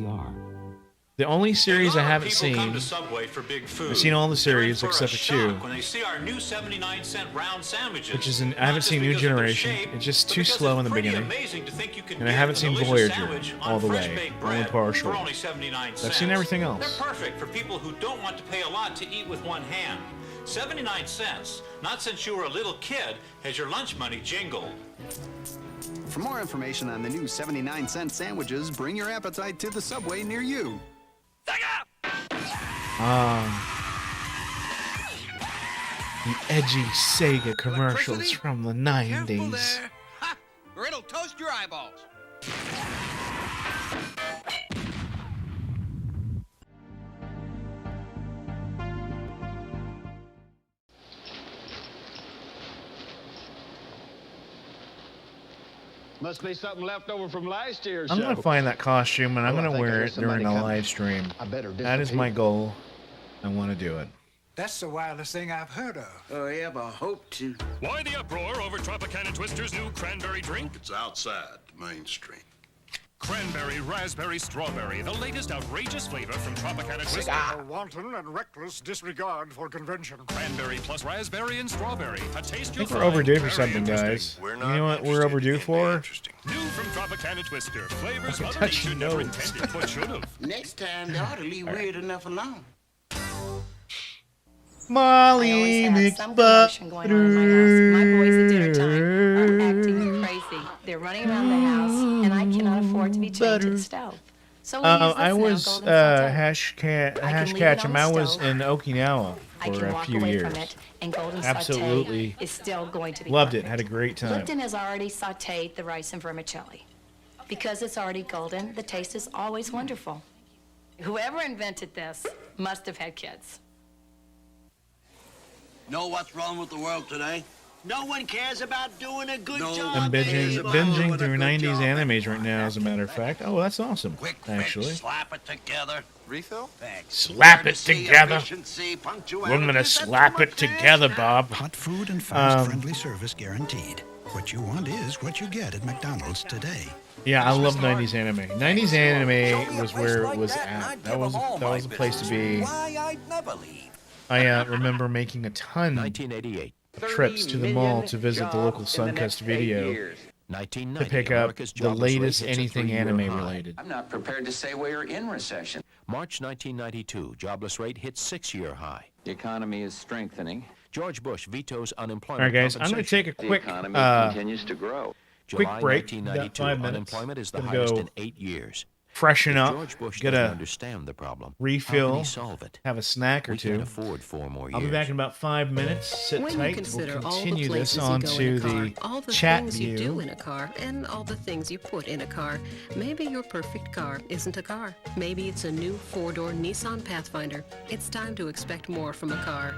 The only series I haven't seen, I've seen all the series except for two, When they see our new 79-cent round sandwiches, which is I haven't seen New Generation. It's just too slow in the beginning. And I haven't seen Voyager all the way, only partial. I've seen everything else. They're perfect for people who don't want to pay a lot to eat with one hand. 79 cents, not since you were a little kid, has your lunch money jingled. For more information on the new 79-cent sandwiches, bring your appetite to the Subway near you. The edgy Sega commercials from the 90s. Or it'll toast your eyeballs. Must be something left over from last year's show. I'm going to find that costume and I'm Oh, I going to think I wear hear it during somebody a coming. live stream. I better That is my goal. I want to do it. That's the wildest thing I've heard of. Oh, yeah, but I hope to. Why the uproar over Tropicana Twister's new cranberry drink? It's outside Main Street. Cranberry, raspberry, strawberry, the latest outrageous flavor from Tropicana Twister. A wanton and reckless disregard for convention. Cranberry plus raspberry and strawberry. A taste I you'll think we're find overdue for very something, interesting. guys. You know what we're overdue for? New from Tropicana Twister. Flavors I can Mother touch Nature your never nose. intended but should have. Next time, they ought to leave weird enough alone. Molly some commotion going on in my house. My boys at dinner time are acting crazy. They're running around the house, and I cannot afford to be chained to the stove. So we use this I now, was golden sauté. hash leave it catch on him. the I was stove. in Okinawa I for can a walk few away years. from it, and golden Absolutely sauté is still going to be loved perfect. it. Had a great time. Lipton has already sautéed the rice and vermicelli. Because it's already golden, the taste is always wonderful. Whoever invented this must have had kids. Know what's wrong with the world today? No one cares about doing a good job. I'm binging through 90s animes right now, as a matter of fact. Oh, that's awesome, actually. Slap it together. Refill? Thanks. Slap it together. Efficiency, We're punctuality. gonna slap it together, Bob. Hot food and fast, friendly service guaranteed. What you want is what you get at McDonald's today. Yeah, I love 90s anime. 90s anime was where it was at. That was the place to be. I remember making a ton of trips to the mall to visit the local Suncast Video to pick up the latest anything anime related. I'm not prepared to say we're in recession. March 1992, jobless rate hits 6-year high. The economy is strengthening. George Bush vetoes All unemployment right, guys, I'm going to take a quick continues to grow. quick July break. 1992, About 5 minutes. unemployment is the Gonna highest go in 8 years. Freshen If up, George Bush get doesn't a understand the problem. refill, How can he solve it? have a snack or We two. can't afford 4 more I'll be years. back in about 5 minutes. Sit When you tight. consider We'll all the continue this places you go in onto a car, the all the chat things view. you do in a car, and all the things you put in a car, maybe your perfect car isn't a car. Maybe it's a new 4-door Nissan Pathfinder. It's time to expect more from a car.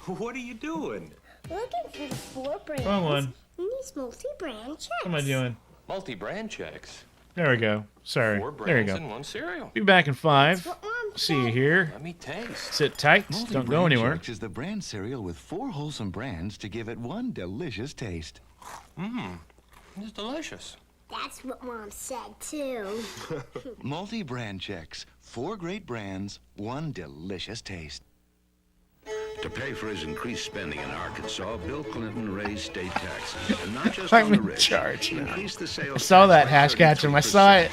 What are you doing? Looking for the 4 brands. Wrong one. in these multi-brand checks. What am I doing? Multi-brand checks? There we go. Sorry. 4 There you brands go. in one cereal. Be back in 5. See you here. Let me taste. Sit tight. Don't go anywhere. Chex is the brand cereal with 4 wholesome brands to give it one delicious taste. It's delicious. That's what Mom said, too. Multi-brand Chex. 4 great brands, one delicious taste. To pay for his increased spending in Arkansas, Bill Clinton raised state taxes, and not just I'm on the in rich. charge He now. increased the I sales saw that, tax Hash by Ketchum. I saw it. 33%.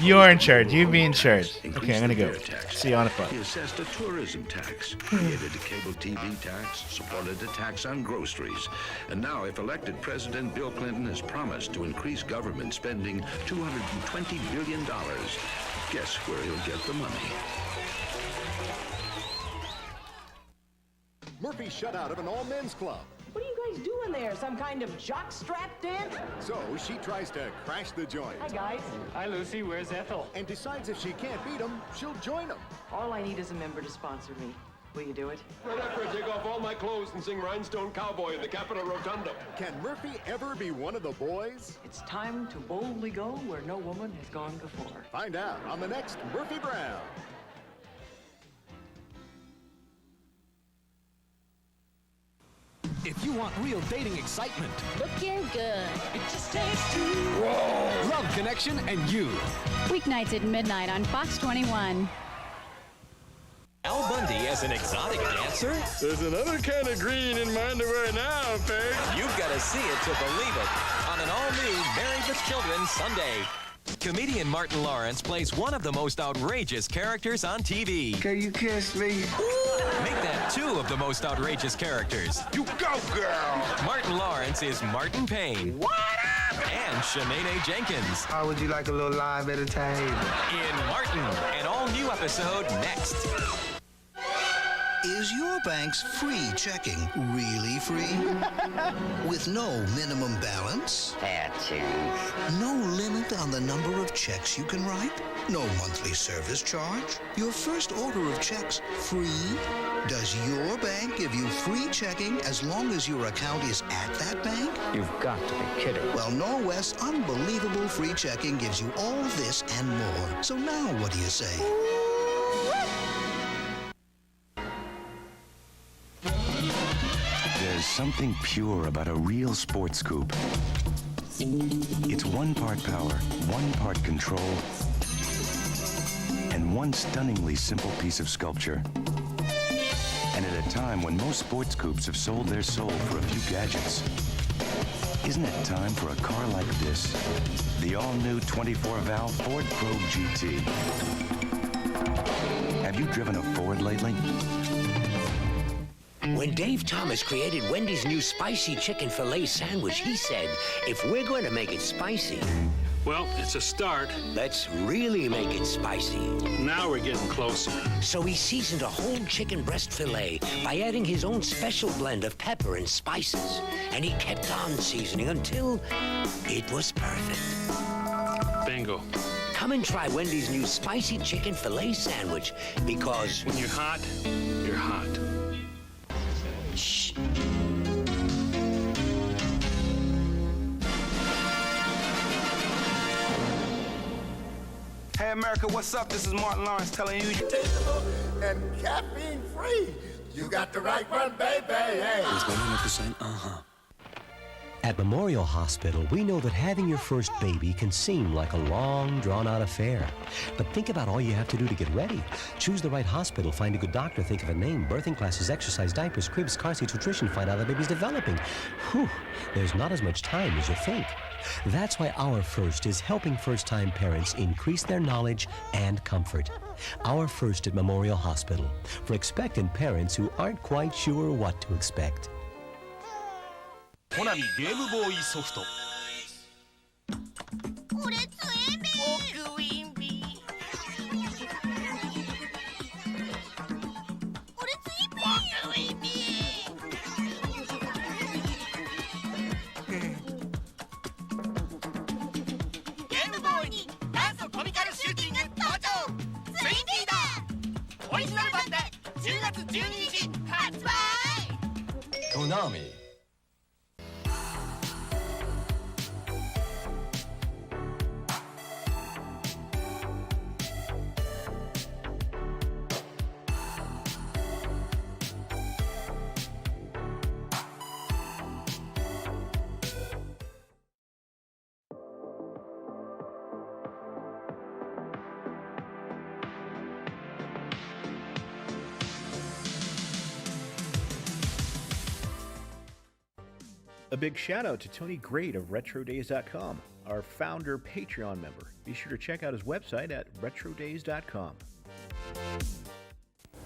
You're in charge. You be in charge. Okay, Increased I'm gonna the go. beer tax. See you on a phone. He assessed a tourism tax, created a cable TV tax, supported a tax on groceries. And now, if elected president, Bill Clinton has promised to increase government spending $220 billion. Guess where he'll get the money? Murphy shut out of an all-men's club. What are you guys doing there? Some kind of jockstrap dance? So she tries to crash the joint. Hi, guys. Hi, Lucy. Where's Ethel? And decides if she can't beat him, she'll join him. All I need is a member to sponsor me. Will you do it? Right after I take off all my clothes and sing Rhinestone Cowboy in the Capitol Rotunda. Can Murphy ever be one of the boys? It's time to boldly go where no woman has gone before. Find out on the next Murphy Brown. If you want real dating excitement, Looking good. It just tastes too. love connection, and you. Weeknights at midnight on Fox 21. Al Bundy as an exotic dancer? There's another kind of green in my underwear now, Peg. You've got to see it to believe it on an all-new Married with Children Sunday. Comedian Martin Lawrence plays one of the most outrageous characters on TV. Can you kiss me? Make that 2 of the most outrageous characters. You go, girl! Martin Lawrence is Martin Payne. What up? And Shanae Jenkins. How would you like a little live entertainment? In Martin, an all-new episode next. Is your bank's free checking really free? With no minimum balance? No limit on the number of checks you can write? No monthly service charge? Your first order of checks free? Does your bank give you free checking as long as your account is at that bank? You've got to be kidding. Well, Norwest's unbelievable free checking gives you all this and more. So now what do you say? There's something pure about a real sports scoop. It's 1 part power, 1 part control, and 1 stunningly simple piece of sculpture. And at a time when most sports scoops have sold their soul for a few gadgets, isn't it time for a car like this? The all-new 24-valve Ford Probe GT. Have you driven a Ford lately? When Dave Thomas created Wendy's new spicy chicken filet sandwich, he said, if we're going to make it spicy, Well, it's a start. let's really make it spicy. Now we're getting closer. So he seasoned a whole chicken breast filet by adding his own special blend of pepper and spices. And he kept on seasoning until it was perfect. Bingo. Come and try Wendy's new spicy chicken filet sandwich, because When you're hot, you're hot. shh. Hey, America, what's up? This is Martin Lawrence telling you. And caffeine free. You got the right one, baby. Hey. Is 100% At Memorial Hospital, we know that having your first baby can seem like a long, drawn-out affair. But think about all you have to do to get ready. Choose the right hospital, find a good doctor, think of a name, birthing classes, exercise, diapers, cribs, car seats, nutrition, find out the baby's developing. Whew, there's not as much time as you think. That's why Our First is helping first-time parents increase their knowledge and comfort. Our First at Memorial Hospital, for expectant parents who aren't quite sure what to expect. コナミゲームボーイソフト。これツエメ僕ウィンビーこれツイピー僕ウィンビーゲームボーイに元祖コミカルシューティング登場ツインビーだオリジナル版で10月12日発売コナミ。A big shout out to Tony Grade of RetroDays.com, our founder Patreon member. Be sure to check out his website at RetroDays.com.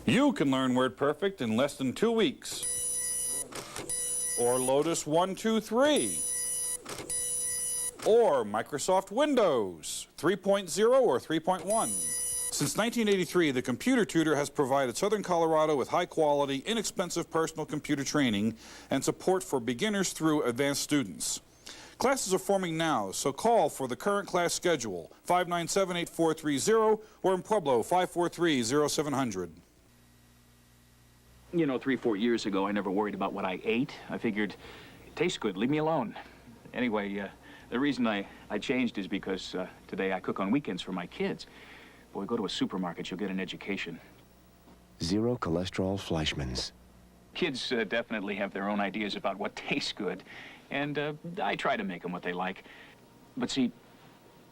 You can learn WordPerfect in less than 2 weeks. Or Lotus 123. Or Microsoft Windows 3.0 or 3.1. Since 1983, the Computer Tutor has provided Southern Colorado with high-quality, inexpensive personal computer training and support for beginners through advanced students. Classes are forming now, so call for the current class schedule, 597-8430, or in Pueblo, 543-0700. You know, 3-4 years ago, I never worried about what I ate. I figured, it tastes good, leave me alone. Anyway, the reason I changed is because today I cook on weekends for my kids. Boy, go to a supermarket, you'll get an education. Zero cholesterol Fleischmann's. Kids definitely have their own ideas about what tastes good, and I try to make them what they like. But see,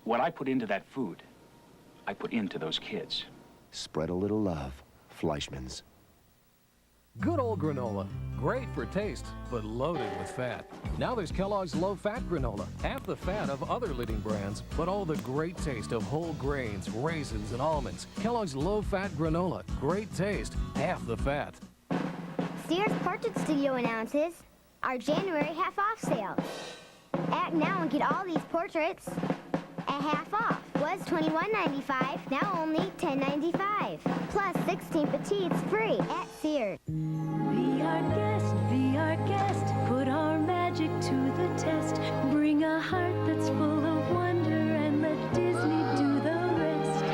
what I put into that food, I put into those kids. Spread a little love. Fleischmann's. Good old granola. Great for taste, but loaded with fat. Now there's Kellogg's low-fat granola. Half the fat of other leading brands, but all the great taste of whole grains, raisins, and almonds. Kellogg's low-fat granola. Great taste, half the fat. Sears Portrait Studio announces our January half-off sale. Act now and get all these portraits at half off. Was $21.95, now only $10.95. Plus 16 petites free at Sears. Be our guest, put our magic to the test. Bring a heart that's full of wonder and let Disney do the rest.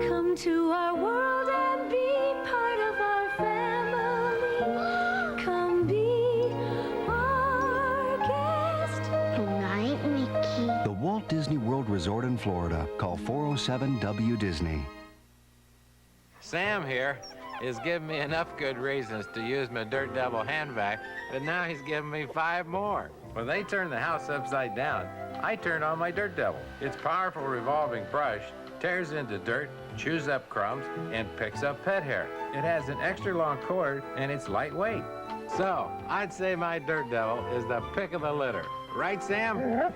Come to our world and be part of our family. Come be our guest. Good night, Mickey. The Walt Disney World Resort in Florida. Call 407-WDisney. Sam here is giving me enough good reasons to use my Dirt Devil hand vac, but now he's giving me 5 more. When they turn the house upside down, I turn on my Dirt Devil. Its powerful revolving brush tears into dirt, chews up crumbs, and picks up pet hair. It has an extra long cord, and it's lightweight. So, I'd say my Dirt Devil is the pick of the litter. Right, Sam?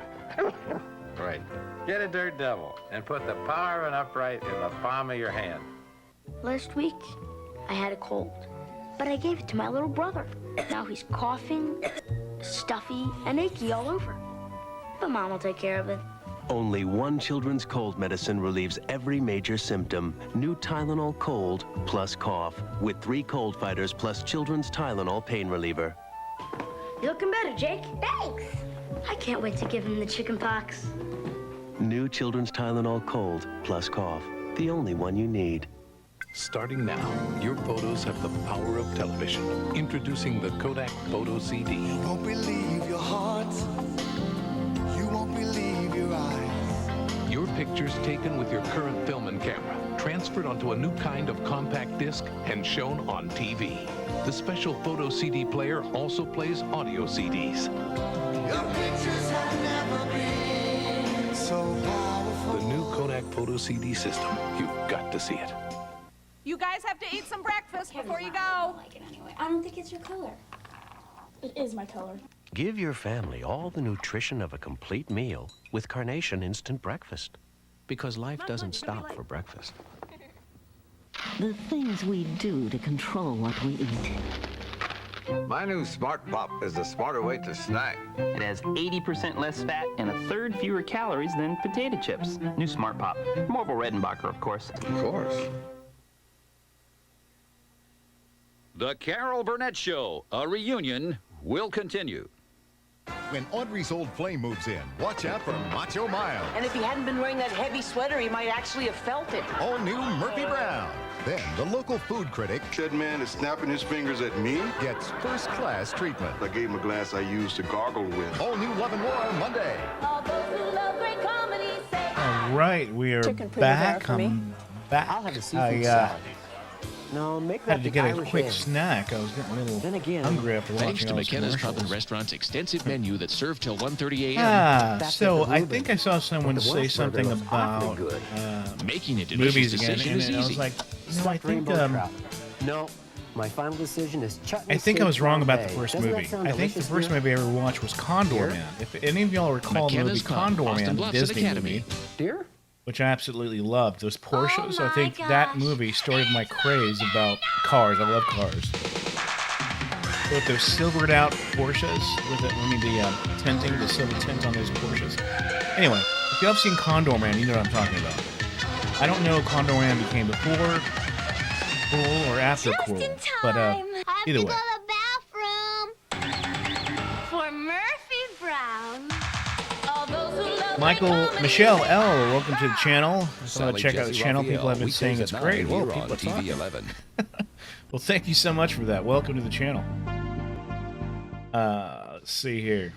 Right. Get a Dirt Devil and put the power of an upright in the palm of your hand. Last week, I had a cold, but I gave it to my little brother. Now he's coughing, stuffy, and achy all over. But Mom will take care of it. Only one children's cold medicine relieves every major symptom. New Tylenol Cold plus cough with 3 cold fighters plus children's Tylenol pain reliever. You're looking better, Jake. Thanks. I can't wait to give him the chicken pox. New children's Tylenol Cold plus cough. The only one you need. Starting now, your photos have the power of television. Introducing the Kodak Photo CD. You won't believe your heart. You won't believe your eyes. Your pictures taken with your current film and camera, transferred onto a new kind of compact disc and shown on TV. The special Photo CD player also plays audio CDs. Your pictures have never been so powerful. The new Kodak Photo CD system. You've got to see it. You guys have to eat some breakfast before you go. I like it anyway. I don't think it's your color. It is my color. Give your family all the nutrition of a complete meal with Carnation Instant Breakfast. Because life doesn't stop for breakfast. The things we do to control what we eat. My new Smart Pop is a smarter way to snack. It has 80% less fat and 1/3 fewer calories than potato chips. New Smart Pop. From Orville Redenbacher, of course. Of course. The Carol Burnett Show, a reunion, will continue. When Audrey's old flame moves in, watch out for Macho Miles. And if he hadn't been wearing that heavy sweater, he might actually have felt it. All new Murphy Brown. Then the local food critic, That man is snapping his fingers at me. Gets first-class treatment. I gave him a glass I used to gargle with. All new Love and War Monday. All those who love great comedy say. All right, we are Chicken pretty back. rare for me. I'm back. I'll have a seafood salad. No, make that Had to the get a Irish quick egg. snack. I was getting a little hungry after Thanks watching to all those McKenna's Pub and commercials. Restaurant's extensive menu that's served till 1:30 a.m. So I think I saw someone say something about Making a delicious movies again, decision and is I was easy. like, no, I think No, My final decision is chutney. I think I was wrong about the Steak first Bombay. movie. Doesn't that I sound think the delicious, first dear? movie I ever watched was Condor Man. If any of y'all recall the movie McKenna's Club, Condor Boston Man, the Bluffs Disney Academy. movie, Dear? which I absolutely loved. Those Porsches, Oh I think my that gosh. movie started my craze about cars. I love cars. With those silvered out Porsches, with the tinting, the silver tint on those Porsches. Anyway, if y'all have seen Condor Man, you know what I'm talking about. I don't know if Condor Man became before Cruel or after Cruel, but either way. For Murphy Brown. Michael, Michelle L, welcome to the channel. I thought I'd Sally check out the Jesse channel. Raphael, People have been saying it's weekdays at great. 9 Whoa, here people on are TV talking. 11. Well, thank you so much for that. Welcome to the channel. Let's see here.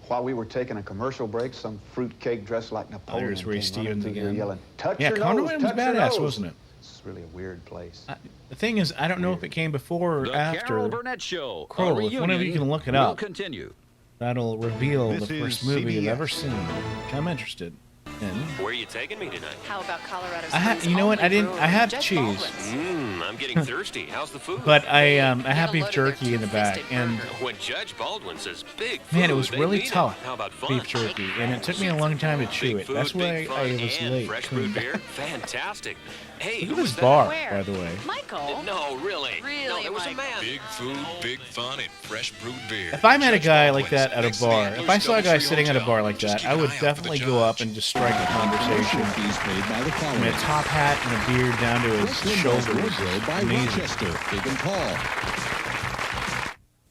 While we were taking a commercial break, some fruitcake dressed like Napoleon There's Ray came running Stevens through here again. yelling, "Touch Yeah, your Condor nose, Man was touch your badass, nose." wasn't it? It's really a weird place. The thing is, I don't know if it came before or The after Carol Burnett Show. Cruel. A If one of you reunion can look it will up, continue. that'll reveal This the is first movie CBS. I've ever seen, which I'm interested in. Where are you taking me tonight? How about Colorado You know what? I have cheese, I'm getting thirsty. How's the food? but I have beef jerky in the back, and When Judge Baldwin says big food, man, it was they really mean it. tough. How about fun? Beef jerky, and it took me a long time to chew it. Big That's food, why big I fun, was and late. fresh coming brewed beer. back. Fantastic. Hey, Look who at was this that? bar, Where? by the way. Michael? No, really. No, there was a man. Big food, big fun, and fresh brewed beer. If I met a guy like that at a bar, if I saw a guy sitting at a bar like that, I would definitely go up and just strike a conversation. I mean, a top hat and a beard down to his shoulders. Amazing. Big and Paul.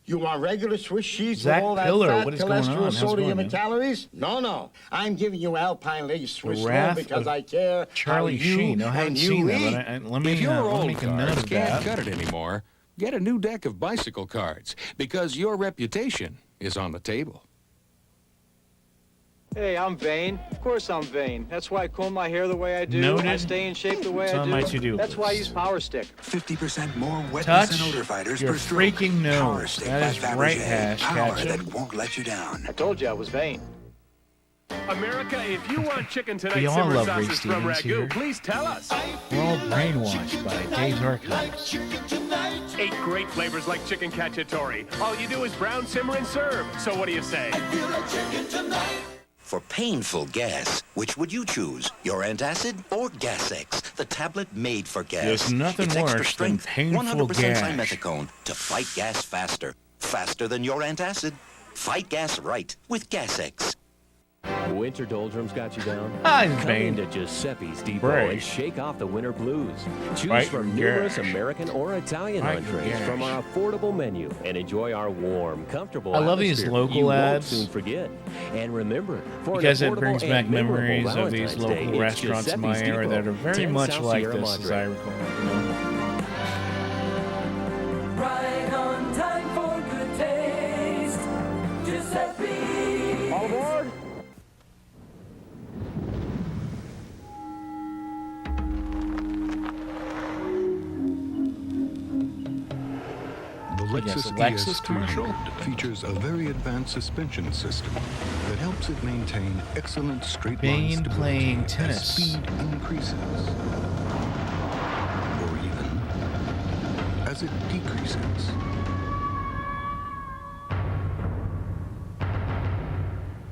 You want regular Swiss cheese Zach with all that Pillar, fat, what is going on? cholesterol, How's it sodium, going, and man? calories? No. I'm giving you Alpine Lace Swiss roll Wrath because of I care Charlie how you Sheen. No, I haven't and seen you that, eat. but let me If your old make a note cards of can't that. cut it anymore, get a new deck of bicycle cards because your reputation is on the table. Hey, I'm vain. Of course I'm vain. That's why I comb my hair the way I do. Noted. I stay in shape the way It's I on do. my to-do That's why I list. use Power Stick. 50% more wetness Touch and odor fighters your per stroke. freaking Power nose. Stick That by is Fabergé. right, Hash Power Ketchum. that won't let you down. I told you I was vain. America, if you want chicken tonight We all simmer love Ray sauces from Stevens Ragu, here. please tell us. We're all brainwashed by Dave's Archives. 8 great flavors like chicken cacciatore. All you do is brown, simmer, and serve. So what do you say? For painful gas, which would you choose? Your antacid or Gas-X, the tablet made for gas? There's nothing it's extra worse than strength, painful 100% gas. dimethicone to fight gas faster. Faster than your antacid. Fight gas right with Gas-X. Winter doldrums got you down? Hi, Come Bane. into Giuseppe's Depot Brave. and shake off the winter blues. Choose Right, from yeah. numerous American or Italian Right, entrees yeah. from our affordable menu and enjoy our warm, comfortable I love these atmosphere local you ads. won't soon forget. And remember, for Because an it brings affordable back and memorable memories of these Valentine's Day, local it's restaurants in my Giuseppe's area Depot, that are very 10 much South like Sierra this, as Madre. I recall. You know? Right on time for good taste. Giuseppe. All aboard? The Yes, Lexus Lexus ES commercial? 300 features a very advanced suspension system that helps it maintain excellent straight line Bane stability playing as tennis. speed increases, or even as it decreases.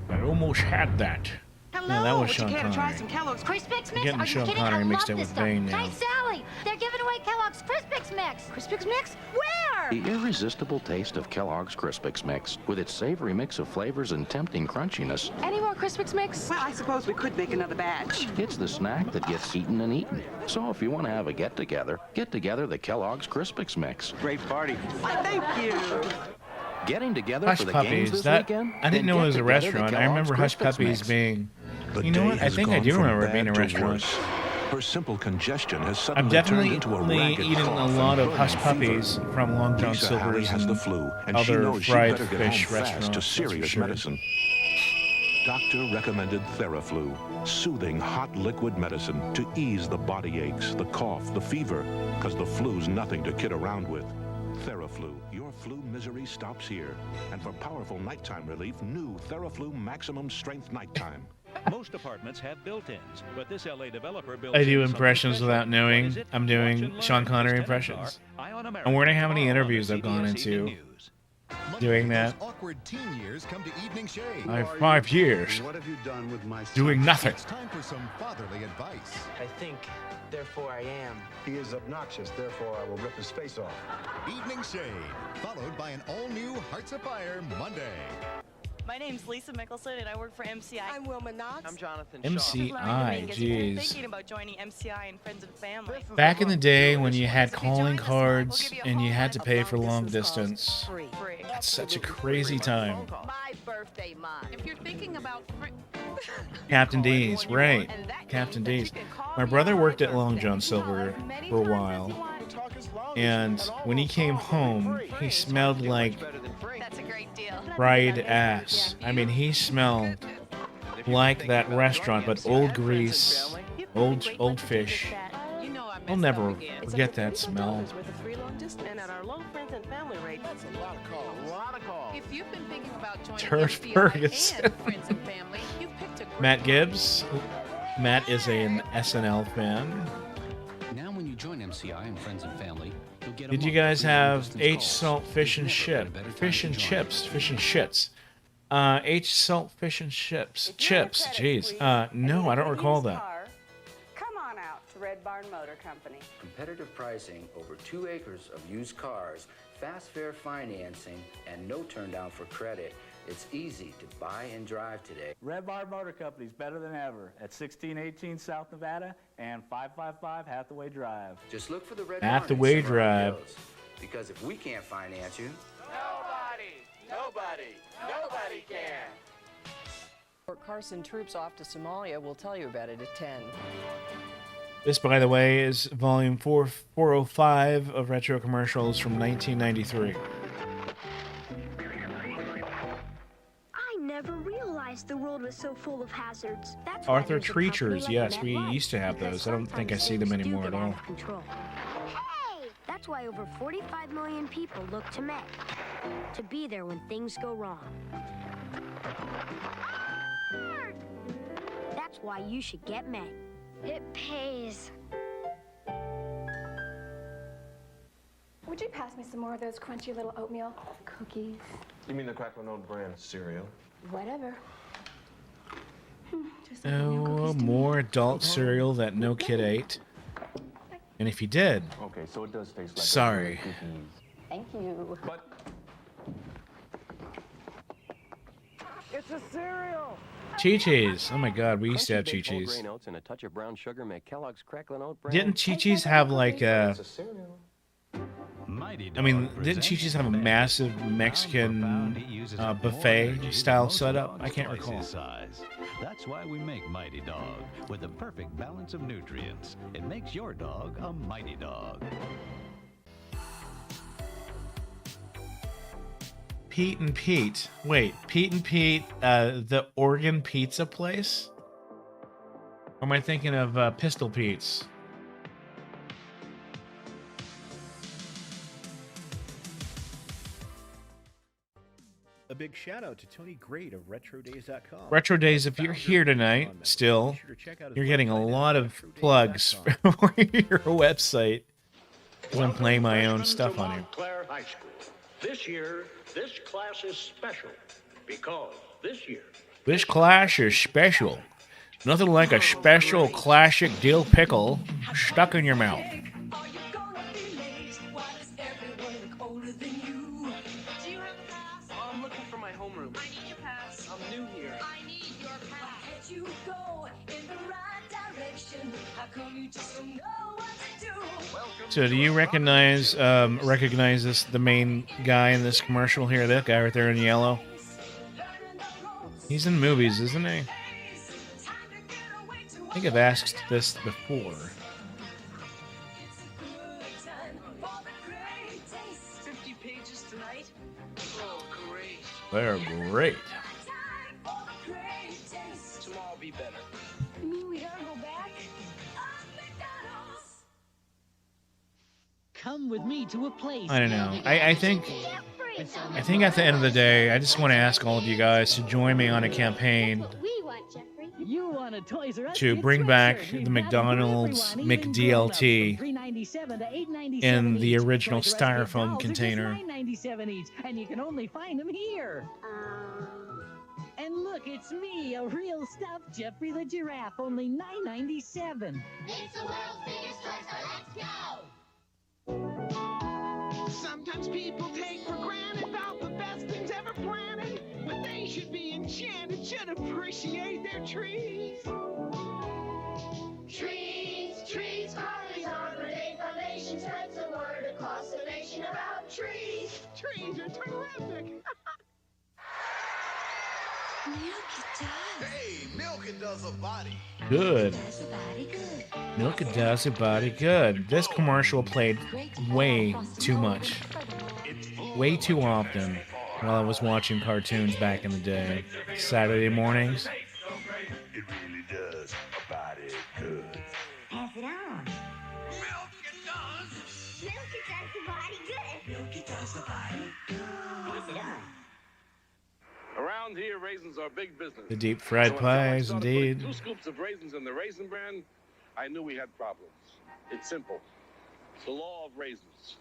I almost had that. Hello, No, that was would Sean you care to try Connery. some Kellogg's Crispix Mix? Getting Are you Sean kidding? Connery I mixed love in this with stuff. Bane now. Hey, Sally, they're giving away Kellogg's Crispix Mix. Crispix Mix? Where? The irresistible taste of Kellogg's Crispix Mix, with its savory mix of flavors and tempting crunchiness. Any more Crispix Mix? Well, I suppose we could make another batch. It's the snack that gets eaten and eaten. So if you want to have a get-together the Kellogg's Crispix Mix. Great party. Thank you. Getting together Hush for the Puppies. games this That weekend? I didn't Then know it get was a together the restaurant. I Kellogg's remember Hush Crispix Puppies Mix. being. The You know day what? I has think I gone do from remember it bad being a to restaurant. worse. Her simple congestion has I've suddenly turned definitely into a ragged eaten a cough lot and of Hush burning fever. Puppies from Long John Lisa Haley Silver's has the and flu, and she other knows she fried better get fish home fast restaurants. to that's for serious sure. medicine. Doctor recommended Theraflu, soothing hot liquid medicine to ease the body aches, the cough, the fever, because the flu's nothing to kid around with. Theraflu, your flu misery stops here. And for powerful nighttime relief, new Theraflu Maximum Strength Nighttime. Most apartments have built-ins, but this LA developer built I do impressions without knowing. I'm doing Sean Connery impressions. I wonder how many interviews I've gone into doing that. Awkward teen years come to evening shade. I have 5 years What have you done with my son? doing nothing. It's time for some fatherly advice. I think, therefore I am. He is obnoxious, therefore I will rip his face off. Evening Shade, followed by an all-new Hearts Afire Monday. My name's Lisa Mickelson, and I work for MCI. I'm Wilma Knox. I'm Jonathan MCI, If you're jeez. thinking about joining MCI and Friends and Family. Back in the day when you had calling cards and you had to pay for long distance. That's such a crazy time. My birthday month. If you're thinking about Captain D's, right. Captain D's. My brother worked at Long John Silver for a while. And when he came home, he smelled like That's a great deal. fried ass. I mean, he smelled like that restaurant, but old grease, old fish. I'll never forget that smell. And at our low friends and family rate, that's a lot of calls. A lot of calls. If you've been thinking about joining Turf MCI Ferguson. and Friends and Family, you've picked a great Matt Gibbs. Matt is an SNL fan. Now when you join MCI and Friends and Family, you'll get Did you guys have H Salt Fish and Chip? Fish and Chips. Fish and Shits. H Salt Fish and Chips. Chips. Jeez. No, I don't recall that. Come on out to Red Barn Motor Company. Competitive pricing, over 2 acres of used cars, fast fare financing, and no turn down for credit. It's easy to buy and drive today. Red Barn Motor Company's better than ever at 1618 South Nevada and 555 Hathaway Drive. Just look for the Red Hathaway Barn in Cimarron Drive. Hills, because if we can't finance you, Nobody can. Carson troops off to Somalia. We'll tell you about it at 10. This, by the way, is volume 405 of Retro Commercials from 1993. I never realized the world was so full of hazards. That's why Arthur there's a company Treachers, like yes, Met we Life, used to have because those. I don't think I sometimes see them things do anymore at get out all. of control. Hey! That's why over 45 million people look to Met to be there when things go wrong. That's why you should get Met. It pays. Would you pass me some more of those crunchy little oatmeal cookies? You mean the Crackling Oat brand cereal? Whatever. Just Oh, more adult cereal that no kid ate. And if you did, Okay, so it does taste like sorry. Thank you. But it's a cereal. Chi-Chi's. Oh my god, we used to have Chi-Chi's. Grain oats and a touch of brown sugar make Kellogg's Crackling Oat brand. Didn't Chi-Chi's have like a... Mighty I mean, Dog didn't Chi-Chi's have a massive Mexican buffet-style setup? I can't recall. Size. That's why we make Mighty Dog, with the perfect balance of nutrients. It makes your dog a Mighty Dog. Pete and Pete. Wait, Pete and Pete, the Oregon pizza place? Or am I thinking of Pistol Pete's? A big shout out to Tony Great of RetroDays.com. Retro Days, if you're here tonight, still, you're getting a lot of plugs for your website. Because I'm playing my own stuff on here. Claire High School. This year, this class is special because this year. This class is special. Nothing like a special classic dill pickle stuck in your mouth. I'm looking for my homeroom. I need your pass. I'm new here. I need your pass. You go in the right direction. How come you just don't know what to do? So do you recognize this, the main guy in this commercial here, that guy right there in yellow? He's in movies, isn't he? I think I've asked this before. 50 pages tonight? Oh, great. They're great. Tomorrow will be better. You mean we gotta go back? Come with me to a place. I don't know. I think at the end of the day, I just want to ask all of you guys to join me on a campaign You want a Toys R Us to gift bring back sweatshirt. the We've got 'em for McDonald's everyone, even grown-ups, from McDLT $3.97 to $8.97 in the each. original Toys R Us gift styrofoam dolls container. are just $9.97 each, and you can only find them here. And look, it's me, a real stuffed Jeffrey the Giraffe, only $9.97. It's the world's biggest toy store. Let's go! Sometimes people take for granted about the best things ever planted, but they should be enchanted, should appreciate their trees. Trees, Carly's Arbor Day Foundation spreads the word across the nation about trees. Trees are terrific. Hey, milk it does a body. Good. Milk it does a body good. This commercial played way too much. Way too often while I was watching cartoons back in the day. Saturday mornings. It really does a body good. Pass it on. Milk it does. Milk it does the body good. Milk it does the body good. Pass it on. Around here, raisins are big business. The deep fried pies, indeed. 2 scoops of raisins in the Raisin Bran, I knew we had problems. It's simple. It's the law of raisins.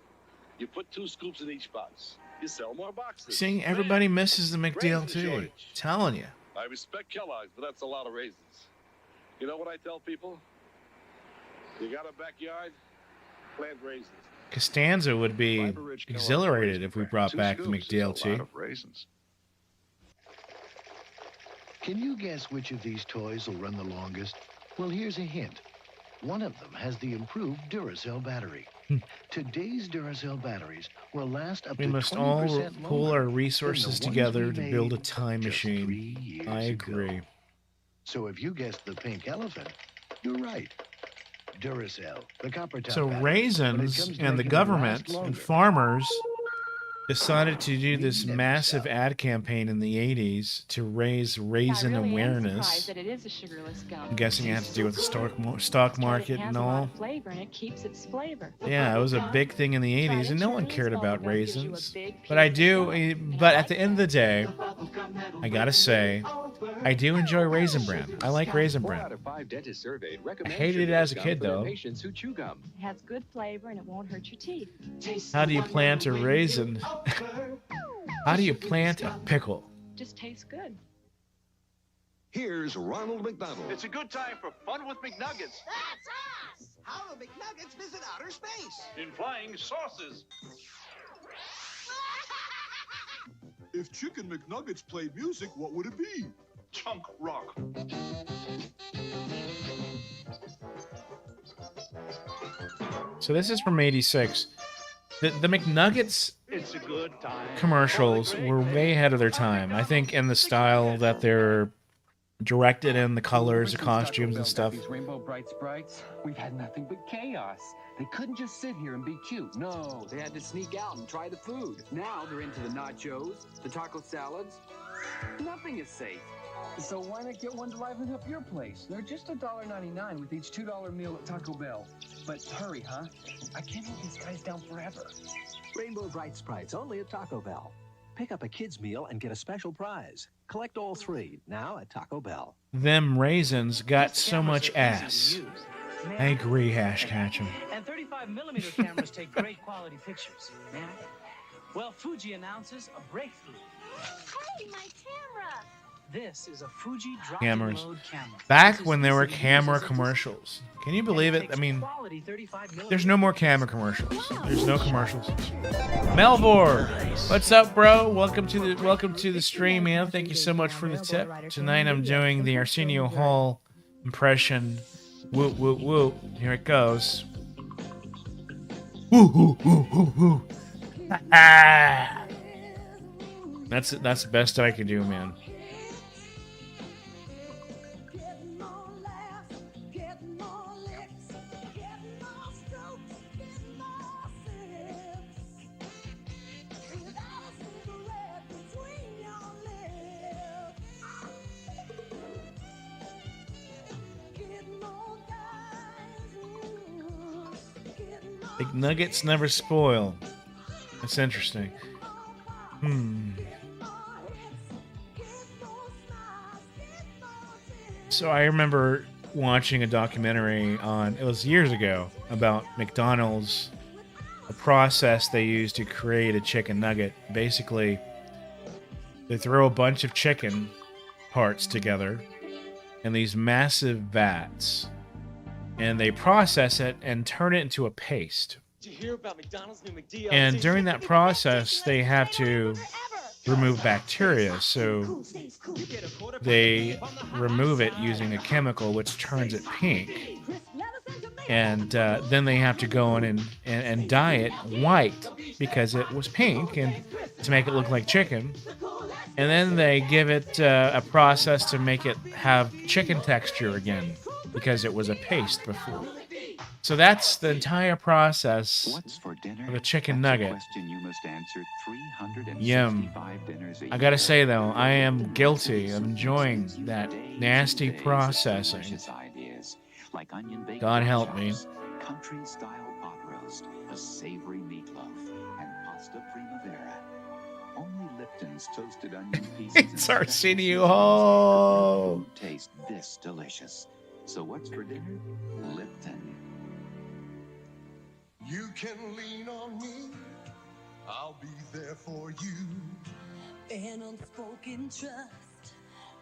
You put 2 scoops in each box. You sell more boxes. See, everybody misses the McDLT. Telling you. I respect Kellogg's, but that's a lot of raisins. You know what I tell people? You got a backyard? Plant raisins. Costanza would be exhilarated if we brought back the McDLT. Raisins. Can you guess which of these toys will run the longest? Well, here's a hint. One of them has the improved Duracell battery. Today's Duracell batteries will last up to 20% We must all pool longer our resources than the together ones to we build a made time just machine. 3 years I ago. agree. So if you guessed the pink elephant, you're right. Duracell, the copper top So battery, when it raisins comes to and the making them last government and longer. farmers decided to do this massive ad campaign in the 80s to raise raisin awareness. That it is a sugarless gum. I'm guessing it had to do with the stock market and all. Flavor and it keeps its flavor. Yeah, it was a big thing in the 80s, and no one cared about raisins. But I do, but at the end of the day, I gotta say, I do enjoy Raisin Bran. I like Raisin Bran. I hated it as a kid, though. It has good flavor and it won't hurt your teeth. How do you plant a raisin? How do you plant a pickle? Just tastes good. Here's Ronald McDonald. It's a good time for fun with McNuggets. That's us! How do McNuggets visit outer space? In flying saucers. If Chicken McNuggets played music, what would it be? Chunk rock. So this is from '86. The McNuggets It's a good time. commercials were way ahead of their time. I think in the style that they're directed in, the colors, the costumes and stuff. These Rainbow Bright Sprites, we've had nothing but chaos. They couldn't just sit here and be cute. No, they had to sneak out and try the food. Now they're into the nachos, the taco salads. Nothing is safe. So why not get one to liven up your place? They're just $1.99 with each $2 meal at Taco Bell. But hurry, huh? I can't hold these guys down forever. Rainbow Bright Sprites only at Taco Bell. Pick up a kid's meal and get a special prize. Collect all 3 now at Taco Bell. Them raisins got so much ass. I agree, Hash Ketchum. And 35mm cameras take great quality pictures. Man. Well, Fuji announces a breakthrough. Hey, my camera! This is a Fuji drop Cameras. load camera. Back when there were camera commercials. Can you believe it? I mean, there's no more camera commercials. There's no commercials. Melvor, what's up, bro? Welcome to the stream, man. Thank you so much for the tip. Tonight I'm doing the Arsenio Hall impression. Whoop whoop whoop. Here it goes. Woo woo woo woo woo. Ah. That's the best I can do, man. Nuggets never spoil. That's interesting. So I remember watching a documentary on, it was years ago, about McDonald's, the process they use to create a chicken nugget. Basically, they throw a bunch of chicken parts together in these massive vats, and they process it and turn it into a paste. Did you hear about McDonald's new McDLC? And during that process, they have to remove bacteria. So they remove it using a chemical which turns it pink. And then they have to go in and dye it white because it was pink and to make it look like chicken. And then they give it a process to make it have chicken texture again because it was a paste before. So that's the entire process of a chicken nugget. Yum. I gotta say though, I am guilty of enjoying that nasty processing. God help me. Country style pot roast, a savory meatloaf, and pasta primavera. Only Lipton's toasted onion pieces. It's Arsenio Hall. Taste this delicious. So what's for dinner? Lipton. You can lean on me. I'll be there for you. An unspoken trust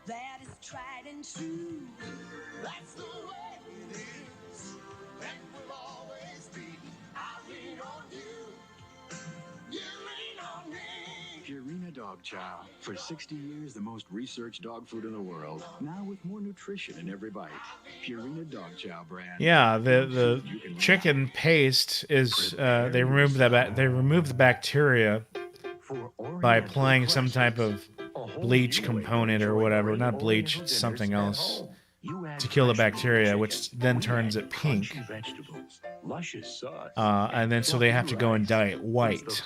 that is tried and true. That's the way it is, and will always be. I'll lean on you. You lean on me. Purina Dog Chow. For 60 years, the most researched dog food in the world. Now with more nutrition in every bite. Purina Dog Chow brand. Yeah, the chicken paste is they remove the bacteria by applying some type of bleach component or whatever. Not bleach, it's something else to kill the bacteria, which then turns it pink. And then so they have to go and dye it white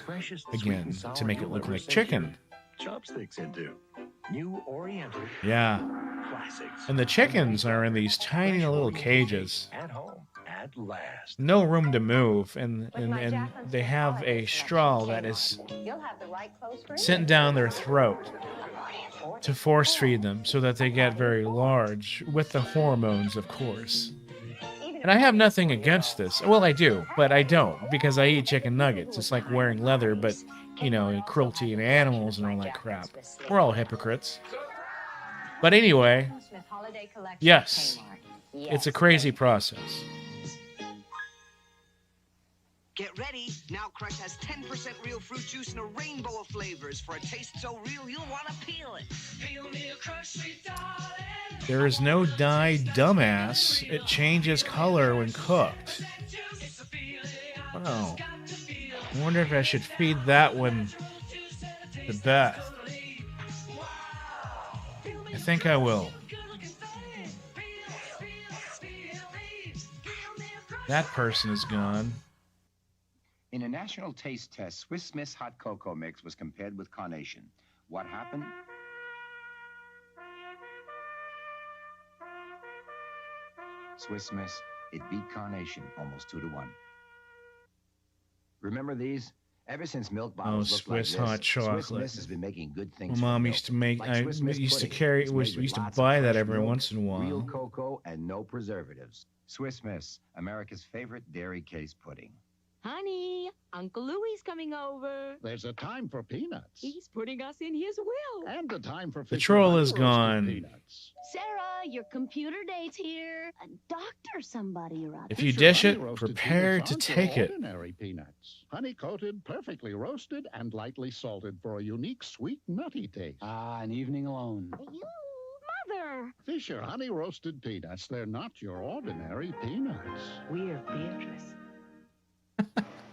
again to make it look like chicken. Chopsticks into new Oriental. Yeah. Classics. And the chickens are in these tiny little cages. At home at last. No room to move, and they have a straw that is sent down their throat to force feed them so that they get very large with the hormones, of course. And I have nothing against this. Well, I do, but I don't because I eat chicken nuggets. It's like wearing leather, but, you know, cruelty in animals and all that crap. We're all hypocrites. But anyway, yes, it's a crazy process. Get ready. Now Crush has 10% real fruit juice and a rainbow of flavors. For a taste so real, you'll want to peel it. Peel me a Crush, sweet darling. There is no dye, dumbass. It changes color when cooked. Wow. I wonder if I should feed that one to Beth. I think I will. That person is gone. In a national taste test, Swiss Miss Hot Cocoa Mix was compared with Carnation. What happened? Swiss Miss, it beat Carnation almost 2-1. Remember these? Ever since milk bottles looked like Swiss this, hot chocolate. Swiss Miss has been making good My things. mom for used to milk. make. Like I Swiss Miss used to pudding. carry. It's We made with used to lots of buy that fresh every milk, once in a real while. cocoa and no preservatives. Swiss Miss, America's favorite dairy case pudding. Honey, Uncle Louie's coming over. There's a time for peanuts. He's putting us in his will. And a time for The troll is gone. Sarah, your computer date's here. A doctor somebody or other. If you dish it, prepare to take it. Ordinary peanuts. Honey-coated, perfectly roasted, and lightly salted for a unique, sweet, nutty taste. Ah, an evening alone. Mother. Fisher honey-roasted peanuts. They're not your ordinary peanuts. We're Beatrice.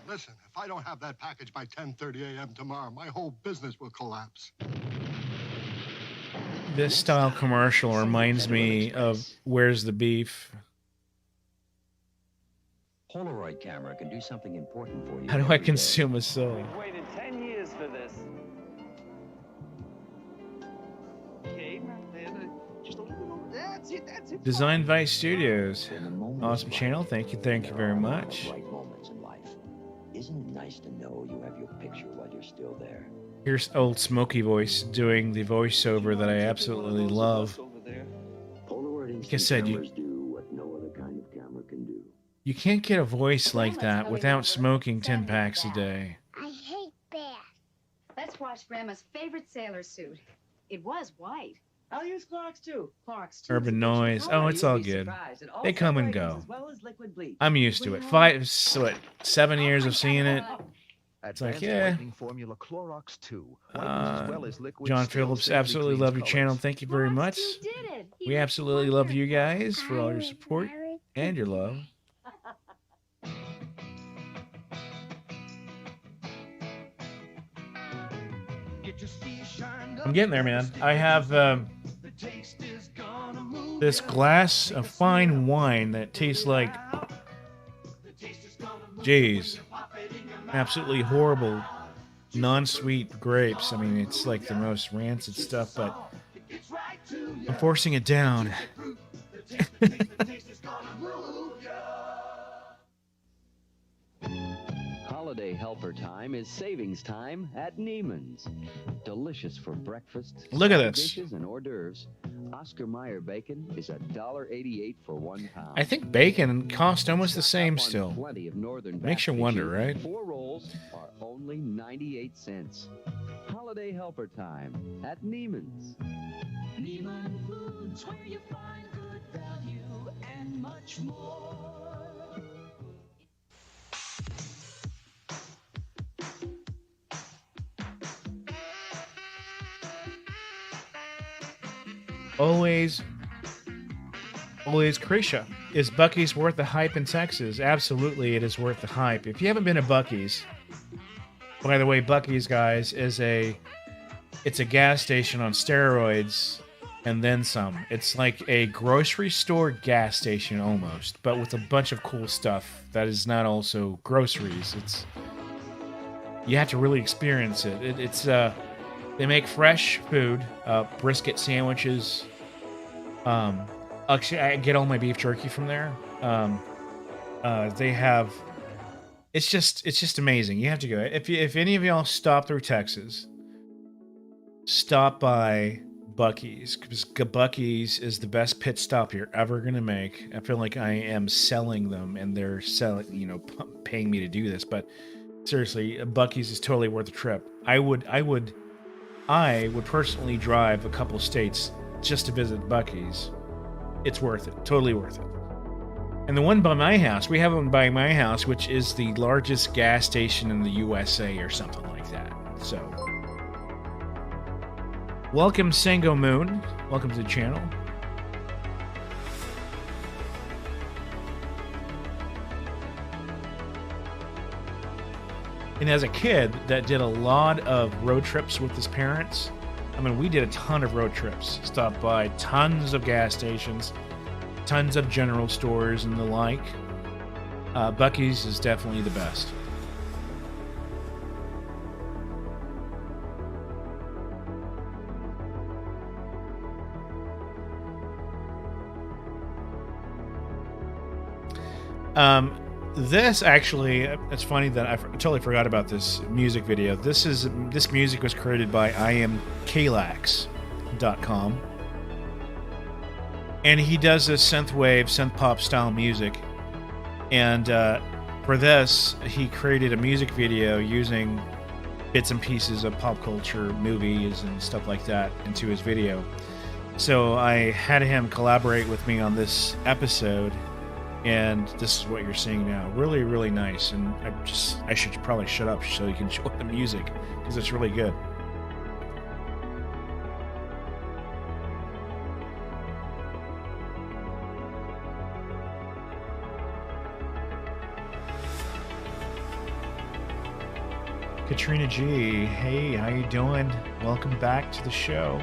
Listen, if I don't have that package by 10:30 a.m. tomorrow, my whole business will collapse. This style commercial reminds me of Where's the Beef? Polaroid camera can do something important for you. How do I consume a soul? Waited 10 years for this. Okay, just a little bit. That's it. That's it. Design Vice Studios. Awesome channel. Thank you very much. Right moments in life. Isn't it nice to know you have your picture while you're still there? Here's old Smokey Voice doing the voiceover that I absolutely love. Polaroid like I said, cameras do what no other kind of camera can do. you can't get a voice like that without smoking 10 packs a day. I hate baths. Let's wash Grandma's favorite sailor suit. It was white. I'll use Clorox too. Clorox too. Urban noise. Oh, it's all good. They come and go. As well as liquid bleach. I'm used to it. 7 years of seeing it. It's like, yeah. Formula Clorox 2. As well as liquid John still Phillips, safely absolutely cleans love your colors. channel. Thank you very much. We absolutely love you guys for all your support and your love. I'm getting there, man. I have this glass of fine wine that tastes like, geez, absolutely horrible non-sweet grapes. I mean, it's like the most rancid stuff, but I'm forcing it down. Holiday helper time is savings time at Neiman's. Delicious for breakfast. Look at side this. Dishes and hors d'oeuvres. Oscar Mayer bacon is $1.88 for 1 pound. I think bacon costs almost the same still. Plenty of northern Makes you wonder, right? 4 rolls are only 98 cents. Holiday helper time at Neiman's. Neiman Foods, where you find good value and much more. Always Krisha. Is Buc-ee's worth the hype in Texas? Absolutely, it is worth the hype. If you haven't been to Buc-ee's, by the way, Buc-ee's, guys, it's a gas station on steroids and then some. It's like a grocery store gas station almost, but with a bunch of cool stuff that is not also groceries. You have to really experience it. They make fresh food, brisket sandwiches. Actually, I get all my beef jerky from there. They have. It's just amazing. You have to go. If any of y'all stop through Texas, stop by Buc-ee's, because Buc-ee's is the best pit stop you're ever gonna make. I feel like I am selling them, and they're paying me to do this. But seriously, Buc-ee's is totally worth the trip. I would personally drive a couple states just to visit Buc-ee's. It's worth it. Totally worth it. And the one by my house, we have one by my house, which is the largest gas station in the USA or something like that. So, welcome, Sango Moon. Welcome to the channel. And as a kid that did a lot of road trips with his parents, I mean, we did a ton of road trips. Stopped by tons of gas stations, tons of general stores and the like. Buc-ee's is definitely the best. This actually, it's funny that I totally forgot about this music video. This music was created by IamKalax.com, and he does this synthwave, synth pop style music. And for this, he created a music video using bits and pieces of pop culture, movies, and stuff like that into his video. So I had him collaborate with me on this episode. And this is what you're seeing now. Really, really nice. And I should probably shut up so you can enjoy the music, because it's really good. Katrina G, hey, how you doing? Welcome back to the show.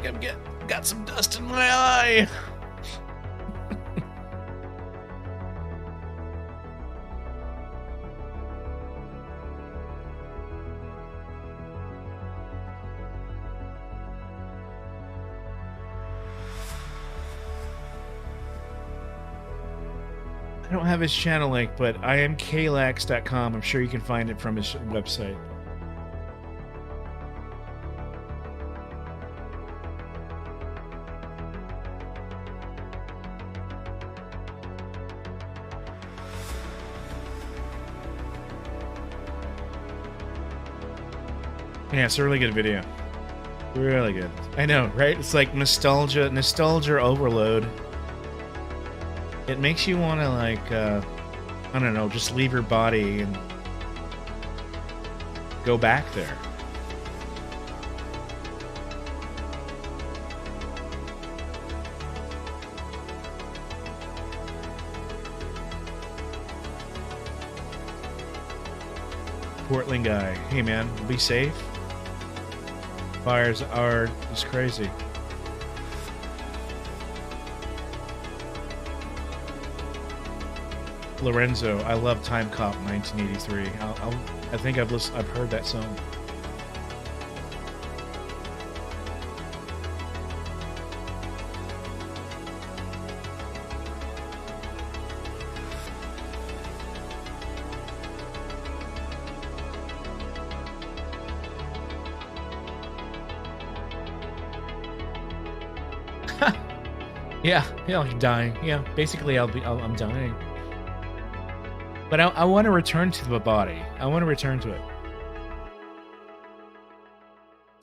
think I've got some dust in my eye. I don't have his channel link, but I am klax.com. I'm sure you can find it from his website. Yeah, it's a really good video. Really good. I know, right? It's like nostalgia overload. It makes you want to, like, I don't know, just leave your body and go back there. Portland guy. Hey, man, be safe. Fires are just crazy. Lorenzo, I love Time Cop 1983. I think I've heard that song. Yeah, like dying. Yeah, basically I'm dying. But I want to return to the body. I want to return to it.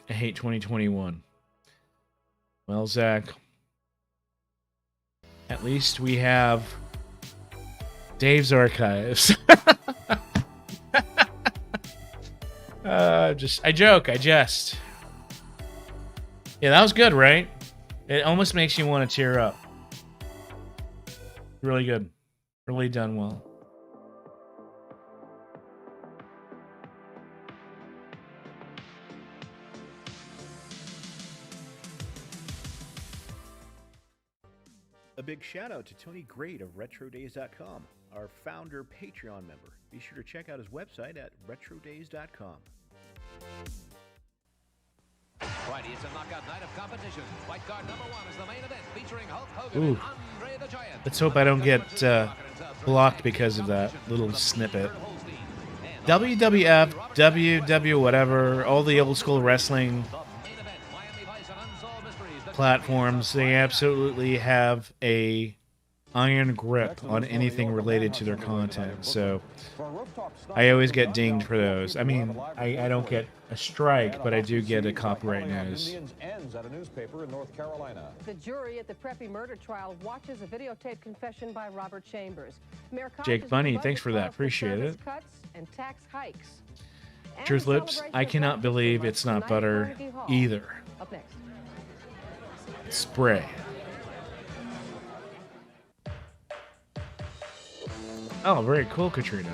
I hate 2021. Well, Zach, at least we have Dave's archives. I joke. Yeah, that was good, right? It almost makes you want to tear up. Really good. Really done well. A big shout out to Tony Great of RetroDays.com, our founder Patreon member. Be sure to check out his website at RetroDays.com. Friday, it's a knockout night of competition. White card number 1 is the main event featuring Hulk Hogan and Andre the Giant. Let's hope I don't get blocked because of that little snippet. WWF, WW, whatever, all the old school wrestling platforms, they absolutely have a iron grip on anything related to their content. So I always get dinged for those. I mean, I don't get a strike, but I do get a copyright notice. The jury at the Preppy murder trial watches a videotaped confession by Robert Chambers. Jake Bunny, thanks for that. Appreciate it. Cuts and tax hikes. Truth Lips, I cannot believe it's not butter either. Up next. Spray. Oh, very cool, Katrina.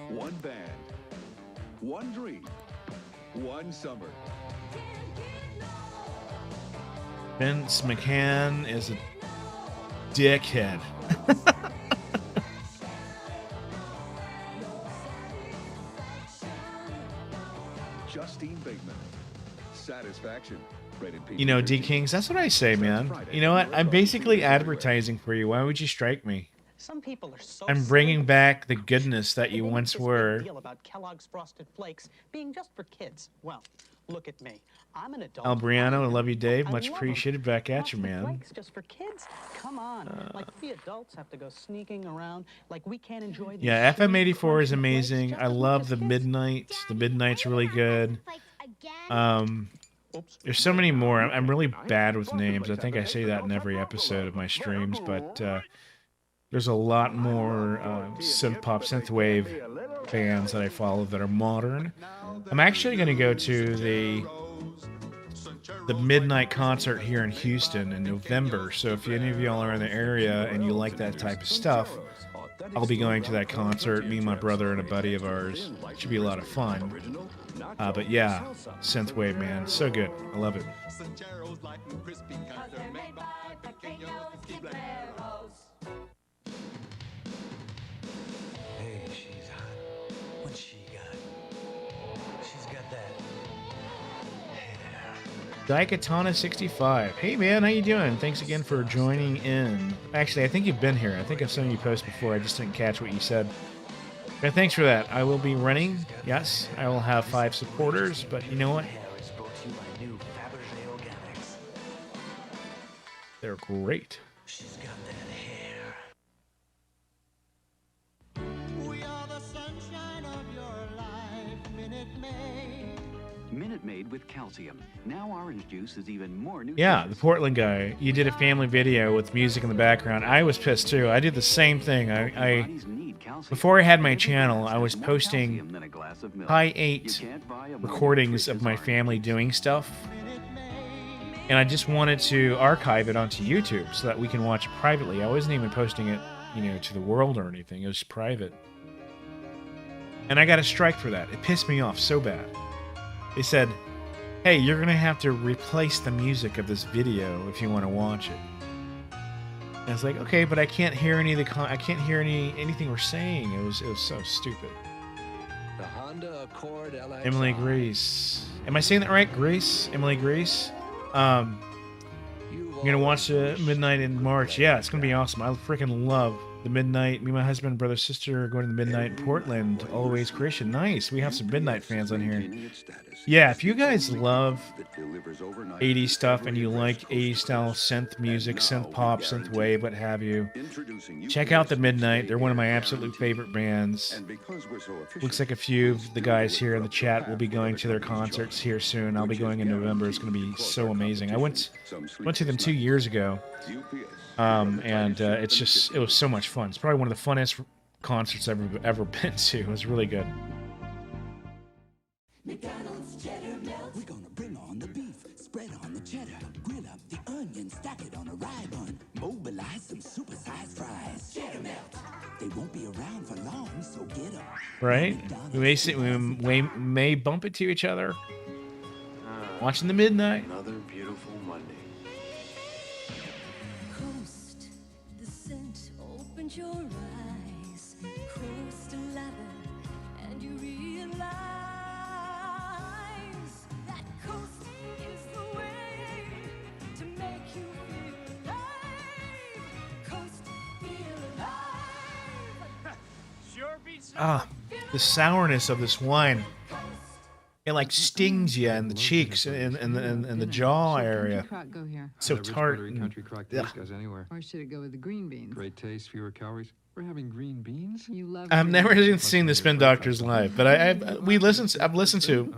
One band, one dream, one summer. Vince McMahon is a dickhead. Justine Bateman, Satisfaction. You know, D Kings, that's what I say, man. You know what? I'm basically advertising for you. Why would you strike me? Some people are so I'm bringing back the goodness that you once were. Deal about Kellogg's Frosted Flakes being just for kids. Well, look at me. I'm an adult. Albriano, I love you, Dave. I Much love appreciated. Back at you, man. Flakes just for kids? Come on. Like we adults have to go sneaking around. Like we can't enjoy these Yeah, sweet, FM84 is crunchy amazing. flakes I just love because the kids. Midnight. The Midnight's really good. There's so many more. I'm really bad with names. I think I say that in every episode of my streams, but there's a lot more synth pop, synth wave bands that I follow that are modern. I'm actually going to go to the Midnight concert here in Houston in November. So if any of y'all are in the area and you like that type of stuff, I'll be going to that concert. Me and my brother and a buddy of ours. Should be a lot of fun. But yeah, synthwave, man, so good. I love it. Hey, she's hot. What's she got? She's got that. Daikatana 65. Hey man, how you doing? Thanks again for joining in. Actually, I think you've been here. I think I've seen you post before. I just didn't catch what you said. But thanks for that. I will be running. Yes, I will have 5 supporters, but you know what? They're great. She's got that hair. We are the sunshine of your life, Minute Maid. Minute Maid with calcium. Now orange juice is even more nutritious. Yeah, the Portland guy. You did a family video with music in the background. I was pissed too. I did the same thing. Before I had my channel, I was posting high 8 recordings of my family doing stuff. And I just wanted to archive it onto YouTube so that we can watch it privately. I wasn't even posting it, you know, to the world or anything. It was private. And I got a strike for that. It pissed me off so bad. They said, hey, you're going to have to replace the music of this video if you want to watch it. And I was like, okay, but I can't hear any of the I can't hear anything we're saying. It was so stupid. The Honda Accord LXi. Emily Grace. Am I saying that right? Grace? Emily Grace? I'm gonna watch Midnight in March. Yeah, it's gonna be awesome. I freaking love the Midnight. Me, my husband, brother, sister are going to the Midnight in Portland. Always Christian. Nice. We have some Midnight fans on here. Yeah, if you guys love 80s stuff and you like 80s style synth music, synth pop, synth wave, what have you, check out the Midnight. They're one of my absolute favorite bands. Looks like a few of the guys here in the chat will be going to their concerts here soon. I'll be going in November. It's going to be so amazing. I went to them 2 years ago. And it was so much fun. It's probably one of the funnest concerts I've ever been to. It was really good. McDonald's cheddar melt. We're gonna bring on the beef, spread on the cheddar, grill up the onion, stack it on a rye bun, mobilize some super-sized fries. Cheddar melt. They won't be around for long, so get them. Right? We may bump into each other. Watching the Midnight. Another beautiful Monday. Coast, the scent opened your eyes. Coast ladder, and you realize that coast is the way to make you feel alive. Coast, feel alive. Sure beats. The sourness of this wine. It like stings you in the cheeks and the jaw area. Crock go here? So tart. Country crock taste goes anywhere. Or should it go with the green beans? Great taste, fewer calories. We're having green beans. You love. I've never even seen the Spin Doctors live, but I've listened to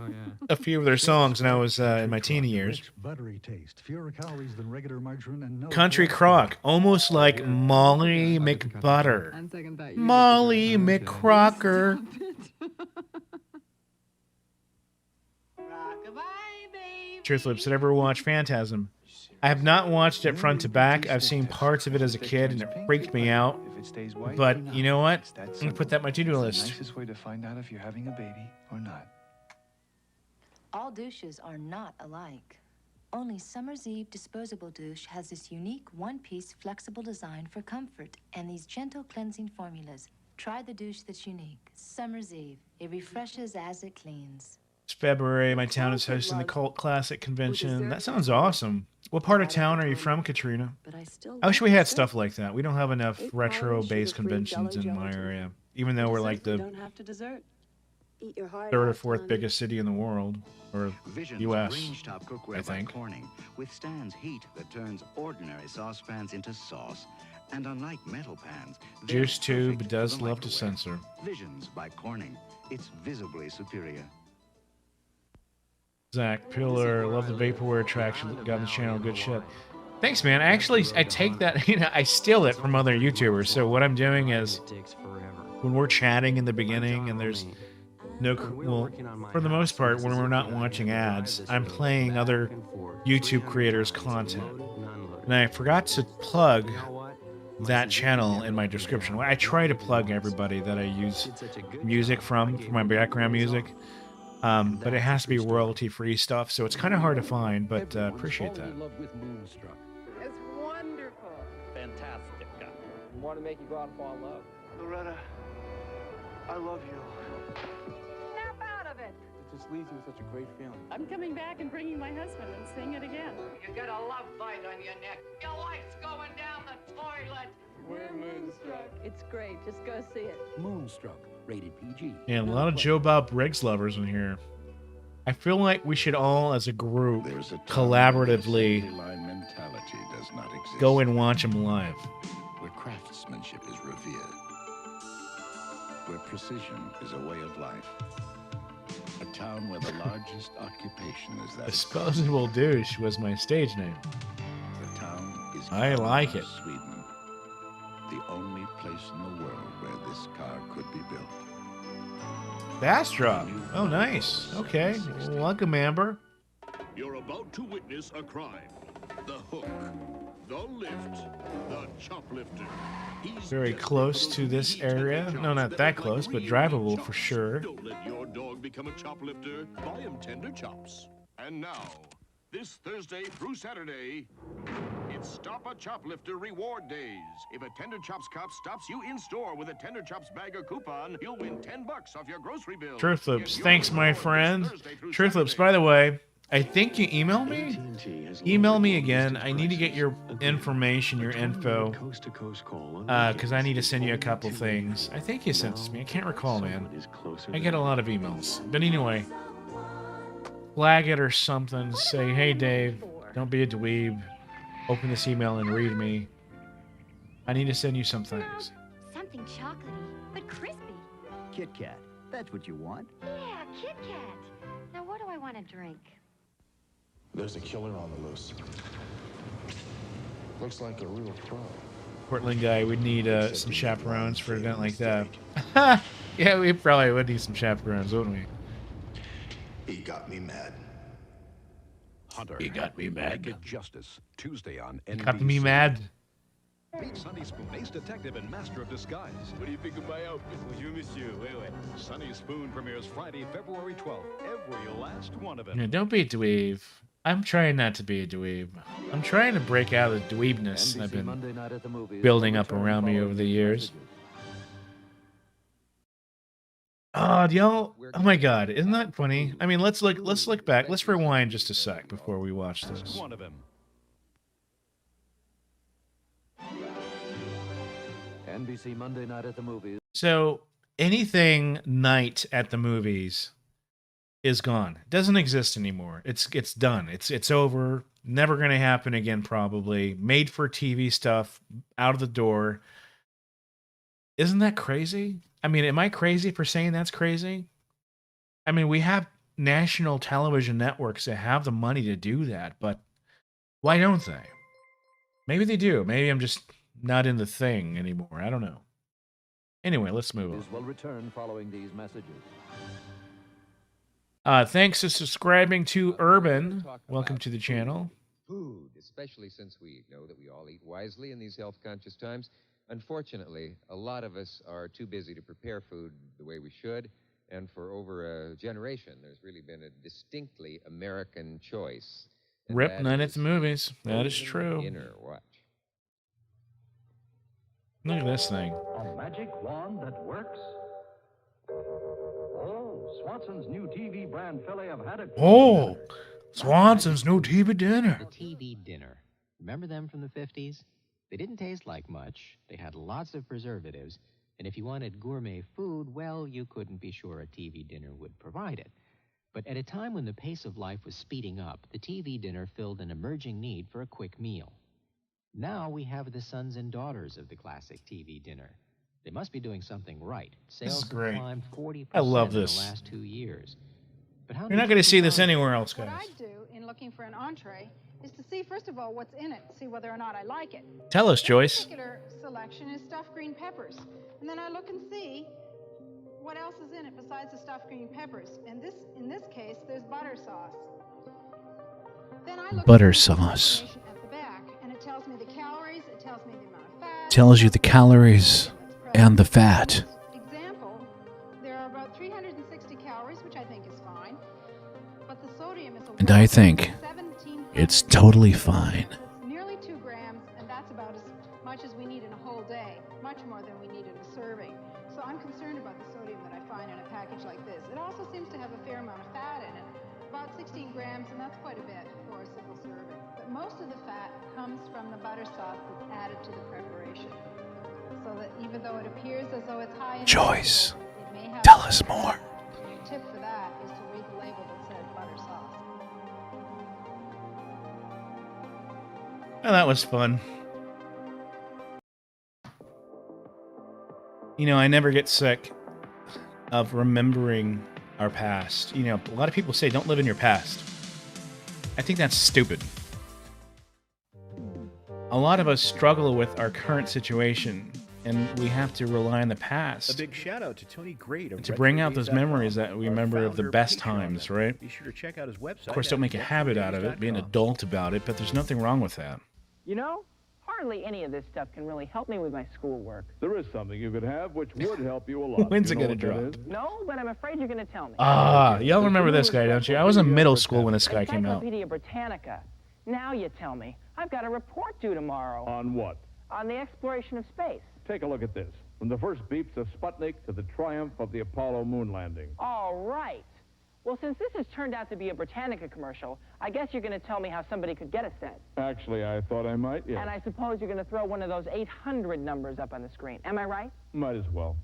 a few of their songs when I was in my teen years. Buttery taste, fewer calories than regular margarine, and no Country crock, almost like Molly McButter. Molly McCrocker. Truth Lips, did I ever watch Phantasm? I have not watched it front to back. I've seen parts of it as a kid, and it freaked me out. But you know what? I'm going to put that on my to-do list. Nicest way to find out if you're having a baby or not. All douches are not alike. Only Summer's Eve disposable douche has this unique one-piece flexible design for comfort and these gentle cleansing formulas. Try the douche that's unique. Summer's Eve. It refreshes as it cleans. It's February. My town is hosting the Cult Classic Convention. That sounds awesome. What part of town are you from, Katrina? I wish we had stuff like that. We don't have enough retro-based conventions in my area, even though we're like the third or fourth biggest city in the world, or U.S., I think. Corning withstands heat that turns ordinary saucepans into sauce. And unlike metal pans, Juice Tube does love to censor. Visions by Corning. It's visibly superior. Zach Pillar, love the vaporware tracks you got on the channel. Good shit. Thanks, man. I take that, I steal it from other YouTubers. So what I'm doing is, when we're chatting in the beginning and there's no, well, for the most part, when we're not watching ads, I'm playing other YouTube creators' content. And I forgot to plug that channel in my description. I try to plug everybody that I use music from for my background music, but it has to be royalty-free stuff, so it's kind of hard to find, but appreciate that. It's wonderful. Fantastic. Want to make you go out and fall in love? Loretta, I love you. Snap out of it. It just leaves you with such a great feeling. I'm coming back and bringing my husband and sing it again. You got a love bite on your neck. Your wife's going down the toilet. We're Moonstruck. It's great. Just go see it. Moonstruck, rated PG. And a lot of Joe Bob Briggs lovers in here. I feel like we should all, as a group, collaboratively mentality does not exist. go and watch them live. Where craftsmanship is revered. Where precision is a way of life. A town where the largest occupation is that Disposable Douche was my stage name. The town is I like it. Sweden. The only place in the world where this car could be built. Bastrop. Oh, nice. Okay. Welcome, Amber. You're about to witness a crime. The hook, the lift, the choplifter. Very close to this area. No, not that close, but drivable for sure. Don't let your dog become a choplifter. Buy him tender chops. And now, this Thursday through Saturday, it's Stop a Choplifter Reward Days. If a Tender Chops cop stops you in store with a Tender Chops bag or coupon, you'll win $10 off your grocery bill. Truth Loops. Thanks, my friend. Truth Loops, by the way, I think you emailed me? Email me again. I need to get your information, your info, because I need to send you a couple things. I think you sent this to me. I can't recall, man. I get a lot of emails. But anyway, flag it or something. Say, hey, Dave, don't be a dweeb. Open this email and read me. I need to send you some things. Something chocolatey, but crispy. Kit Kat, that's what you want. Yeah, Kit Kat. Now, what do I want to drink? There's a killer on the loose. Looks like a real pro. Portland guy, we'd need some chaperones for an event like that. Yeah, we probably would need some chaperones, wouldn't we? He got me mad. Hunter. He got me mad. Naked Justice, Tuesday on He NBC. got me mad. Meet Sonny Spoon, ace detective and master of disguise. What do you think of my outfit? Bonjour, monsieur. Wait, wait. Sonny Spoon premieres Friday, February 12th. Every last one of them. Yeah, don't be a dweeb. I'm trying not to be a dweeb. I'm trying to break out of the dweebness I've been building up around me over the years. Oh, y'all! Oh my God, isn't that funny? I mean, let's look back. Let's rewind just a sec before we watch this. One of them. NBC Monday Night at the Movies. So anything night at the movies is gone. It doesn't exist anymore. It's done. It's over. Never going to happen again, probably. Made for TV stuff, out of the door. Isn't that crazy? I mean, am I crazy for saying that's crazy? I mean, we have national television networks that have the money to do that, but why don't they? Maybe they do. Maybe I'm just not in the thing anymore. I don't know. Anyway, let's move on. Will return following these messages. Thanks for subscribing to Urban. Welcome to the channel. Food, especially since we know that we all eat wisely in these health-conscious times. Unfortunately, a lot of us are too busy to prepare food the way we should, and for over a generation, there's really been a distinctly American choice. Rip Night at the Movies. That is true. Dinner watch. Look at this thing. A magic wand that works? Oh, Swanson's new TV brand fillet of haddock. Oh, Swanson's new TV dinner. The TV dinner. Remember them from the 50s? They didn't taste like much. They had lots of preservatives. And if you wanted gourmet food, well, you couldn't be sure a TV dinner would provide it. But at a time when the pace of life was speeding up, the TV dinner filled an emerging need for a quick meal. Now we have the sons and daughters of the classic TV dinner. They must be doing something right. This is Sales great. have climbed 40% I love in the this. last 2 years. But how You're not going to see this anywhere else, What guys. I do in looking for an entree is to see, first of all, what's in it, see whether or not I like it. Tell us, Joyce. This particular selection is stuffed green peppers. And then I look and see what else is in it besides the stuffed green peppers. And in this case, there's butter sauce. Then I look Butter at the sauce. information at the back, and it tells me the calories, it tells me the amount of fat, tells you the calories and the fat. Example, there are about 360 calories, which I think is fine, but the sodium is a And I think it's totally fine. nearly 2 grams, and that's about as much as we need in a whole day, much more than we need in a serving. So I'm concerned about the sodium that I find in a package like this. It also seems to have a fair amount of fat in it, about 16 grams, and that's quite a bit for a single serving. But most of the fat comes from the butter sauce that's added to the preparation. So that even though it appears as though it's high in Joyce, it may have tell us more. The tip for that is to read the label that says butter sauce. Oh, that was fun. You know, I never get sick of remembering our past. You know, a lot of people say don't live in your past. I think that's stupid. A lot of us struggle with our current situation, and we have to rely on the past. A big shout out to Tony Great of To bring out those RetroFied memories that we our remember of the founder, best Patreon times, member. right? Be sure to check out his website. Of course, don't make a habit out of it, be an adult about it, but there's nothing wrong with that. You know, hardly any of this stuff can really help me with my schoolwork. There is something you could have which would help you a lot. When's You it know gonna what that drop? is? No, but I'm afraid you're going to tell me. Ah, y'all remember this guy, don't you? I was in middle school when this guy came out. Encyclopedia Britannica. Now you tell me. I've got a report due tomorrow. On what? On the exploration of space. Take a look at this. From the first beeps of Sputnik to the triumph of the Apollo moon landing. All right. Well, since this has turned out to be a Britannica commercial, I guess you're going to tell me how somebody could get a set. Actually, I thought I might, yes. And I suppose you're going to throw one of those 800 numbers up on the screen. Am I right? Might as well.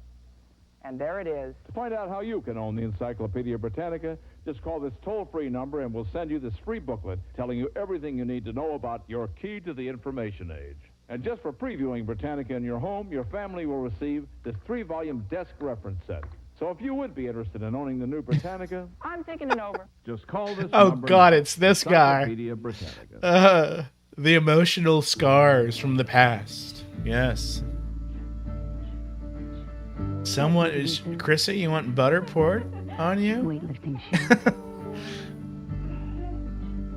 And there it is. To find out how you can own the Encyclopedia Britannica, just call this toll-free number and we'll send you this free booklet telling you everything you need to know about your key to the information age. And just for previewing Britannica in your home, your family will receive this 3-volume desk reference set. So if you would be interested in owning the new Britannica, I'm thinking it over. just call this Oh number. God, it's this guy. Encyclopedia Britannica. The emotional scars from the past. Yes. Someone is Chrissy. You want butter poured on you? Weightlifting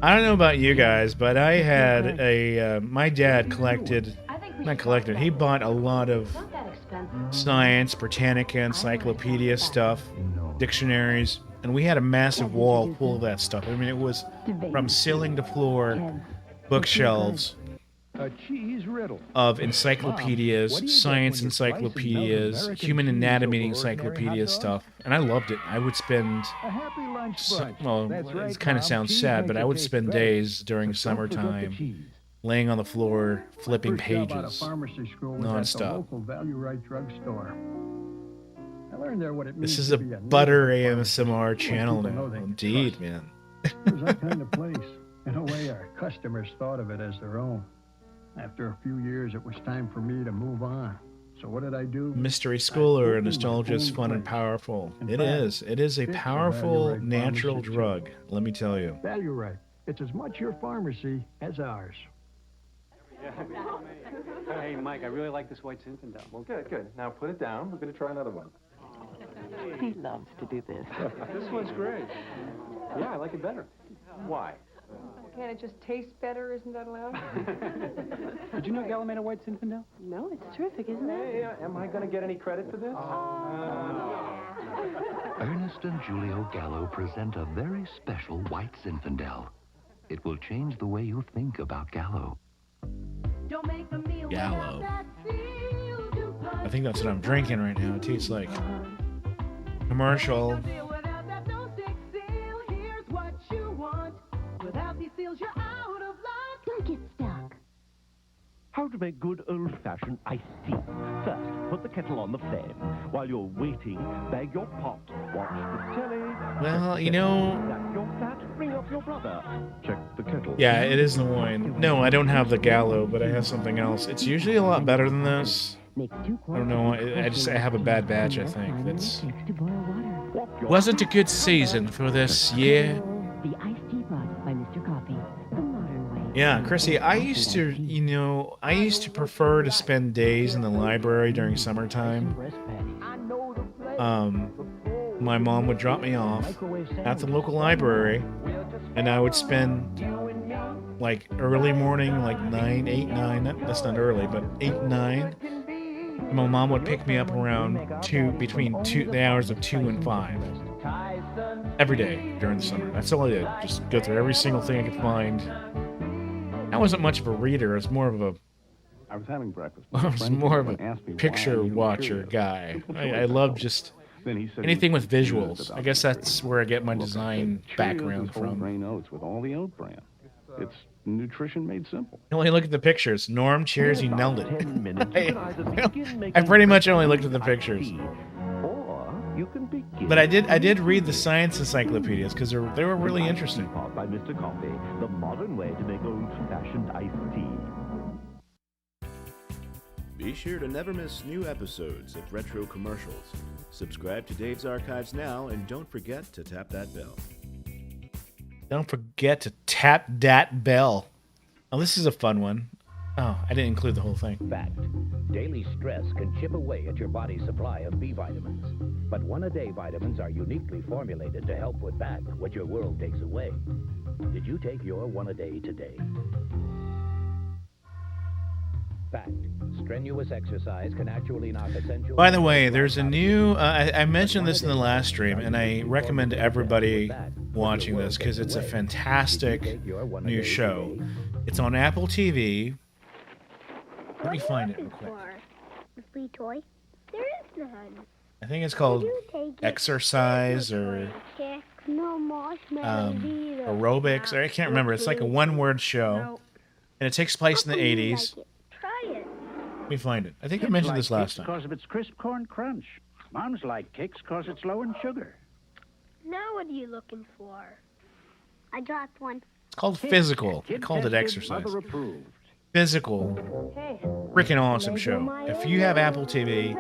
I don't know about you guys, but I had a my dad collected, not collected. He bought a lot of science, Britannica, encyclopedia stuff, dictionaries, and we had a massive wall full of that stuff. I mean, it was from ceiling to floor, bookshelves A cheese riddle. of encyclopedias, science encyclopedias, human anatomy encyclopedia stuff, and I loved it. I would spend, well, it kind of sounds sad, but I would spend days during summertime laying on the floor, flipping pages, nonstop. Local value right drugstore. I learned there what it means This is to a be butter ASMR channel people know now. they can Indeed, trust. man. It was that kind of place. In a way, our customers thought of it as their own. After a few years, it was time for me to move on. So what did I do? Mystery School or nostalgia is fun and powerful. It is. It is a powerful natural drug, let me tell you. Value right. It's as much your pharmacy as ours. Hey, Mike, I really like this white Zinfandel. Well, good, good. Now put it down. We're going to try another one. He loves to do this. This one's great. Yeah, I like it better. Why? Can't it just taste better? Isn't that allowed? Did you know Gallo made a white Zinfandel? No, it's terrific, isn't it? Hey, am I going to get any credit for this? Ernest and Julio Gallo present a very special white Zinfandel. It will change the way you think about Gallo. Gallo. I think that's what I'm drinking right now. It tastes like commercial. Don't get stuck. How to make good old-fashioned iced tea. First, put the kettle on the flame. While you're waiting, bag your pot, watch the telly. Well, you know... That's your flat, bring up your brother. Check the kettle. Yeah, it is the wine. No, I don't have the Gallo, but I have something else. It's usually a lot better than this. I don't know. I have a bad batch, I think. That's wasn't a good season for this year. The iced tea brought by Mr. Coffee. The modern way. Yeah, Chrissy, I used to prefer to spend days in the library during summertime. My mom would drop me off at the local library, and I would spend like early morning, like 9, 8, 9. That's not early, but 8, 9. And my mom would pick me up around the hours of 2 and 5 every day during the summer. That's all I did. Just go through every single thing I could find. I wasn't much of a reader. I was more of a picture watcher guy. I love just anything with visuals. I guess that's where I get my design background from. Grain oats with all the oat bran. It's nutrition made simple. I only look at the pictures. Norm, cheers, you nailed it. I pretty much only looked at the pictures. But I did read the science encyclopedias because they were really interesting. By Mr. Coffee, the modern way to make old-fashioned iced tea. Be sure to never miss new episodes of Retro Commercials. Subscribe to Dave's Archives now, and don't forget to tap that bell. Don't forget to tap that bell. Oh, this is a fun one. Oh, I didn't include the whole thing. Fact. Daily stress can chip away at your body's supply of B vitamins. But one-a-day vitamins are uniquely formulated to help put back what your world takes away. Did you take your one-a-day today? Fact. Strenuous exercise can actually knock essential... By the way, there's a new... I mentioned this in the last stream, and I recommend everybody watching this because it's a fantastic new show. It's on Apple TV. Let me find it real quick. A free toy? There is none. I think it's called Exercise or Aerobics, or I can't remember. It's like a one-word show, and it takes place in the 80s. Try it. Let me find it. I think I mentioned this last time. Because of its crisp corn crunch. Mom's like Kix because it's low in sugar. Now what are you looking for? I dropped one. It's called Physical. I called it Exercise. Physical. Freaking awesome show. If you have Apple TV,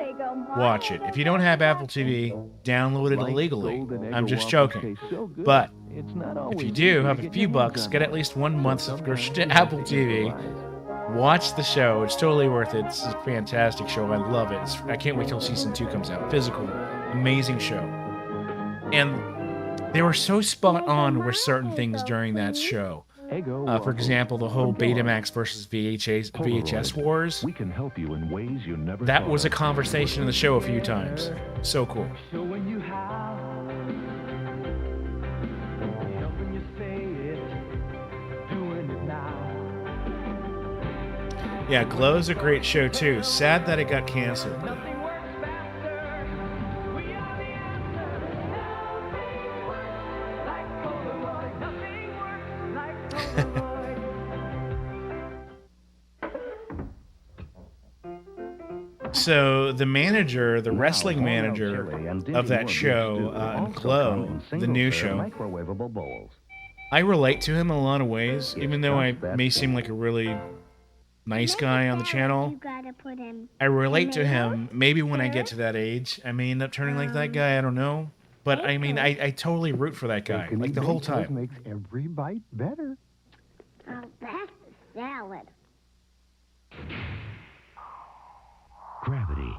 watch it. If you don't have Apple TV, download it illegally. I'm just joking. But if you do have a few bucks, get at least 1 month's subscription to Apple TV. Watch the show. It's totally worth it. It's a fantastic show. I love it. I can't wait till season 2 comes out. Physical. Amazing show. And they were so spot on with certain things during that show. For example, the whole Betamax versus VHS wars. We can help you in ways you never That was a conversation in the show a few times. So cool. So when you have, helping you say it, doing it now. Yeah, Glow's a great show too. Sad that it got canceled. So the manager, the wrestling manager of that show, Glow, the new show, I relate to him in a lot of ways, even though I may seem like a really nice guy on the channel. I relate to him. Maybe when I get to that age, I may end up turning like that guy. I don't know. But I mean, I totally root for that guy, like the whole time. Makes every bite better. Oh, that's a salad. Gravity.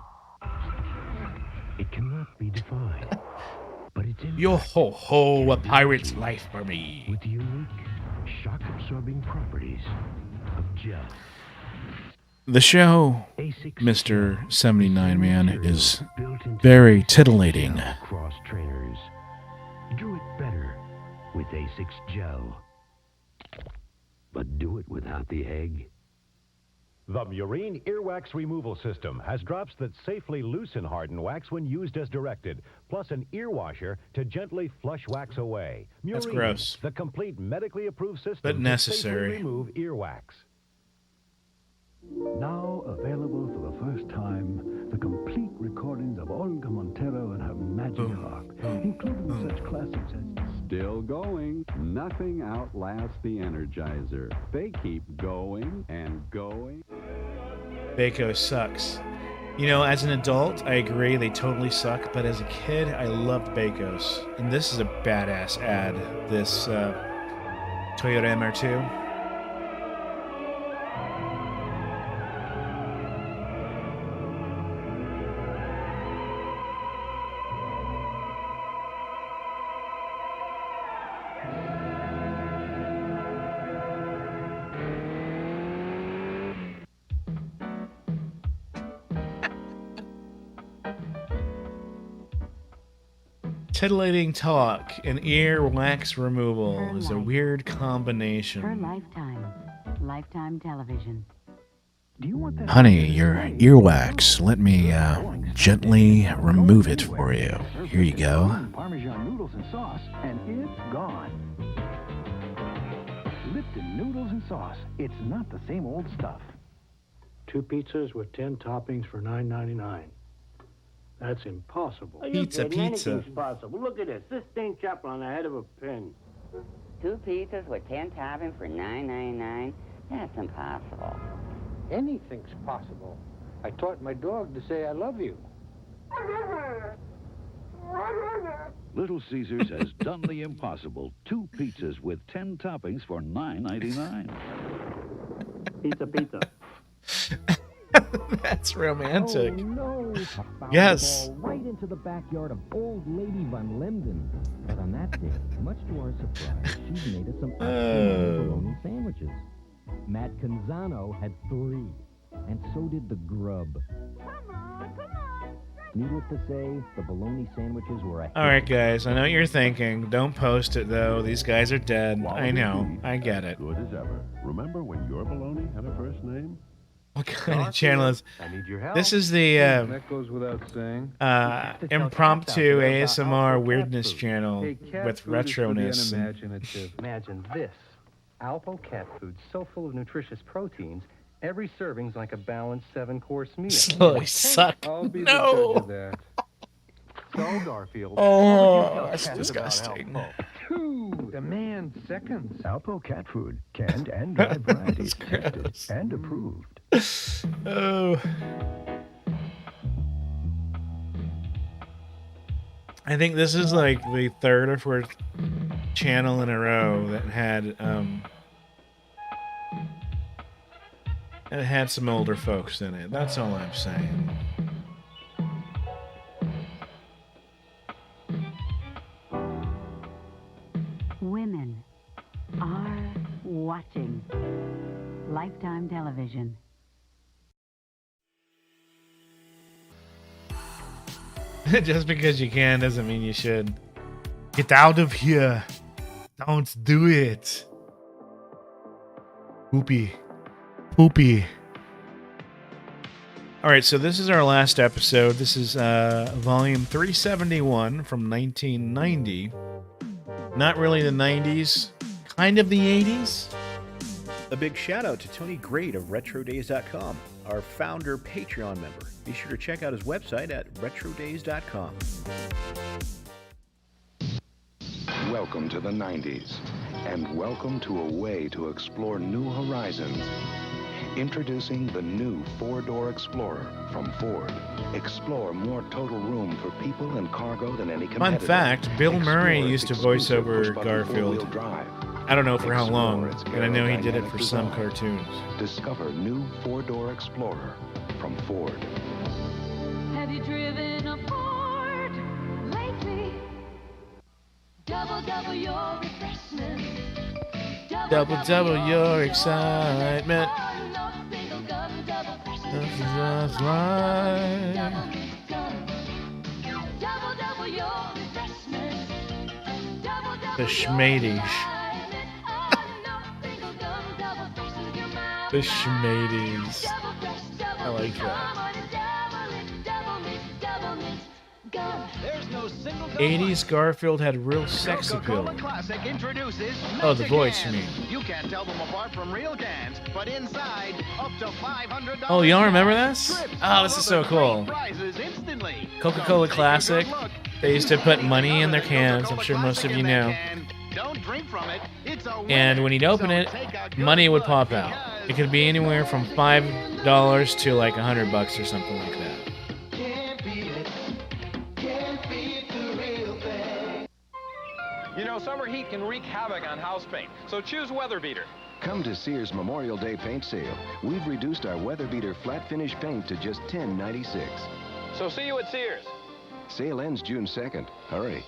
It cannot be defined, but it's in Yo ho ho, a pirate's life for me. with the unique, shock-absorbing properties of gel. The show, Mr. 79 Man, is very titillating. Cross trainers. Do it better with A6 gel. But do it without the egg. The Murine Earwax Removal System has drops that safely loosen hardened wax when used as directed, plus an ear washer to gently flush wax away. Murine, That's gross. The complete medically approved system But necessary. to safely remove earwax. Now available for the first time, the complete recordings of Olga Montero and her magic harp, including such classics as Still going. Nothing outlasts the Energizer. They keep going and going. Baco sucks. You know, as an adult, I agree, they totally suck, but as a kid, I loved Bacos. And this is a badass ad, this Toyota MR2. titillating talk and ear wax removal is a weird For combination. Lifetime television. Honey, your earwax. Let me gently remove it for you. Here you go. Parmesan noodles and sauce, and it's gone. Lipton noodles and sauce. It's not the same old stuff. 2 pizzas with 10 toppings for $9.99. That's impossible. Are you kidding? Anything's possible. Look at this. This thing chopper on the head of a pin. 2 pizzas with 10 toppings for $9.99? That's impossible. Anything's possible. I taught my dog to say I love you. Little Caesars has done the impossible. 2 pizzas with 10 toppings for $9.99. Pizza. That's romantic. Oh, no. Yes. Right into the backyard of old Lady Van Lemden. But on that day, much to our surprise, she made us some bologna sandwiches. Matt Canzano had 3, and so did the grub. Needless to say, the bologna sandwiches were a hit. All right, guys. I know what you're thinking. Don't post it, though. These guys are dead. I know. I get it. Good as ever. Remember when your bologna had a first name? What kind of channel is... I need your help. This is the that goes without saying. impromptu ASMR weirdness channel Hey, cat with food is for the retroness. unimaginative. Imagine this. Alpo cat food so full of nutritious proteins, every serving's like a balanced 7-course meal. Slowly suck. I'll be No. the judge of that. So, Garfield. Oh, what would you tell that's cats disgusting. about Alpo? 2 demand seconds. Alpo cat food, canned and dried varieties, tested and approved. Oh. I think this is like the 3rd or 4th channel in a row that had some older folks in it. That's all I'm saying. Women are watching Lifetime television. Just because you can doesn't mean you should. Get out of here. Don't do it. Poopy. All right, so this is our last episode. This is volume 371 from 1990. Not really the 90s, kind of the 80s. A big shout out to Tony Great of RetroDays.com, our founder Patreon member. Be sure to check out his website at RetroDays.com. Welcome to the 90s, and welcome to a way to explore new horizons. Introducing the new 4-door Explorer from Ford. Explore more total room for people and cargo than any competitor. Fun fact, Bill Murray used to voice over Garfield. I don't know for how long, and I know he did it for some cartoons. Discover new 4-door Explorer from Ford. Have you driven a Ford lately? Double your refreshment. Double your excitement. This is just right. The schmadies. The schmadies. I like that. 80s Garfield had real sex appeal. Oh, the voice, you mean. You can't tell them apart from real cans, but inside, up to $500. Oh, y'all remember this? Oh, this is so cool. Coca-Cola Classic. They used to put money in their cans. I'm sure most of you know. And when you'd open it, money would pop out. It could be anywhere from $5 to like $100 or something like that. You know, summer heat can wreak havoc on house paint, so choose Weather Beater. Come to Sears Memorial Day paint sale. We've reduced our Weather Beater flat finish paint to just $10.96. So see you at Sears. Sale ends June 2nd. Hurry.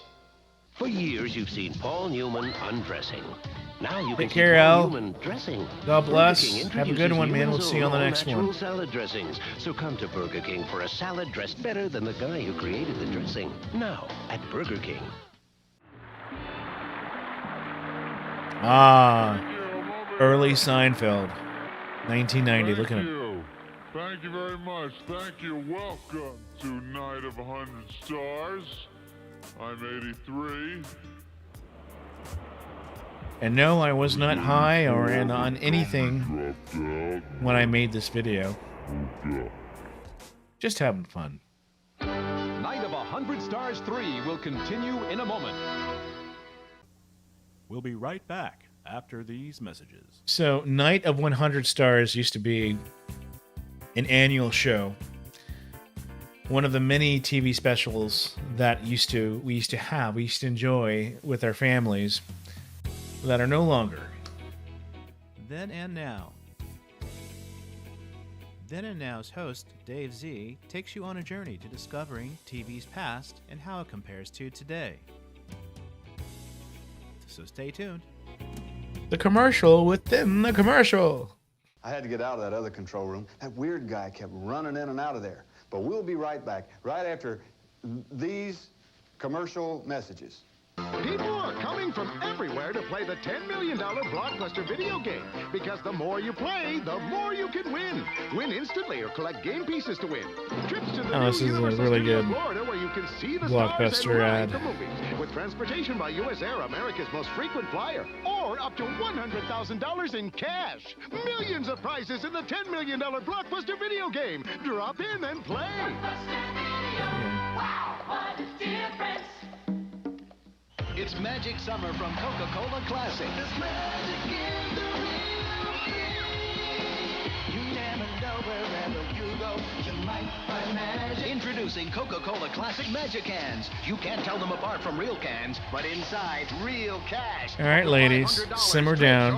For years, you've seen Paul Newman undressing. Now you Take can care, see Al. human dressing. God bless. Burger King Have a good introduces one, man. We'll humans see you on the all next natural one. salad dressings. So come to Burger King for a salad dressed better than the guy who created the dressing. Now at Burger King. Ah, early Seinfeld, 1990. Look at him. Thank you very much. Thank you. Welcome to Night of 100 Stars. I'm 83. And no, I was not high or on anything when I made this video. Just having fun. Night of 100 Stars 3 will continue in a moment. We'll be right back after these messages. So, Night of 100 Stars used to be an annual show. One of the many TV specials that we used to enjoy with our families that are no longer. Then and Now. Then and Now's host, Dave Z, takes you on a journey to discovering TV's past and how it compares to today. So stay tuned. The commercial within the commercial. I had to get out of that other control room. That weird guy kept running in and out of there. But we'll be right back, right after these commercial messages. People are coming from everywhere to play the $10 million blockbuster video game. Because the more you play, the more you can win. Win instantly or collect game pieces to win. Trips to the This is a really good Florida where you can see the blockbuster stars and ride ad. the movies. With transportation by US Air, America's most frequent flyer. Or up to $100,000 in cash. Millions of prizes in the $10 million blockbuster video game. Drop in and play. Wow, what a difference. It's Magic Summer from Coca-Cola Classic. There's magic in the real thing. You never know wherever you go, you might find magic. Introducing Coca-Cola Classic Magic Cans. You can't tell them apart from real cans, but inside, real cash. All right, ladies, simmer down.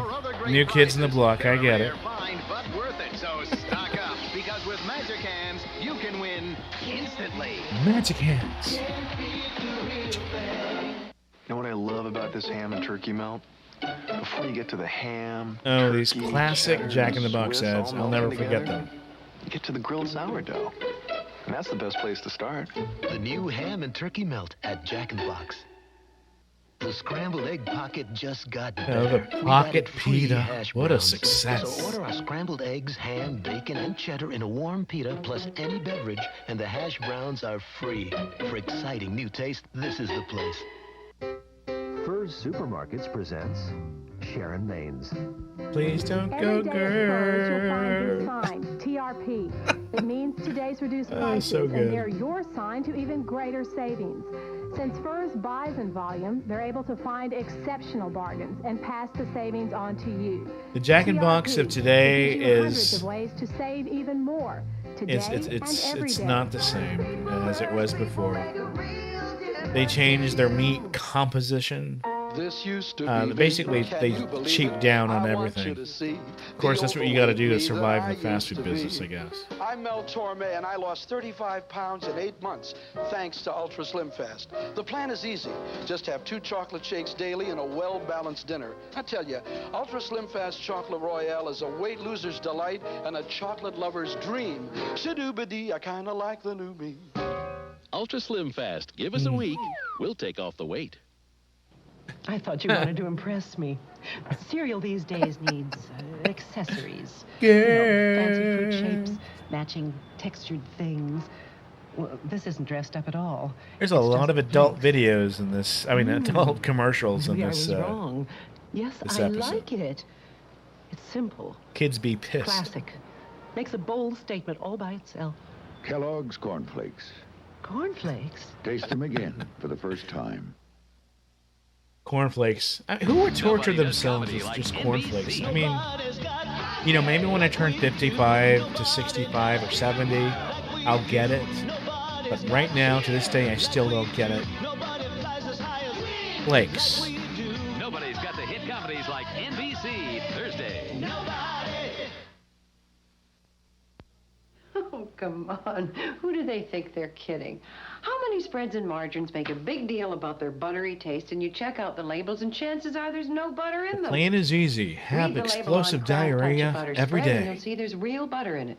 New Kids in the Block, I get it. Fine, but worth it, so stock up. Because with Magic Cans, you can win instantly. Magic Hands. You know what I love about this ham and turkey melt? Before you get to the ham, Oh, these turkey, classic cheddar, Jack in the and Box Swiss all ads. I'll melting never forget together, them. You get to the grilled sourdough. And that's the best place to start. The new ham and turkey melt at Jack in the Box. The scrambled egg pocket just got better. the We've pocket added free pita. hash What a browns. success. So order our scrambled eggs, ham, bacon, and cheddar in a warm pita plus any beverage, and the hash browns are free. For exciting new taste, this is the place. Furs Supermarkets presents Sharon Maines. Please don't Every day at Furs, you'll find this sign, TRP. It means today's reduced prices, so good. and they're your sign to even greater savings. Since Furs buys in volume, they're able to find exceptional bargains and pass the savings on to you. The Jack in Box of today gives you hundreds is of ways to save even more. Today it's not the same as it was before. They changed their meat composition. This used to be Basically, Can they you believe cheap it? down on I want everything. you to see Of course, that's what you got to do to survive in the fast food used to business, be. I guess. I'm Mel Torme, and I lost 35 pounds in 8 months, thanks to Ultra Slim Fast. The plan is easy. Just have 2 chocolate shakes daily and a well-balanced dinner. I tell you, Ultra Slim Fast Chocolate Royale is a weight loser's delight and a chocolate lover's dream. Shadoobity, I kind of like the new me. Ultra Slim Fast. Give us a week. We'll take off the weight. I thought you wanted to impress me. Cereal these days needs accessories. Fancy fruit shapes, matching textured things. Well, this isn't dressed up at all. There's a lot of adult videos in this. I mean, adult commercials in Maybe this. I was wrong. Yes, this I episode. like it. It's simple. Kids be pissed. Classic. Makes a bold statement all by itself. Kellogg's Cornflakes. Cornflakes? Taste them again for the first time. Cornflakes. Who would torture themselves with just cornflakes? I mean, you know, maybe when I turn 55 to 65 or 70, I'll get it. But right now, to this day, I still don't get it. Flakes. Nobody's got the hit comedies like NBC Thursday. Oh, come on. Who do they think they're kidding? How many spreads and margarines make a big deal about their buttery taste, and you check out the labels, and chances are there's no butter in them? Plan is easy. Have Read the label explosive on Kraft Touch of diarrhea Butter every spread, and day. you'll see there's real butter in it.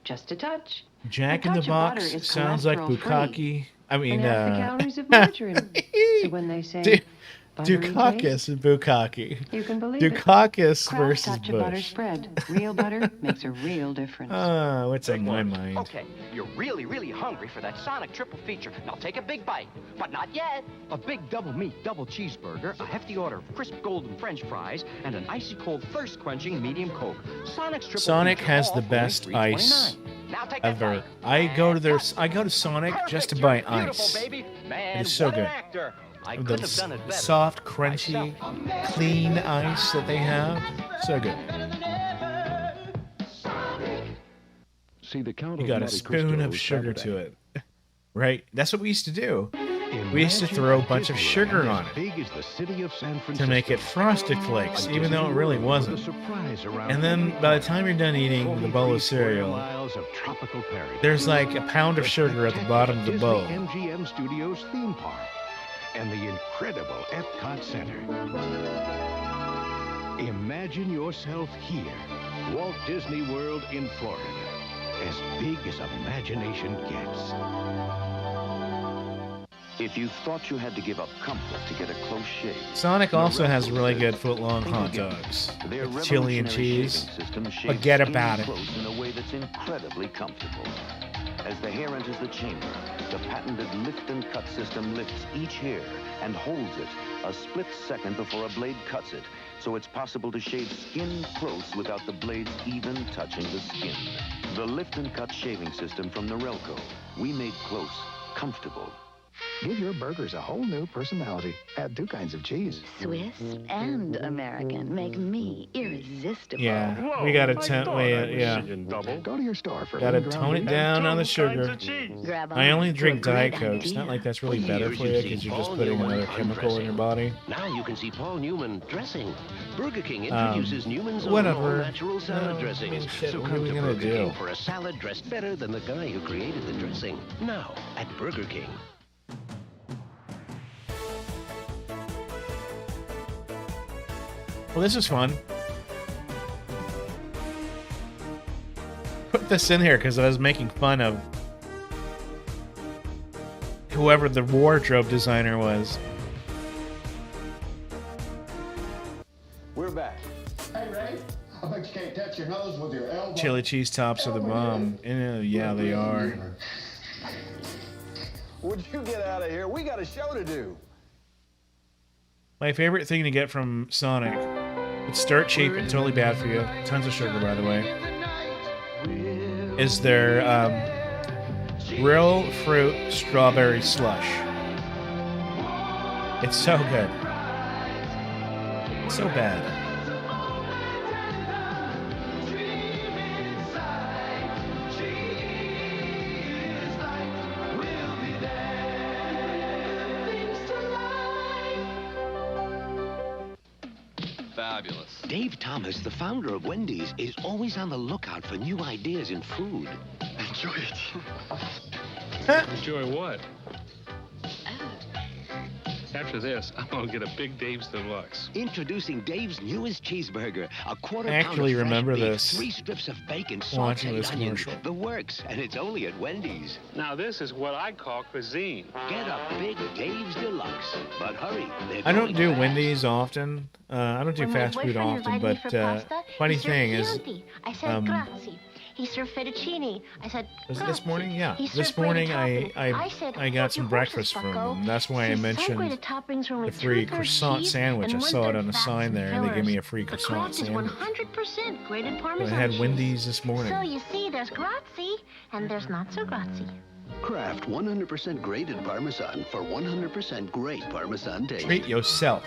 Just a touch. Jack A in the touch of butter Box is sounds like cholesterol-free, bukkake. I mean, and half the calories of margarine. So when they say buttery taste, Dukakis and bukkake. you can believe it. Dukakis Kraft versus Touch of Butter Bush. spread. Real butter makes a real difference. What's on my mind? Okay, you're really, really hungry for that Sonic triple feature. Now take a big bite, but not yet. A big double meat, double cheeseburger, a hefty order of crisp golden French fries, and an icy cold thirst quenching medium Coke. Sonic's triple Sonic feature, has all the for best only ice $3.29. Now take that ever. bite. I go to Sonic just to buy Beautiful, ice. baby. It Man, is so what an good. actor. I The couldn't have done it better. soft, crunchy, clean ice that they have. So good. See the count You of got a Monte spoon Cristo of sugar Saturday. to it. Right? That's what we used to do. We used to throw a bunch of sugar on it Big as the city of San to Francisco. make it frosted flakes, even though it really wasn't. And then by the time you're done eating the bowl of cereal, Miles of tropical paradise. there's like a pound of sugar at the bottom of the Disney bowl. MGM Studios theme park and the incredible Epcot Center. Imagine yourself here, Walt Disney World in Florida, as big as imagination gets. If you thought you had to give up comfort to get a close shave, Sonic also has really good foot-long hot dogs their with chili and revolutionary cheese. shaving system shaves Forget skin about it. close in a way that's incredibly comfortable. As the hair enters the chamber, the patented lift and cut system lifts each hair and holds it a split second before a blade cuts it, so it's possible to shave skin close without the blades even touching the skin. The lift and cut shaving system from Norelco. We made close comfortable. Give your burgers a whole new personality. Add 2 kinds of cheese. Swiss and American make me irresistible. Yeah, we gotta Go to your store for gotta lean tone it ground down beef. on the sugar. Grab I only on drink to a Diet great Coke. It's not idea. like that's really For better years for you you've because seen you're just Paul putting Newman another on chemical in dressing. your body. Now you can see Paul Newman dressing. Burger King introduces Newman's own whatever. all-natural salad dressings. shit, So what come are we to gonna Burger do? King for a salad dressed better than the guy who created the dressing. Now at Burger King. Well, this is fun. Put this in here because I was making fun of whoever the wardrobe designer was. We're back. Hey, Ray. I bet you can't touch your nose with your elbow. Chili cheese tops are the bomb. Yeah, they are. Would you get out of here? We got a show to do. My favorite thing to get from Sonic. It's start cheap and totally bad for you. Tons of sugar, by the way. Is their real fruit strawberry slush. It's so good. So bad. Fabulous. Dave Thomas, the founder of Wendy's, is always on the lookout for new ideas in food. Enjoy it. Enjoy what? After this, I'm gonna get a big Dave's Deluxe. Introducing Dave's newest cheeseburger. A quarter I pound actually of fresh remember beef, this. 3 strips of bacon, Watching sauteed this onions. commercial. The works, and it's only at Wendy's. Now this is what I call cuisine. Get a big Dave's Deluxe. But hurry, they're I don't going do fast. Wendy's often. I don't do When my fast food boyfriend often, invited me but for pasta, funny he served thing is, Chianti. I said grazie. He served fettuccine. I said was it this morning? Yeah, He this served breaded morning toppings. said, I got "Hold some your breakfast horses, from bucko." them. That's why I See, mentioned some-grated toppings were the with free 2/3 croissant cheese sandwich. I and saw it 1/3 on the fats sign and there, and they gave me a fillers. free The croissant crust is sandwich. 100% grated So Parmesan I had cheese. Wendy's this morning. So you see, there's grazie and there's not so grazie. Kraft 100% grated Parmesan for 100% great Parmesan taste. Treat yourself.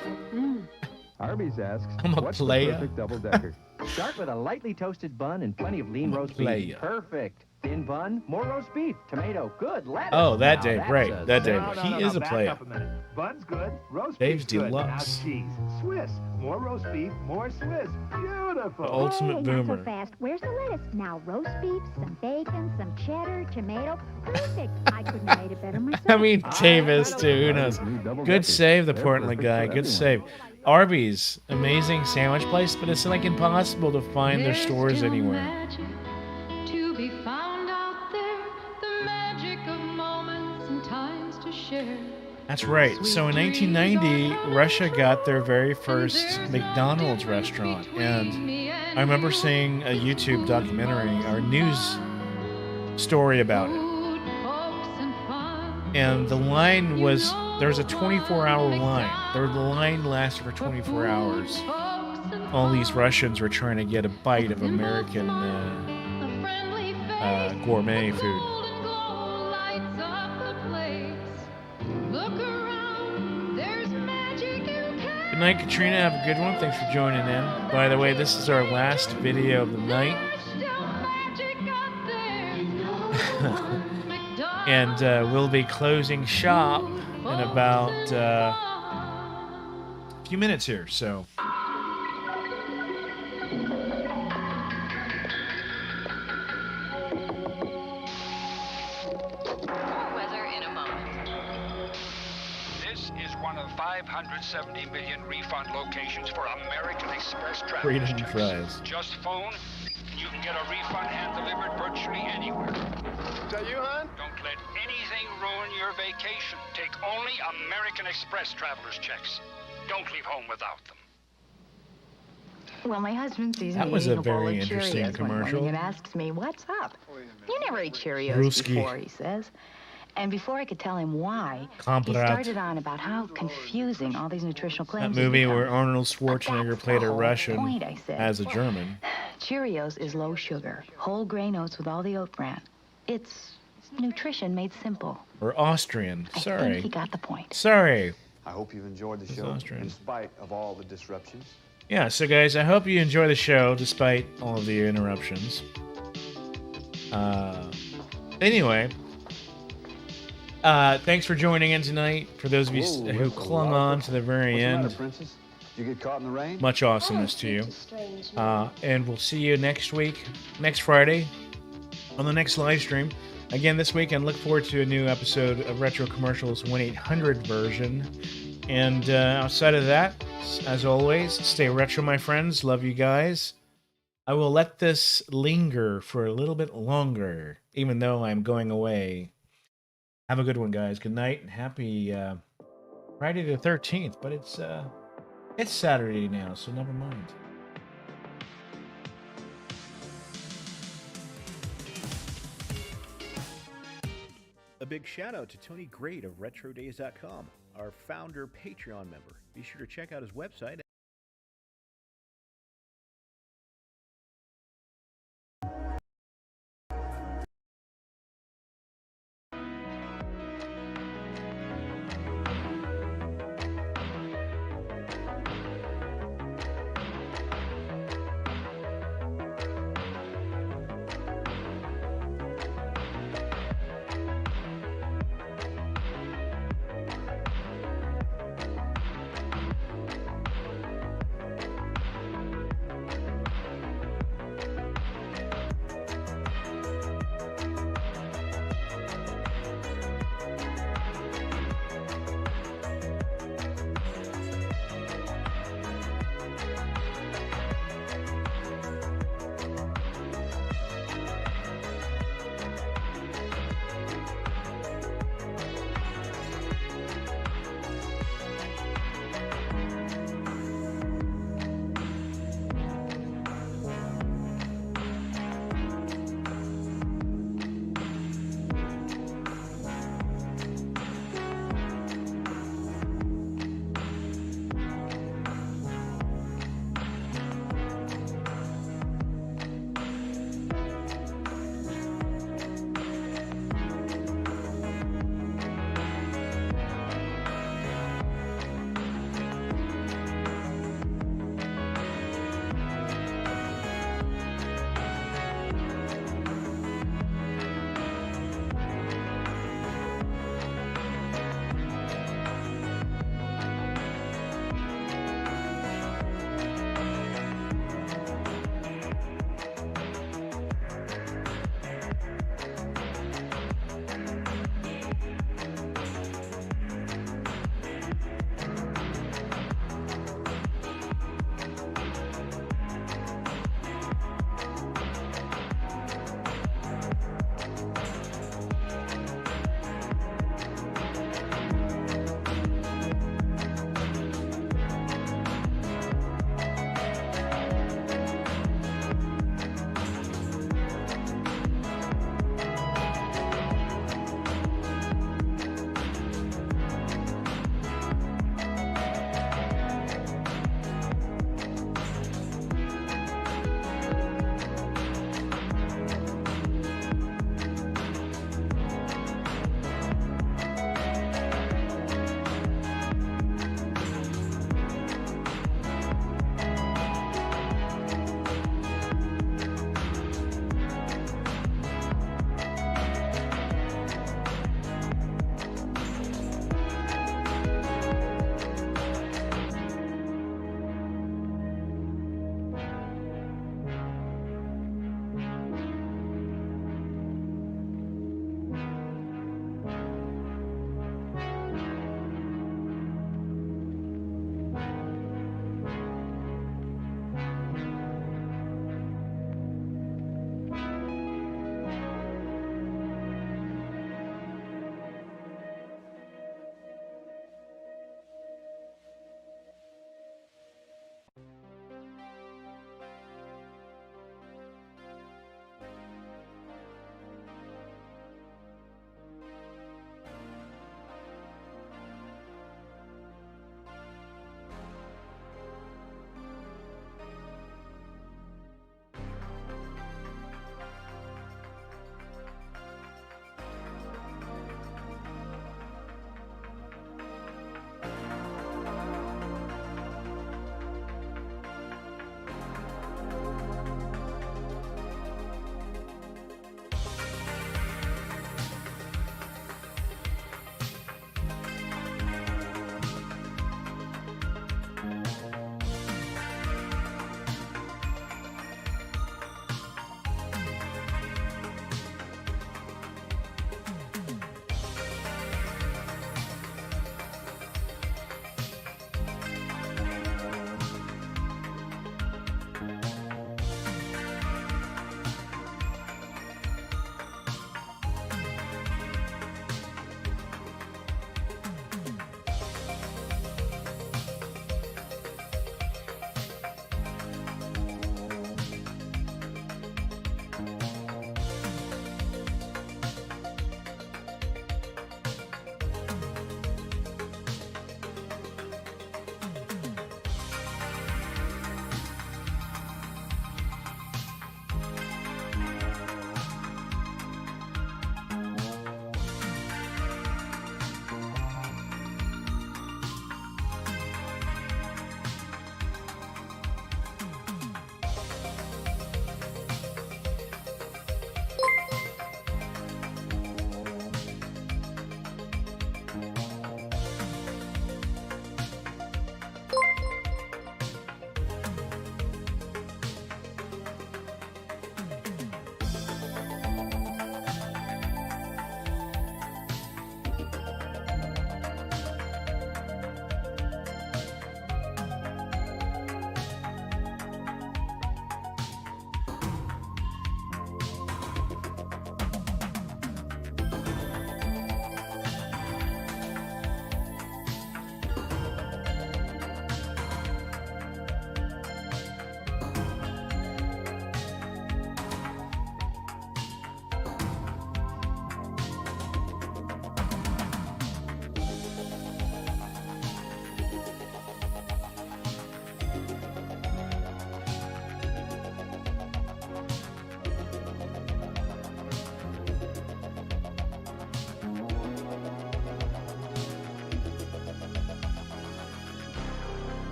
Arby's asks, I'm a what's player. the perfect double-decker? Start with a lightly toasted bun and plenty of lean roast beef. player. Perfect. Thin bun, more roast beef, tomato, good, lettuce. Oh, that Now Dave, that's great. a- That Dave. No, He is a back player. up a minute. Bun's good. Roast Dave's beef's good. Now deluxe. cheese. Swiss. More roast beef, more Swiss. Beautiful. The ultimate Hey, boomer. not so fast. Where's the lettuce? Now, roast beef, some bacon, some cheddar, tomato. Perfect. I couldn't have made it better myself. I mean, Davis, too. Who knows? Good save, the Portland guy. Good save. Arby's, amazing sandwich place, but it's like impossible to find their stores anywhere. To be found out there, the magic of moments and times to share. That's right. So in 1990, Russia got their very first McDonald's restaurant. And I remember seeing a YouTube documentary or news story about it. And the line was, there was a 24-hour line. The line lasted for 24 hours. All these Russians were trying to get a bite of American gourmet food. Good night, Katrina. Have a good one. Thanks for joining in. By the way, this is our last video of the night. And we'll be closing shop in about a few minutes here, so. Weather in a moment. This is one of 570 million refund locations for American Express travelers. Freedom checks. fries. Just phone, you can get a refund hand delivered virtually anywhere. Is that you, hon? Don't let anything ruin your vacation. Take only American Express travelers checks. Don't leave home without them. Well, my husband sees That me was a eating a bowl very of interesting Cheerios one commercial. morning and asks me, "What's up?" You never ate Cheerios Ruski. before, he says. And before I could tell him why, he Komprat. started on about how confusing all these nutritional That claims movie have where become. Arnold Schwarzenegger played a whole Russian point, I said. as a German. Cheerios is low sugar, whole grain oats with all the oat bran. It's nutrition made simple. Or Austrian. I think Sorry. he got the point. Sorry. I hope you've enjoyed the It's show Austrian. in spite of all the disruptions. Yeah, so guys, I hope you enjoy the show despite all of the interruptions. Anyway, thanks for joining in tonight. For those of you who clung on to the very What's the end, matter, princess? You get caught in the rain? much awesomeness to you. And we'll see you next week, next Friday, on the next live stream. Again, this weekend, look forward to a new episode of Retro Commercials 1-800 version. And outside of that, as always, stay retro, my friends. Love you guys. I will let this linger for a little bit longer, even though I'm going away. Have a good one, guys. Good night and happy Friday the 13th. But it's Saturday now, so never mind. A big shout out to Tony Great of RetroDays.com, our founder Patreon member. Be sure to check out his website